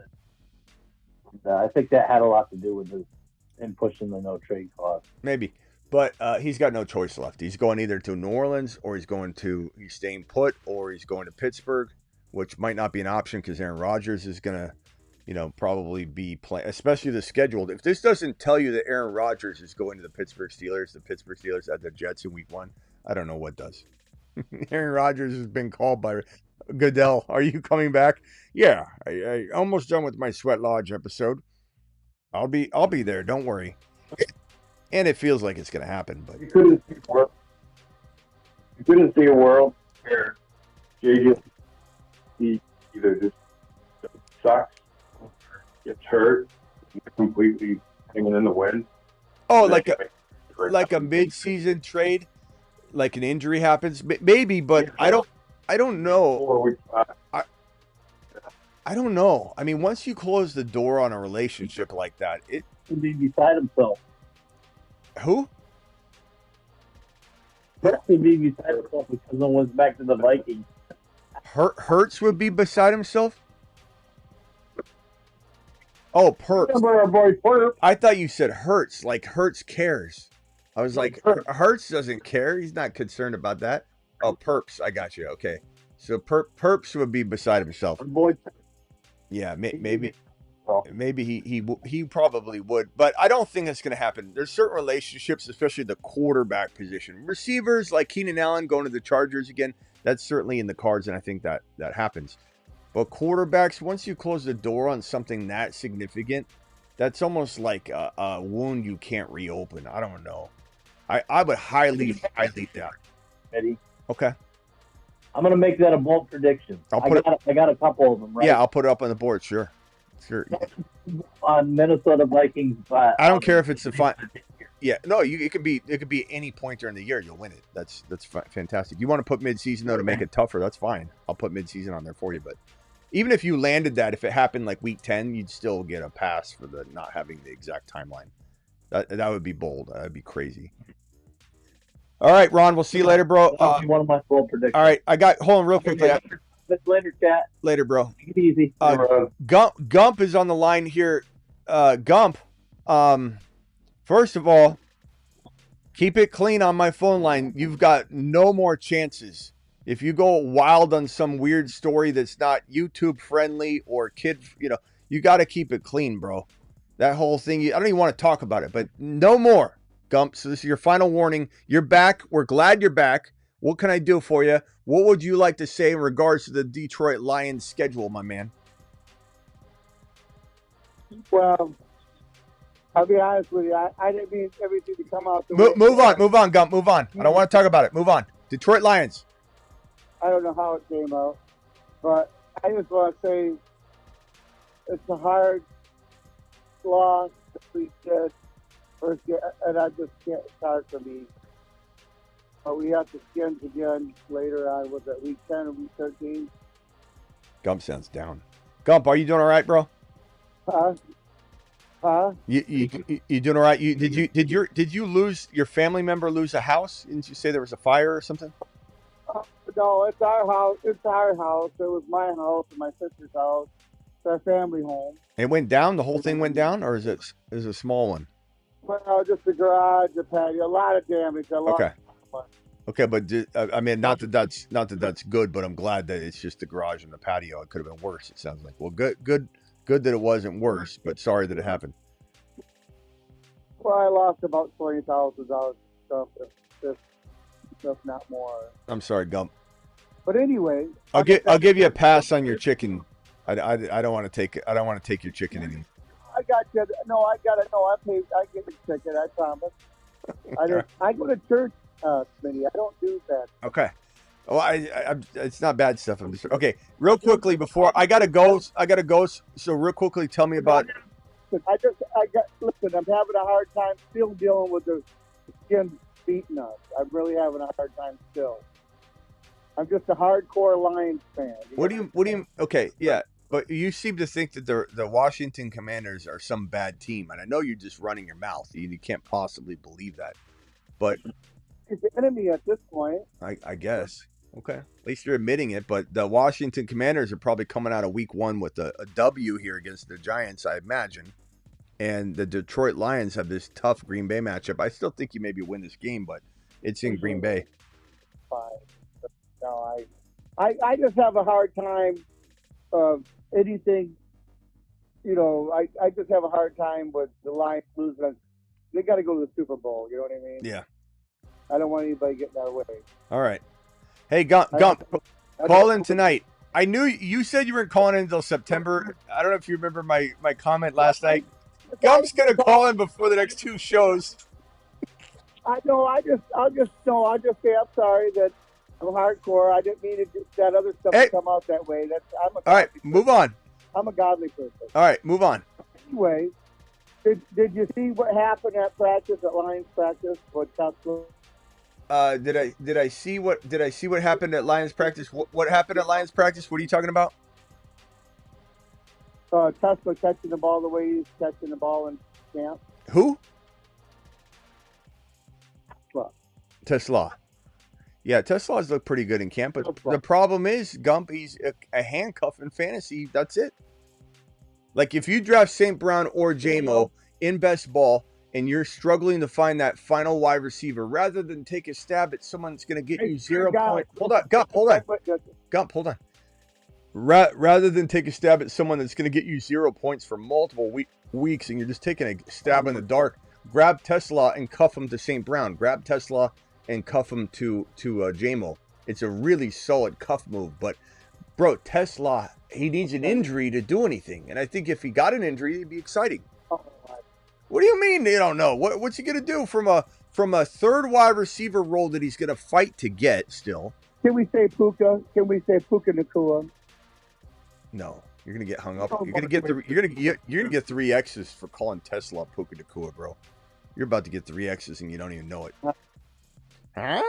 And I think that had a lot to do with him pushing the no trade clause. Maybe, but he's got no choice left. He's going either to New Orleans or he's staying put, or he's going to Pittsburgh, which might not be an option because Aaron Rodgers is gonna, probably be playing, especially the scheduled. If this doesn't tell you that Aaron Rodgers is going to the Pittsburgh Steelers at the Jets in Week 1, I don't know what does. Aaron Rodgers has been called by Goodell. Are you coming back? Yeah, I almost done with my Sweat Lodge episode. I'll be there. Don't worry. And it feels like it's going to happen, but you couldn't see a world where JJ he either just sucks or gets hurt, completely hanging in the wind. Oh, like a mid-season trade, like an injury happens, maybe, but I don't know. I don't know. I mean, once you close the door on a relationship like that, it would be beside himself. Who? Hurts would be beside himself because no one's back to the Vikings. Hurts would be beside himself? Oh, Perps. Remember our boy Perps? I thought you said Hurts, like Hurts cares. I was like, Hurts doesn't care. He's not concerned about that. Oh, Perps. I got you. Okay. So Perps would be beside himself. Yeah, maybe he probably would, but I don't think that's going to happen. There's certain relationships, especially the quarterback position. Receivers like Keenan Allen going to the Chargers again, that's certainly in the cards, and I think that happens. But quarterbacks, once you close the door on something that significant, that's almost like a wound you can't reopen. I don't know. I would highly doubt. Eddie. Okay. I'm going to make that a bold prediction. I got a couple of them, right? Yeah, I'll put it up on the board, sure. On Minnesota Vikings. I don't care if it's the final. Yeah, no, it could be any point during the year. You'll win it. That's fantastic. You want to put midseason though to make it tougher? That's fine. I'll put midseason on there for you. But even if you landed that, if it happened like week 10, you'd still get a pass for the not having the exact timeline. That would be bold. That'd be crazy. All right, Ron. We'll see you later, bro. One of my bold predictions. All right, hold on real quickly. Later, chat. Later, bro. Take it easy. Gump is on the line here. Gump, first of all, keep it clean on my phone line. You've got no more chances. If you go wild on some weird story that's not YouTube friendly or kid, you got to keep it clean, bro. That whole thing, I don't even want to talk about it, but no more, Gump. So this is your final warning. You're back. We're glad you're back. What can I do for you? What would you like to say in regards to the Detroit Lions schedule, my man? Well, I'll be honest with you. I didn't mean everything to come out. Move on, Gump. Move on. I don't want to talk about it. Move on. Detroit Lions. I don't know how it came out, but I just want to say it's a hard loss that we did first year, and I just can't. It's hard for me. But we have the Skins again later on. Was it week 10 or week 13? Gump sounds down. Gump, are you doing all right, bro? Huh? You doing all right? Did you lose your family member lose a house? Didn't you say there was a fire or something? No, it's our house. It's our house. It was my house and my sister's house. It's our family home. It went down. The whole thing went down, or is it a small one? Well, just the garage, the patio, a lot of damage. Okay, but I mean, not that that's good, but I'm glad that it's just the garage and the patio. It could have been worse. It sounds like. Well, good that it wasn't worse, but sorry that it happened. Well, I lost about $20,000 stuff, if not more. I'm sorry, Gump. But anyway, I'll give you a pass on your chicken. I don't want to take your chicken anymore. I got you. No, I got it. No, I get the chicken. I promise. I go to church. Smitty, I don't do that. Okay. Well, it's not bad stuff. I'm just okay. Real quickly before I gotta go. So real quickly, tell me about listen, I'm having a hard time still dealing with the Skins beating us. I'm really having a hard time still. I'm just a hardcore Lions fan. Okay, yeah, but you seem to think that the Washington Commanders are some bad team, and I know you're just running your mouth. You can't possibly believe that, but it's the enemy at this point. I guess. Okay, at least you're admitting it. But the Washington Commanders are probably coming out of Week 1 with a W here against the Giants, I imagine. And the Detroit Lions have this tough Green Bay matchup. I still think you maybe win this game, but it's in Green Bay. Fine. No, I just have a hard time of anything. I just have a hard time with the Lions losing. They got to go to the Super Bowl. You know what I mean? Yeah. I don't want anybody getting our way. All right. Hey, Gump, call in tonight. I knew you said you weren't calling in until September. I don't know if you remember my comment last night. Gump's going to call in before the next 2 shows. I know. I'll just say I'm sorry that I'm hardcore. I didn't mean that other stuff to come out that way. All right, move on. I'm a godly person. All right, move on. Anyway, did you see what happened at Lions practice? Did I see what happened at Lions practice? What happened at Lions practice? What are you talking about? Tesla catching the ball the way he's catching the ball in camp. Who? Tesla. Yeah, Tesla's looked pretty good in camp, but the problem is, Gump, he's a handcuff in fantasy. That's it. Like, if you draft St. Brown or JMO in best ball and you're struggling to find that final wide receiver, rather than take a stab at someone that's going to get you 0 points. Hold on, Gump, hold on. Gump, hold on. Rather than take a stab at someone that's going to get you 0 points for multiple weeks and you're just taking a stab in the dark, grab Tesla and cuff him to St. Brown. Grab Tesla and cuff him to JMO. It's a really solid cuff move. But, bro, Tesla, he needs an injury to do anything. And I think if he got an injury, it'd be exciting. What do you mean you don't know? What's he going to do from a third wide receiver role that he's going to fight to get still? Can we say Puka? Can we say Puka Nacua? No. You're going to get hung up. You're going to get 3 X's for calling Tesla Puka Nacua, bro. You're about to get 3 X's and you don't even know it. Huh?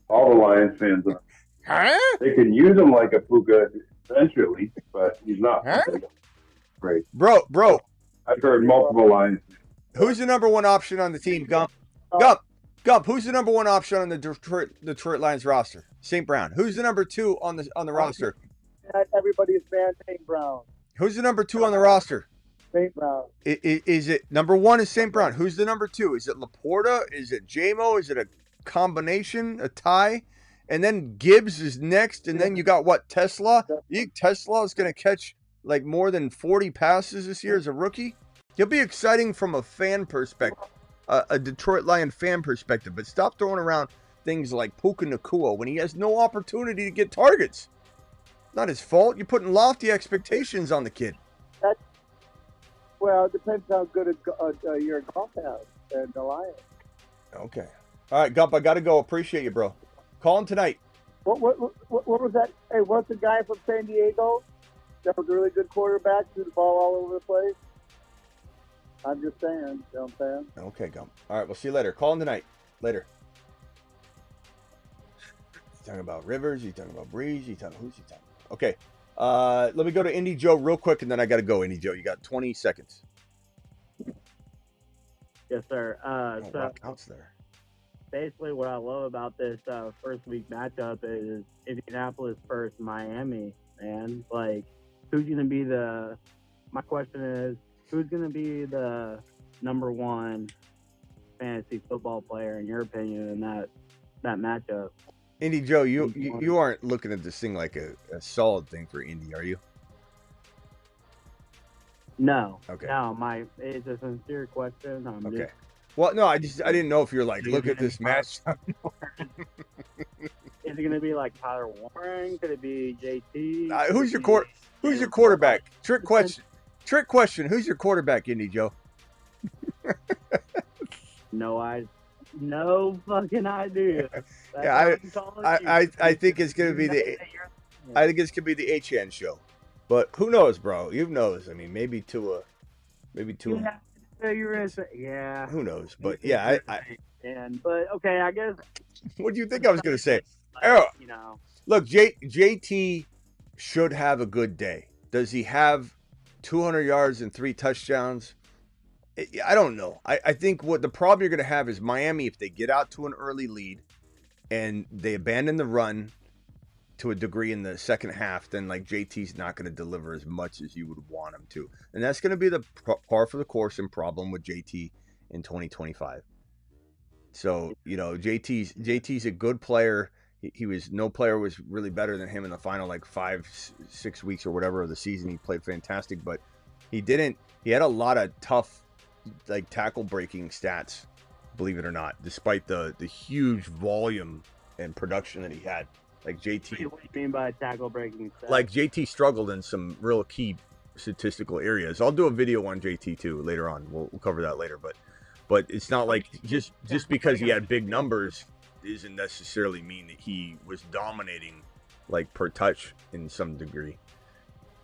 All the Lions fans are. Huh? They can use him like a Puka eventually, but he's not. Huh? Great. Bro. I've heard multiple Lions. Who's the number 1 option on the team, Gump? Gump, who's the number 1 option on the Detroit Lions roster? St. Brown. Who's the number 2 on the roster? Everybody's man, St. Brown. Who's the number 2 on the roster? St. Brown. Is it number 1 is St. Brown? Who's the number 2? Is it Laporta? Is it JMO? Is it a combination, a tie? And then Gibbs is next, and then you got what, Tesla? You think Tesla is going to catch like more than 40 passes this year as a rookie? He'll be exciting from a fan perspective, a Detroit Lion fan perspective, but stop throwing around things like Puka Nacua when he has no opportunity to get targets. Not his fault. You're putting lofty expectations on the kid. Well, it depends how good your golf has and the Lions. Okay. All right, Gump, I got to go. Appreciate you, bro. Call him tonight. What was that? Hey, what's the guy from San Diego? That was a really good quarterback, threw the ball all over the place. I'm just saying. You know what I'm saying? Okay, Gump. All right, we'll see you later. Call him tonight. Later. You talking about Rivers? You talking about Breeze? Who's he talking about? Okay. Let me go to Indy Joe real quick, and then I got to go. Indy Joe, you got 20 seconds. Yes, sir. So counts there. Basically, what I love about this first week matchup is Indianapolis versus Miami, man. Like, who's going to be my question is, who's going to be the number 1 fantasy football player, in your opinion, in that matchup? Indy Joe, you aren't looking at this thing like a solid thing for Indy, are you? No. Okay. No, it's a sincere question. Okay. Well, no, I didn't know if you're like, look at this match. Is it going to be like Tyler Warren? Could it be JT? Who's your quarterback? Trick question. Who's your quarterback, Indy Joe? No fucking idea. Yeah, I think it's gonna be I think it's gonna be the HN show, but who knows, bro? Who knows? I mean, maybe Tua maybe 2. Yeah, so you're gonna say, yeah. Who knows? But yeah, But okay, I guess. What do you think I was going to say? Like, you know, Look, JT should have a good day. Does he have 200 yards and 3 touchdowns? I don't know. I think what the problem you're going to have is Miami, if they get out to an early lead and they abandon the run to a degree in the second half, then like JT's not going to deliver as much as you would want him to. And that's going to be the par for the course and problem with JT in 2025. So, you know, JT's a good player. He was, no player was really better than him in the final like 5-6 weeks or whatever of the season. He played fantastic, but he had a lot of tough like tackle breaking stats, believe it or not, despite the huge volume and production that he had. Like JT, what do you mean by tackle breaking stats? Like JT struggled in some real key statistical areas. I'll do a video on JT too later on. We'll cover that later, but it's not like just because he had big numbers doesn't necessarily mean that he was dominating like per touch in some degree.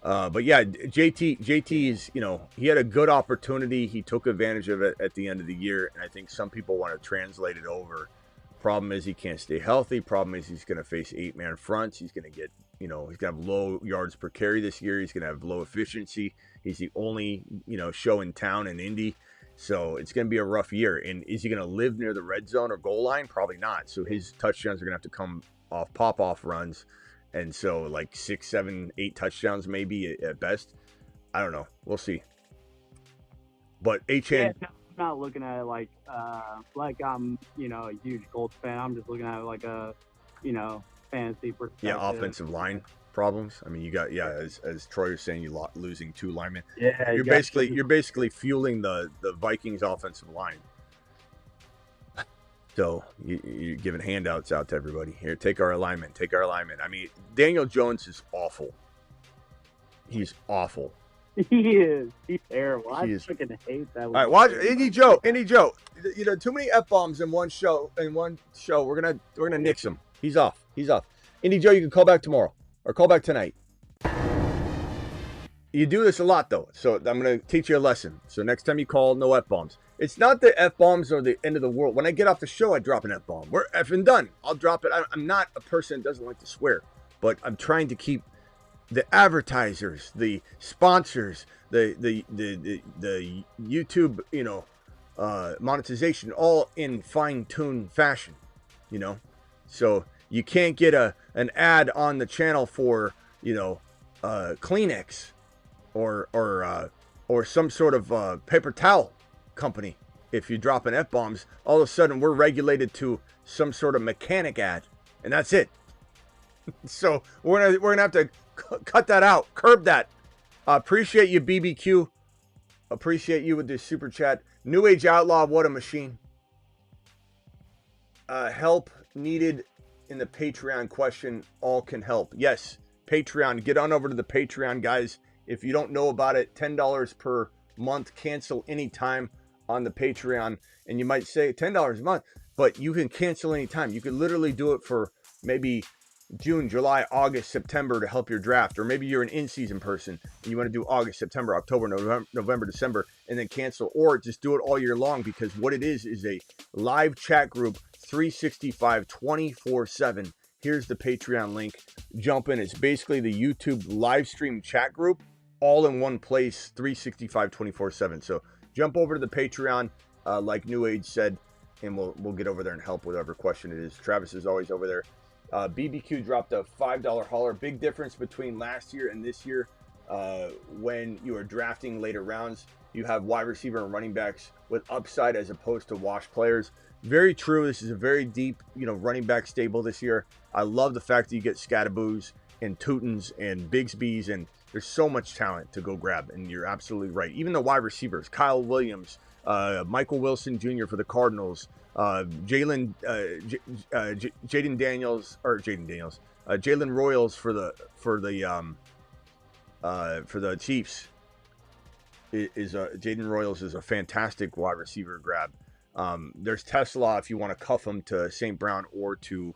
But yeah, JT is, you know, he had a good opportunity. He took advantage of it at the end of the year. And I think some people want to translate it over. Problem is he can't stay healthy. Problem is he's going to face 8-man fronts. He's going to get, you know, he's going to have low yards per carry this year. He's going to have low efficiency. He's the only, you know, show in town in Indy. So it's going to be a rough year. And is he going to live near the red zone or goal line? Probably not. So his touchdowns are going to have to come off pop-off runs. And so like 6, 7, 8 touchdowns maybe at best. I don't know. We'll see. But I'm not looking at it like I'm, you know, a huge Colts fan. I'm just looking at it like a, you know, fantasy perspective. Yeah, offensive line problems. I mean, you got, as Troy was saying, you losing 2 linemen. Yeah, you're basically fueling the Vikings offensive line. So you're giving handouts out to everybody. Here, take our alignment. I mean, Daniel Jones is awful. He's awful. He is. He's terrible. I freaking hate that. All right, watch Indy Joe. You know, too many F-bombs in one show. We're gonna nix him. He's off. Indy Joe, you can call back tomorrow or call back tonight. You do this a lot though, so I'm gonna teach you a lesson. So next time you call, no F-bombs. It's not the F-bombs or the end of the world. When I get off the show, I drop an F-bomb. We're effing done. I'll drop it. I'm not a person that doesn't like to swear, but I'm trying to keep the advertisers, the sponsors, the YouTube, you know, monetization all in fine-tuned fashion, you know. So you can't get an ad on the channel for, you know, Kleenex or some sort of paper towel company. If you drop an F-bombs, all of a sudden we're regulated to some sort of mechanic ad, and that's it. So we're gonna have to cut that out, curb that. Appreciate you, BBQ. Appreciate you with this super chat. New Age Outlaw, what a machine. Help needed in the Patreon question. All can help. Yes, Patreon. Get on over to the Patreon, guys. If you don't know about it, $10 per month. Cancel anytime on the Patreon. And you might say $10 a month, but you can cancel anytime. You could literally do it for maybe June, July, August, September to help your draft. Or maybe you're an in-season person and you want to do August, September, October, November, December, and then cancel. Or just do it all year long, because what it is a live chat group 365, 24/7. Here's the Patreon link. Jump in. It's basically the YouTube live stream chat group all in one place, 365, 24/7. So jump over to the Patreon, like New Age said, and we'll get over there and help with whatever question it is. Travis is always over there. BBQ dropped a $5 hauler. Big difference between last year and this year. When you are drafting later rounds, you have wide receiver and running backs with upside as opposed to wash players. Very true. This is a very deep, running back stable this year. I love the fact that you get Scadaboos and Tutons and Bigsby's, and there's so much talent to go grab, and you're absolutely right. Even the wide receivers, Kyle Williams, Michael Wilson Jr. for the Cardinals, Jalen Royals for the Chiefs. Jaden Royals is a fantastic wide receiver grab. There's Tesla if you want to cuff him to St. Brown or to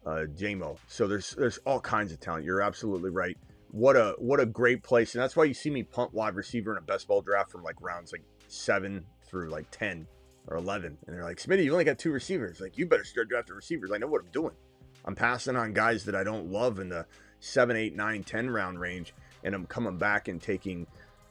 JMO. So there's all kinds of talent. You're absolutely right. what a great place. And that's why you see me punt wide receiver in a best ball draft from like rounds like 7 through like 10 or 11. And they're like, Smitty, you only got 2 receivers. Like, you better start drafting receivers. I know what I'm doing. I'm passing on guys that I don't love in the 7, 8, 9, 10 round range. And I'm coming back and taking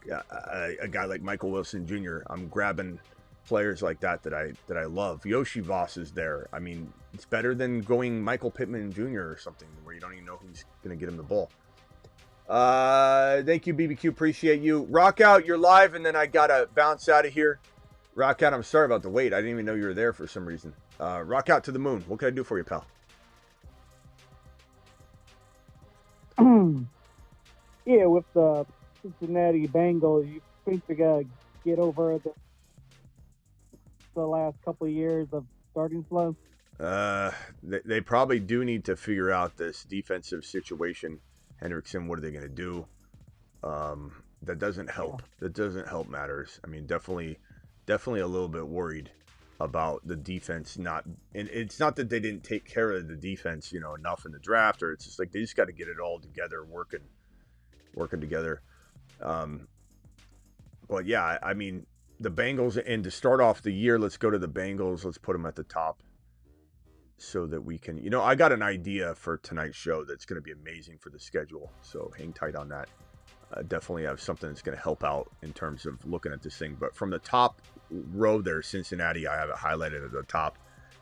a guy like Michael Wilson Jr. I'm grabbing players like that I love. Yoshi Voss is there. I mean, it's better than going Michael Pittman Jr. or something where you don't even know who's going to get him the ball. Thank you, BBQ. Appreciate you. Rock Out, you're live, and then I got to bounce out of here. Rock Out, I'm sorry about the wait. I didn't even know you were there for some reason. Rock Out to the moon. What can I do for you, pal? Yeah, with the Cincinnati Bengals, you think they're going to get over the last couple of years of starting slow? They probably do need to figure out this defensive situation. Hendrickson, what are they going to do? That doesn't help. That doesn't help matters. I mean, definitely a little bit worried about the defense not, and it's not that they didn't take care of the defense, enough in the draft, or it's just like they just got to get it all together, working together. But yeah, I mean, the Bengals, and to start off the year, let's go to the Bengals. Let's put them at the top so that we can, I got an idea for tonight's show that's going to be amazing for the schedule. So hang tight on that. Definitely have something that's going to help out in terms of looking at this thing. But from the top row there, Cincinnati, I have it highlighted at the top.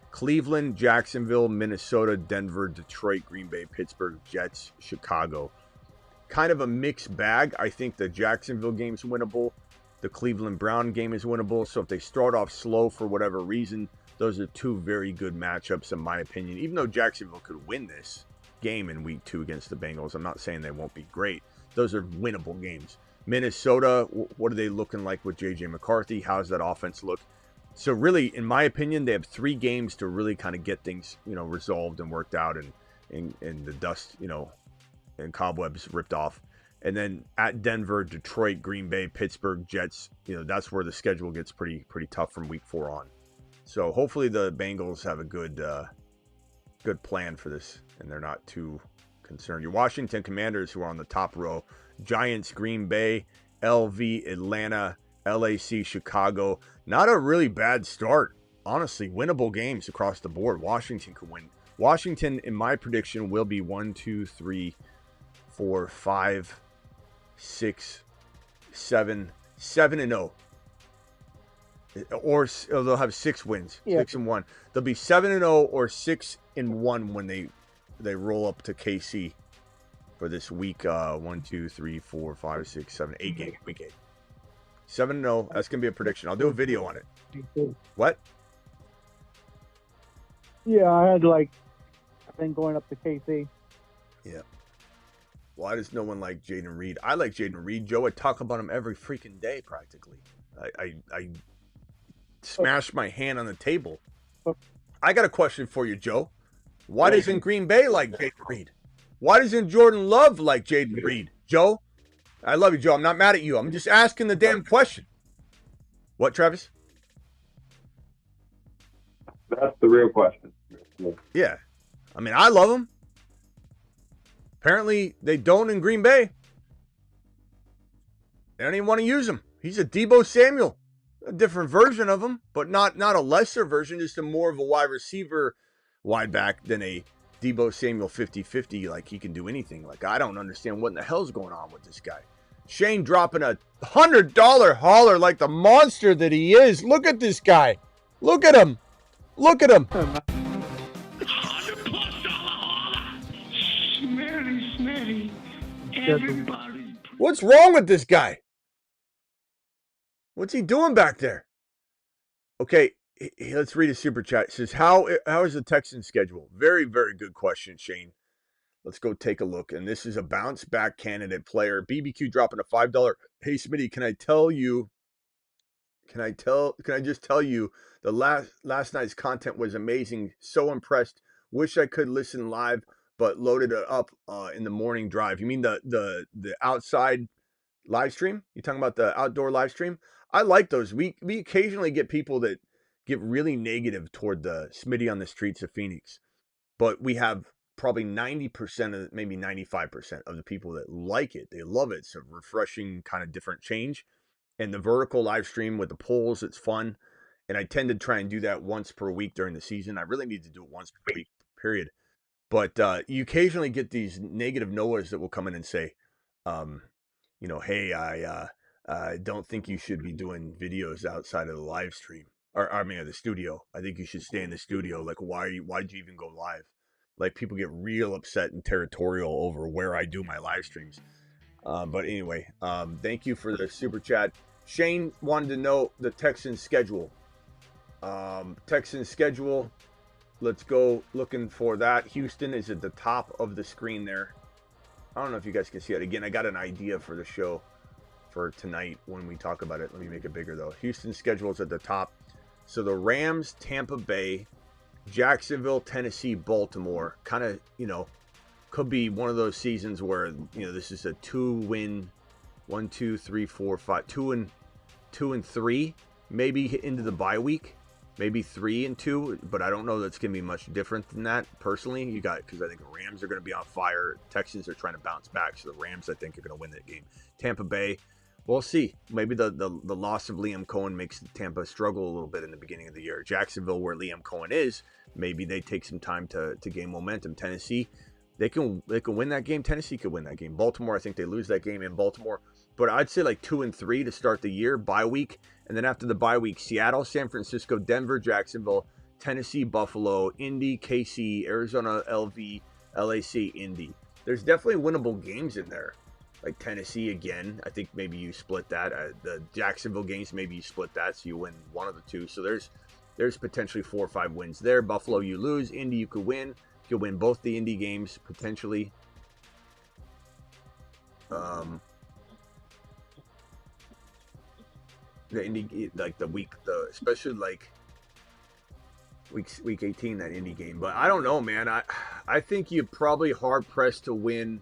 Cleveland, Jacksonville, Minnesota, Denver, Detroit, Green Bay, Pittsburgh, Jets, Chicago. Kind of a mixed bag. I think the Jacksonville game's winnable. The Cleveland Brown game is winnable. So if they start off slow for whatever reason, those are 2 very good matchups in my opinion. Even though Jacksonville could win this game in week 2 against the Bengals, I'm not saying they won't be great. Those are winnable games. Minnesota, what are they looking like with J.J. McCarthy? How's that offense look? So really, in my opinion, they have 3 games to really kind of get things, resolved and worked out and the dust, and cobwebs ripped off. And then at Denver, Detroit, Green Bay, Pittsburgh, Jets, that's where the schedule gets pretty tough from week 4 on. So hopefully the Bengals have a good plan for this and they're not too concerned. Your Washington Commanders, who are on the top row, Giants, Green Bay, LV, Atlanta, LAC, Chicago. Not a really bad start. Honestly, winnable games across the board. Washington could win. Washington, in my prediction, will be 1, 2, 3, 4, 5, 6, 7, 7-0. Or they'll have 6 wins, 6-1. They'll be 7-0 or 6-1 when they roll up to KC for this week 1, 2, 3, 4, 5, 6, 7, 8 game week 8. 7-0. That's gonna be a prediction. I'll do a video on it. What? Yeah, I had I think going up to KC. Yeah. Why does no one like Jaden Reed? I like Jaden Reed, Joe. I talk about him every freaking day, practically. I smash my hand on the table. I got a question for you, Joe. Why doesn't Green Bay like Jaden Reed? Why doesn't Jordan Love like Jaden Reed? Joe? I love you, Joe. I'm not mad at you. I'm just asking the damn question. What, Travis? That's the real question. Yeah. I mean, I love him. Apparently, they don't in Green Bay. They don't even want to use him. He's a Deebo Samuel. A different version of him, but not a lesser version, just a more of a wide receiver wide back than a Deebo Samuel 50-50. Like, he can do anything. Like, I don't understand what in the hell's going on with this guy. Shane dropping a $100 hauler like the monster that he is. Look at this guy. Look at him. Look at him. Smitty. Everybody. What's wrong with this guy? What's he doing back there? Okay, let's read a super chat. It says, how is the Texans schedule? Very, very good question, Shane. Let's go take a look. And this is a bounce back candidate player. BBQ dropping a $5. Hey, Smitty, can I just tell you the last night's content was amazing. So impressed. Wish I could listen live, but loaded it up in the morning drive. You mean the outside live stream? You talking about the outdoor live stream? I like those. We occasionally get people that get really negative toward the Smitty on the Streets of Phoenix, but we have probably 90% of, maybe 95% of the people that like it. They love it. It's a refreshing kind of different change. And the vertical live stream with the polls, it's fun. And I tend to try and do that once per week during the season. I really need to do it once per week, period. But you occasionally get these negative Noahs that will come in and say, hey, I don't think you should be doing videos outside of the live stream. Or I mean, the studio. I think you should stay in the studio. Like, why'd you even go live? Like, people get real upset and territorial over where I do my live streams. But anyway, thank you for the super chat. Shane wanted to know the Texans schedule. Texans schedule. Let's go looking for that. Houston is at the top of the screen there. I don't know if you guys can see it. Again, I got an idea for the show for tonight when we talk about it. Let me make it bigger, though. Houston's schedule is at the top. So the Rams, Tampa Bay, Jacksonville, Tennessee, Baltimore. Kind of, could be one of those seasons where, this is a 2-win, 1, 2, 3, 4, 5, 2 and 3, maybe into the bye week. Maybe 3 and 2, but I don't know that's going to be much different than that, personally. Because I think the Rams are going to be on fire. Texans are trying to bounce back, so the Rams, I think, are going to win that game. Tampa Bay, we'll see. Maybe the loss of Liam Cohen makes Tampa struggle a little bit in the beginning of the year. Jacksonville, where Liam Cohen is, maybe they take some time to gain momentum. Tennessee, they can win that game. Tennessee could win that game. Baltimore, I think they lose that game in Baltimore. But I'd say like 2 and 3 to start the year, bye week. And then after the bye week, Seattle, San Francisco, Denver, Jacksonville, Tennessee, Buffalo, Indy, KC, Arizona, LV, LAC, Indy. There's definitely winnable games in there. Like Tennessee again. I think maybe you split that. The Jacksonville games, maybe you split that, so you win one of the two. So there's potentially 4 or 5 wins there. Buffalo, you lose. Indy, you could win. You could win both the Indy games, potentially. The Indy, like especially like week 18, that Indy game. But I don't know, man. I think you're probably hard pressed to win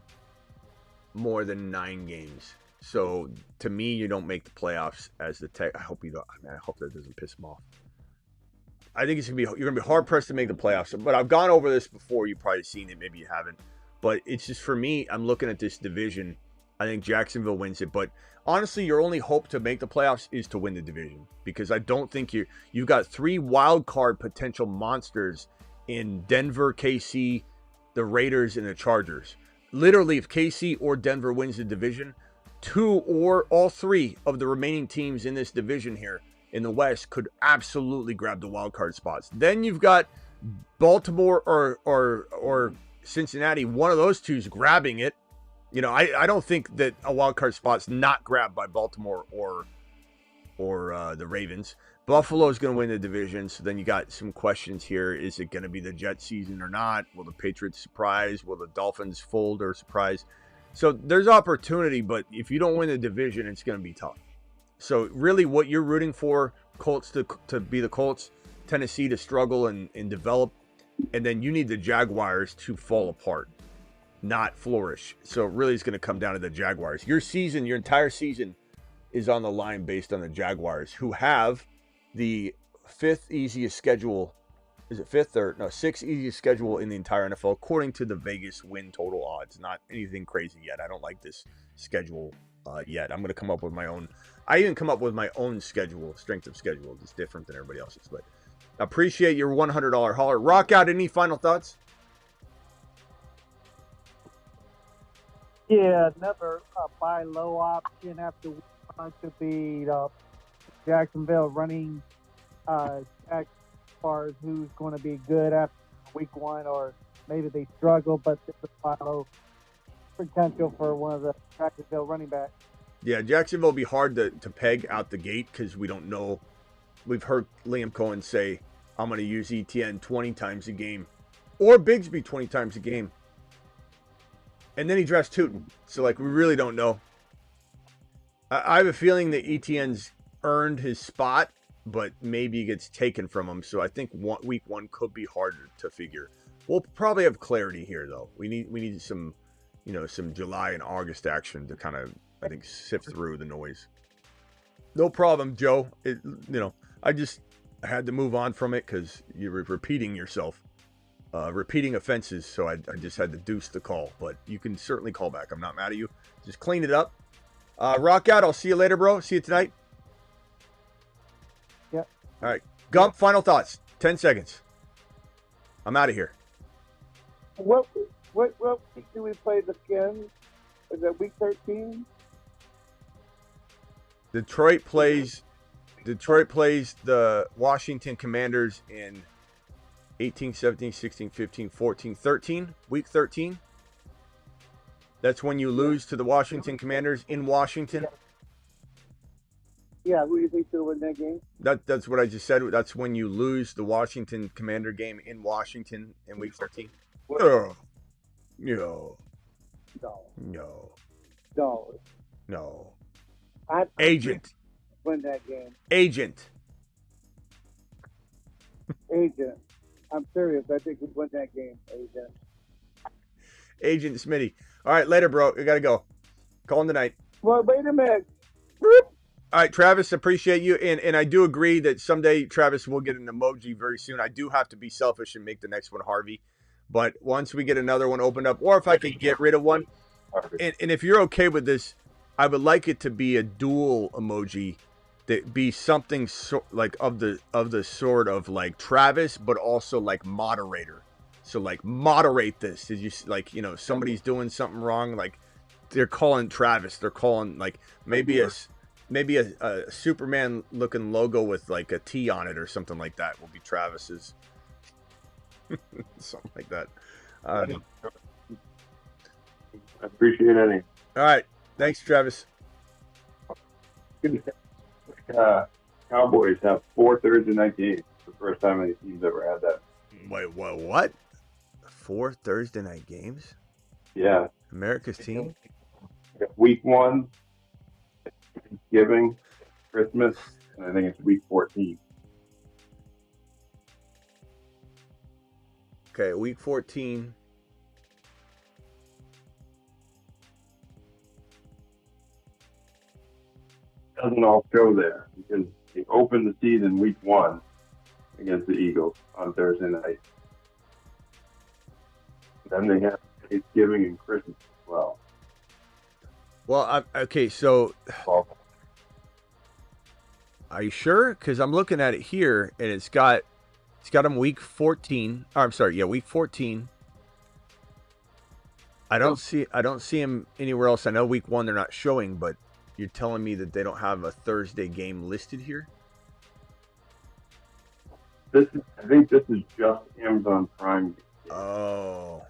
more than 9 games. So to me, you don't make the playoffs as the Tech. I hope you don't. I hope that doesn't piss them off. I think you're gonna be hard pressed to make the playoffs. But I've gone over this before. You've probably seen it. Maybe you haven't. But it's just, for me, I'm looking at this division. I think Jacksonville wins it, but honestly, your only hope to make the playoffs is to win the division, because I don't think you've got 3 wild card potential monsters in Denver, KC, the Raiders, and the Chargers. Literally, if KC or Denver wins the division, 2 or all 3 of the remaining teams in this division here in the West could absolutely grab the wild card spots. Then you've got Baltimore or Cincinnati. One of those two's grabbing it. I don't think that a wild card spot's not grabbed by Baltimore or the Ravens. Buffalo is going to win the division, so then you got some questions here. Is it going to be the Jet season or not? Will the Patriots surprise? Will the Dolphins fold or surprise? So there's opportunity, but if you don't win the division, it's going to be tough. So really what you're rooting for, Colts to be the Colts, Tennessee to struggle and develop, and then you need the Jaguars to fall apart, not flourish. So really it's going to come down to the Jaguars. Your entire season is on the line based on the Jaguars, who have the 5th easiest schedule. Is it 5th or no, 6th easiest schedule in the entire NFL, according to the Vegas win total odds. Not anything crazy yet. I don't like this schedule yet. I'm going to come up with my own. I even come up with my own schedule, strength of schedule. It's different than everybody else's, but appreciate your $100 holler. Rock out. Any final thoughts? Yeah, another buy low option after week 1 could be Jacksonville running back as far as who's going to be good after week 1, or maybe they struggle, but there's a buy low potential for one of the Jacksonville running backs. Yeah, Jacksonville will be hard to peg out the gate because we don't know. We've heard Liam Cohen say, I'm going to use ETN 20 times a game, or Bigsby 20 times a game. And then he dressed Tootin. So, we really don't know. I have a feeling that ETN's earned his spot, but maybe he gets taken from him. So I think week 1 could be harder to figure. We'll probably have clarity here, though. We need some, some July and August action to kind of, I think, sift through the noise. No problem, Joe. I just had to move on from it because you're repeating yourself. repeating offenses, so I just had to deuce the call. But you can certainly call back. I'm not mad at you. Just clean it up. Rock out. I'll see you later, bro. See you tonight. Yep. All right. Gump, final thoughts. 10 seconds. I'm out of here. What week do we play the Skins? Is it week 13? Detroit plays the Washington Commanders in 18, 17, 16, 15, 14, 13. Week 13. That's when you lose to the Washington Commanders in Washington. Yeah, who do you think will win that game? That's what I just said. That's when you lose the Washington Commander game in Washington in week 13. No. No. No. Agent. Win that game. Agent. I'm serious. I think we win that game, Agent Smitty. All right, later, bro. I got to go. Call him tonight. Well, wait a minute. All right, Travis, appreciate you. And I do agree that someday, Travis, will get an emoji very soon. I do have to be selfish and make the next one Harvey. But once we get another one opened up, or if I could get rid of one, and if you're okay with this, I would like it to be a dual emoji that be something like of the sort of like Travis, but also like moderator. So like moderate this. Did you like, somebody's doing something wrong? Like they're calling Travis. They're calling like maybe a Superman looking logo with like a T on it or something like that will be Travis's. Something like that. I appreciate any. All right. Thanks, Travis. Cowboys have 4 Thursday night games. The first time any team's ever had that. Wait, what? 4 Thursday night games? Yeah. America's team? Week 1, Thanksgiving, Christmas, and I think it's week 14. Okay, week 14. Doesn't all show there because they opened the season week 1 against the Eagles on Thursday night. Then they have Thanksgiving and Christmas as well. Well, okay, so are you sure? Because I'm looking at it here, and it's got them week 14. Oh, I'm sorry, yeah, week 14. I don't see him anywhere else. I know week 1 they're not showing, but you're telling me that they don't have a Thursday game listed here? I think this is just Amazon Prime. Oh.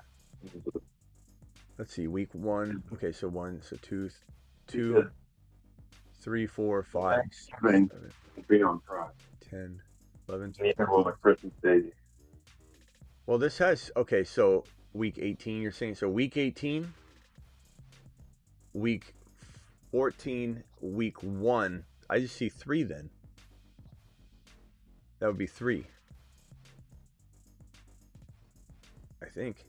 Let's see, week 1. Okay, so 1, so 2, 3, 4, 5, 6, 7, be on Prime. 10, 11, 12. Christmas Day. Well, this has, okay, so week 18, you're saying. So week 18, week 14, week 1. I just see 3 then. That would be 3. I think.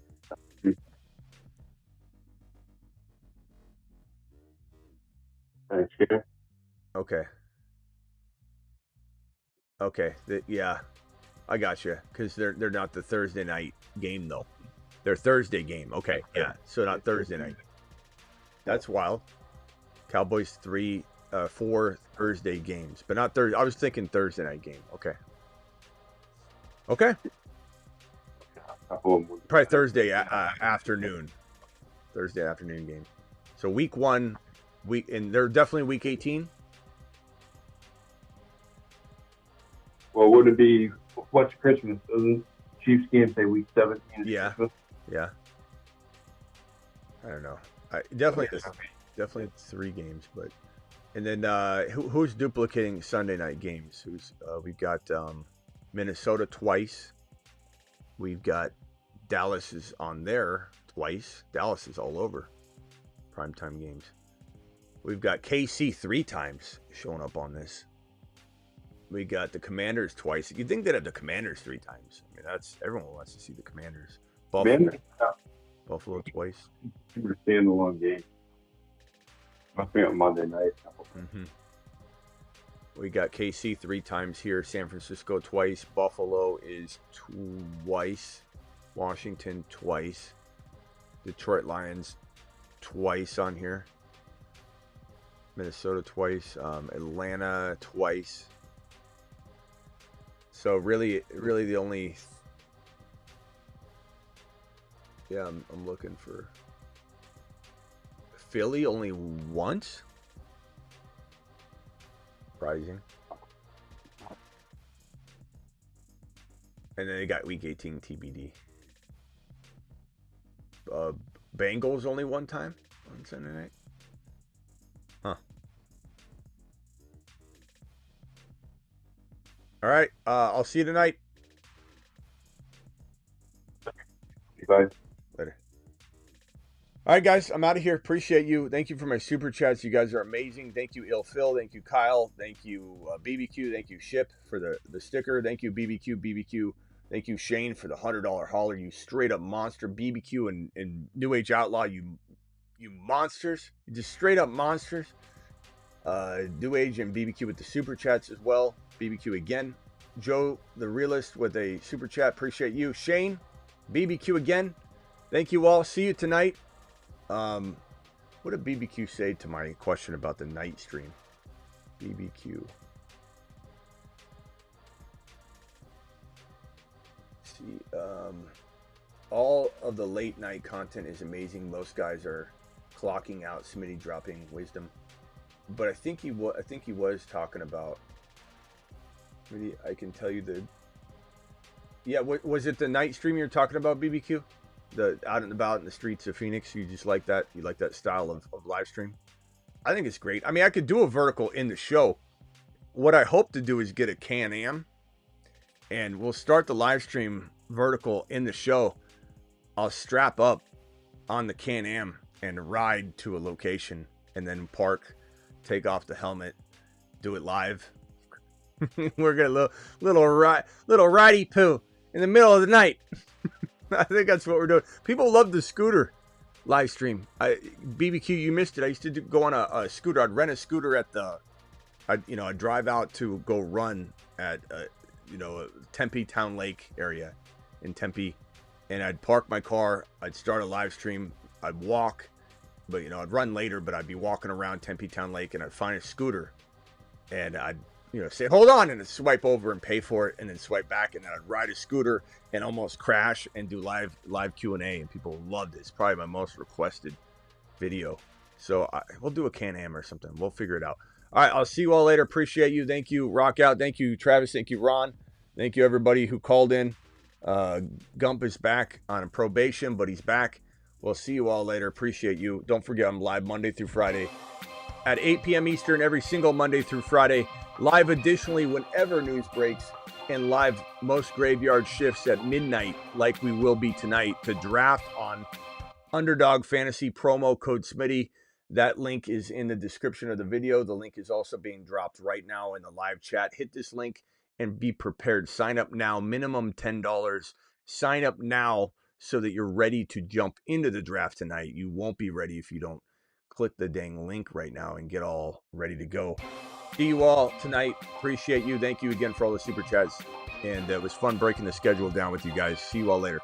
Thanksgiving. Okay. Yeah, I got you. Because they're not the Thursday night game though. They're Thursday game. Okay, yeah. So not Thursday night. That's wild. Cowboys 4 Thursday games, but not Thursday. I was thinking Thursday night game. Okay. Probably Thursday afternoon. Thursday afternoon game. So week 1, and they're definitely week 18. Well, would it be what's Christmas? Doesn't Chiefs game say week 17? Yeah. Christmas? Yeah. I don't know. Definitely 3 games, but and then who's duplicating Sunday night games? We've got Minnesota twice. We've got Dallas is on there twice. Dallas is all over primetime games. We've got KC 3 times showing up on this. We got the Commanders twice. You'd think they'd have the Commanders 3 times. I mean, everyone wants to see the Commanders. Buffalo twice. Super standalone game. Must be on Monday night. Mm-hmm. We got KC 3 times here. San Francisco twice. Buffalo is twice. Washington twice. Detroit Lions twice on here. Minnesota twice. Atlanta twice. So really the only... Yeah, I'm looking for... Philly only once? Surprising. And then they got Week 18 TBD. Bengals only one time on Sunday night? Huh. All right. I'll see you tonight. Bye. Later. All right, guys. I'm out of here. Appreciate you. Thank you for my super chats. You guys are amazing. Thank you, Il Phil. Thank you, Kyle. Thank you, BBQ. Thank you, Ship, for the sticker. Thank you, BBQ. Thank you, Shane, for the $100 hauler. You straight up monster. BBQ and New Age Outlaw, you monsters. You just straight up monsters. New Age and BBQ with the super chats as well. BBQ again. Joe, the realist, with a super chat. Appreciate you. Shane, BBQ again. Thank you all. See you tonight. What did BBQ say to my question about the night stream? BBQ. See, all of the late night content is amazing. Most guys are clocking out. Smitty dropping wisdom, but I think he was talking about. Maybe I can tell you the. Yeah, was it the night stream you're talking about, BBQ? The out and about in the streets of Phoenix. You just like that? You like that style of live stream? I think it's great. I mean, I could do a vertical in the show. What I hope to do is get a Can-Am. And we'll start the live stream vertical in the show. I'll strap up on the Can-Am and ride to a location and then park, take off the helmet, do it live. We're gonna little ridey poo in the middle of the night. I think that's what we're doing. People love the scooter live stream. BBQ, you missed it. I used to go on a scooter. I'd rent a scooter at I'd drive out to go run at Tempe Town Lake area in Tempe, and I'd park my car, I'd start a live stream, I'd walk, but I'd run later, but I'd be walking around Tempe Town Lake, and I'd find a scooter, and I'd say hold on, and I'd swipe over and pay for it, and then swipe back, and then I'd ride a scooter and almost crash and do live Q&A, and people loved it. It's probably my most requested video. So we'll do a Can-Am or something. We'll figure it out. All right, I'll see you all later. Appreciate you. Thank you, Rock Out. Thank you, Travis. Thank you, Ron. Thank you, everybody who called in. Gump is back on probation, but he's back. We'll see you all later. Appreciate you. Don't forget, I'm live Monday through Friday at 8 p.m. Eastern every single Monday through Friday. Live additionally whenever news breaks, and live most graveyard shifts at midnight, like we will be tonight, to draft on Underdog Fantasy promo code Smitty. That link is in the description of the video. The link is also being dropped right now in the live chat. Hit this link and be prepared. Sign up now, minimum $10. Sign up now so that you're ready to jump into the draft tonight. You won't be ready if you don't click the dang link right now and get all ready to go. See you all tonight. Appreciate you. Thank you again for all the super chats. And it was fun breaking the schedule down with you guys. See you all later.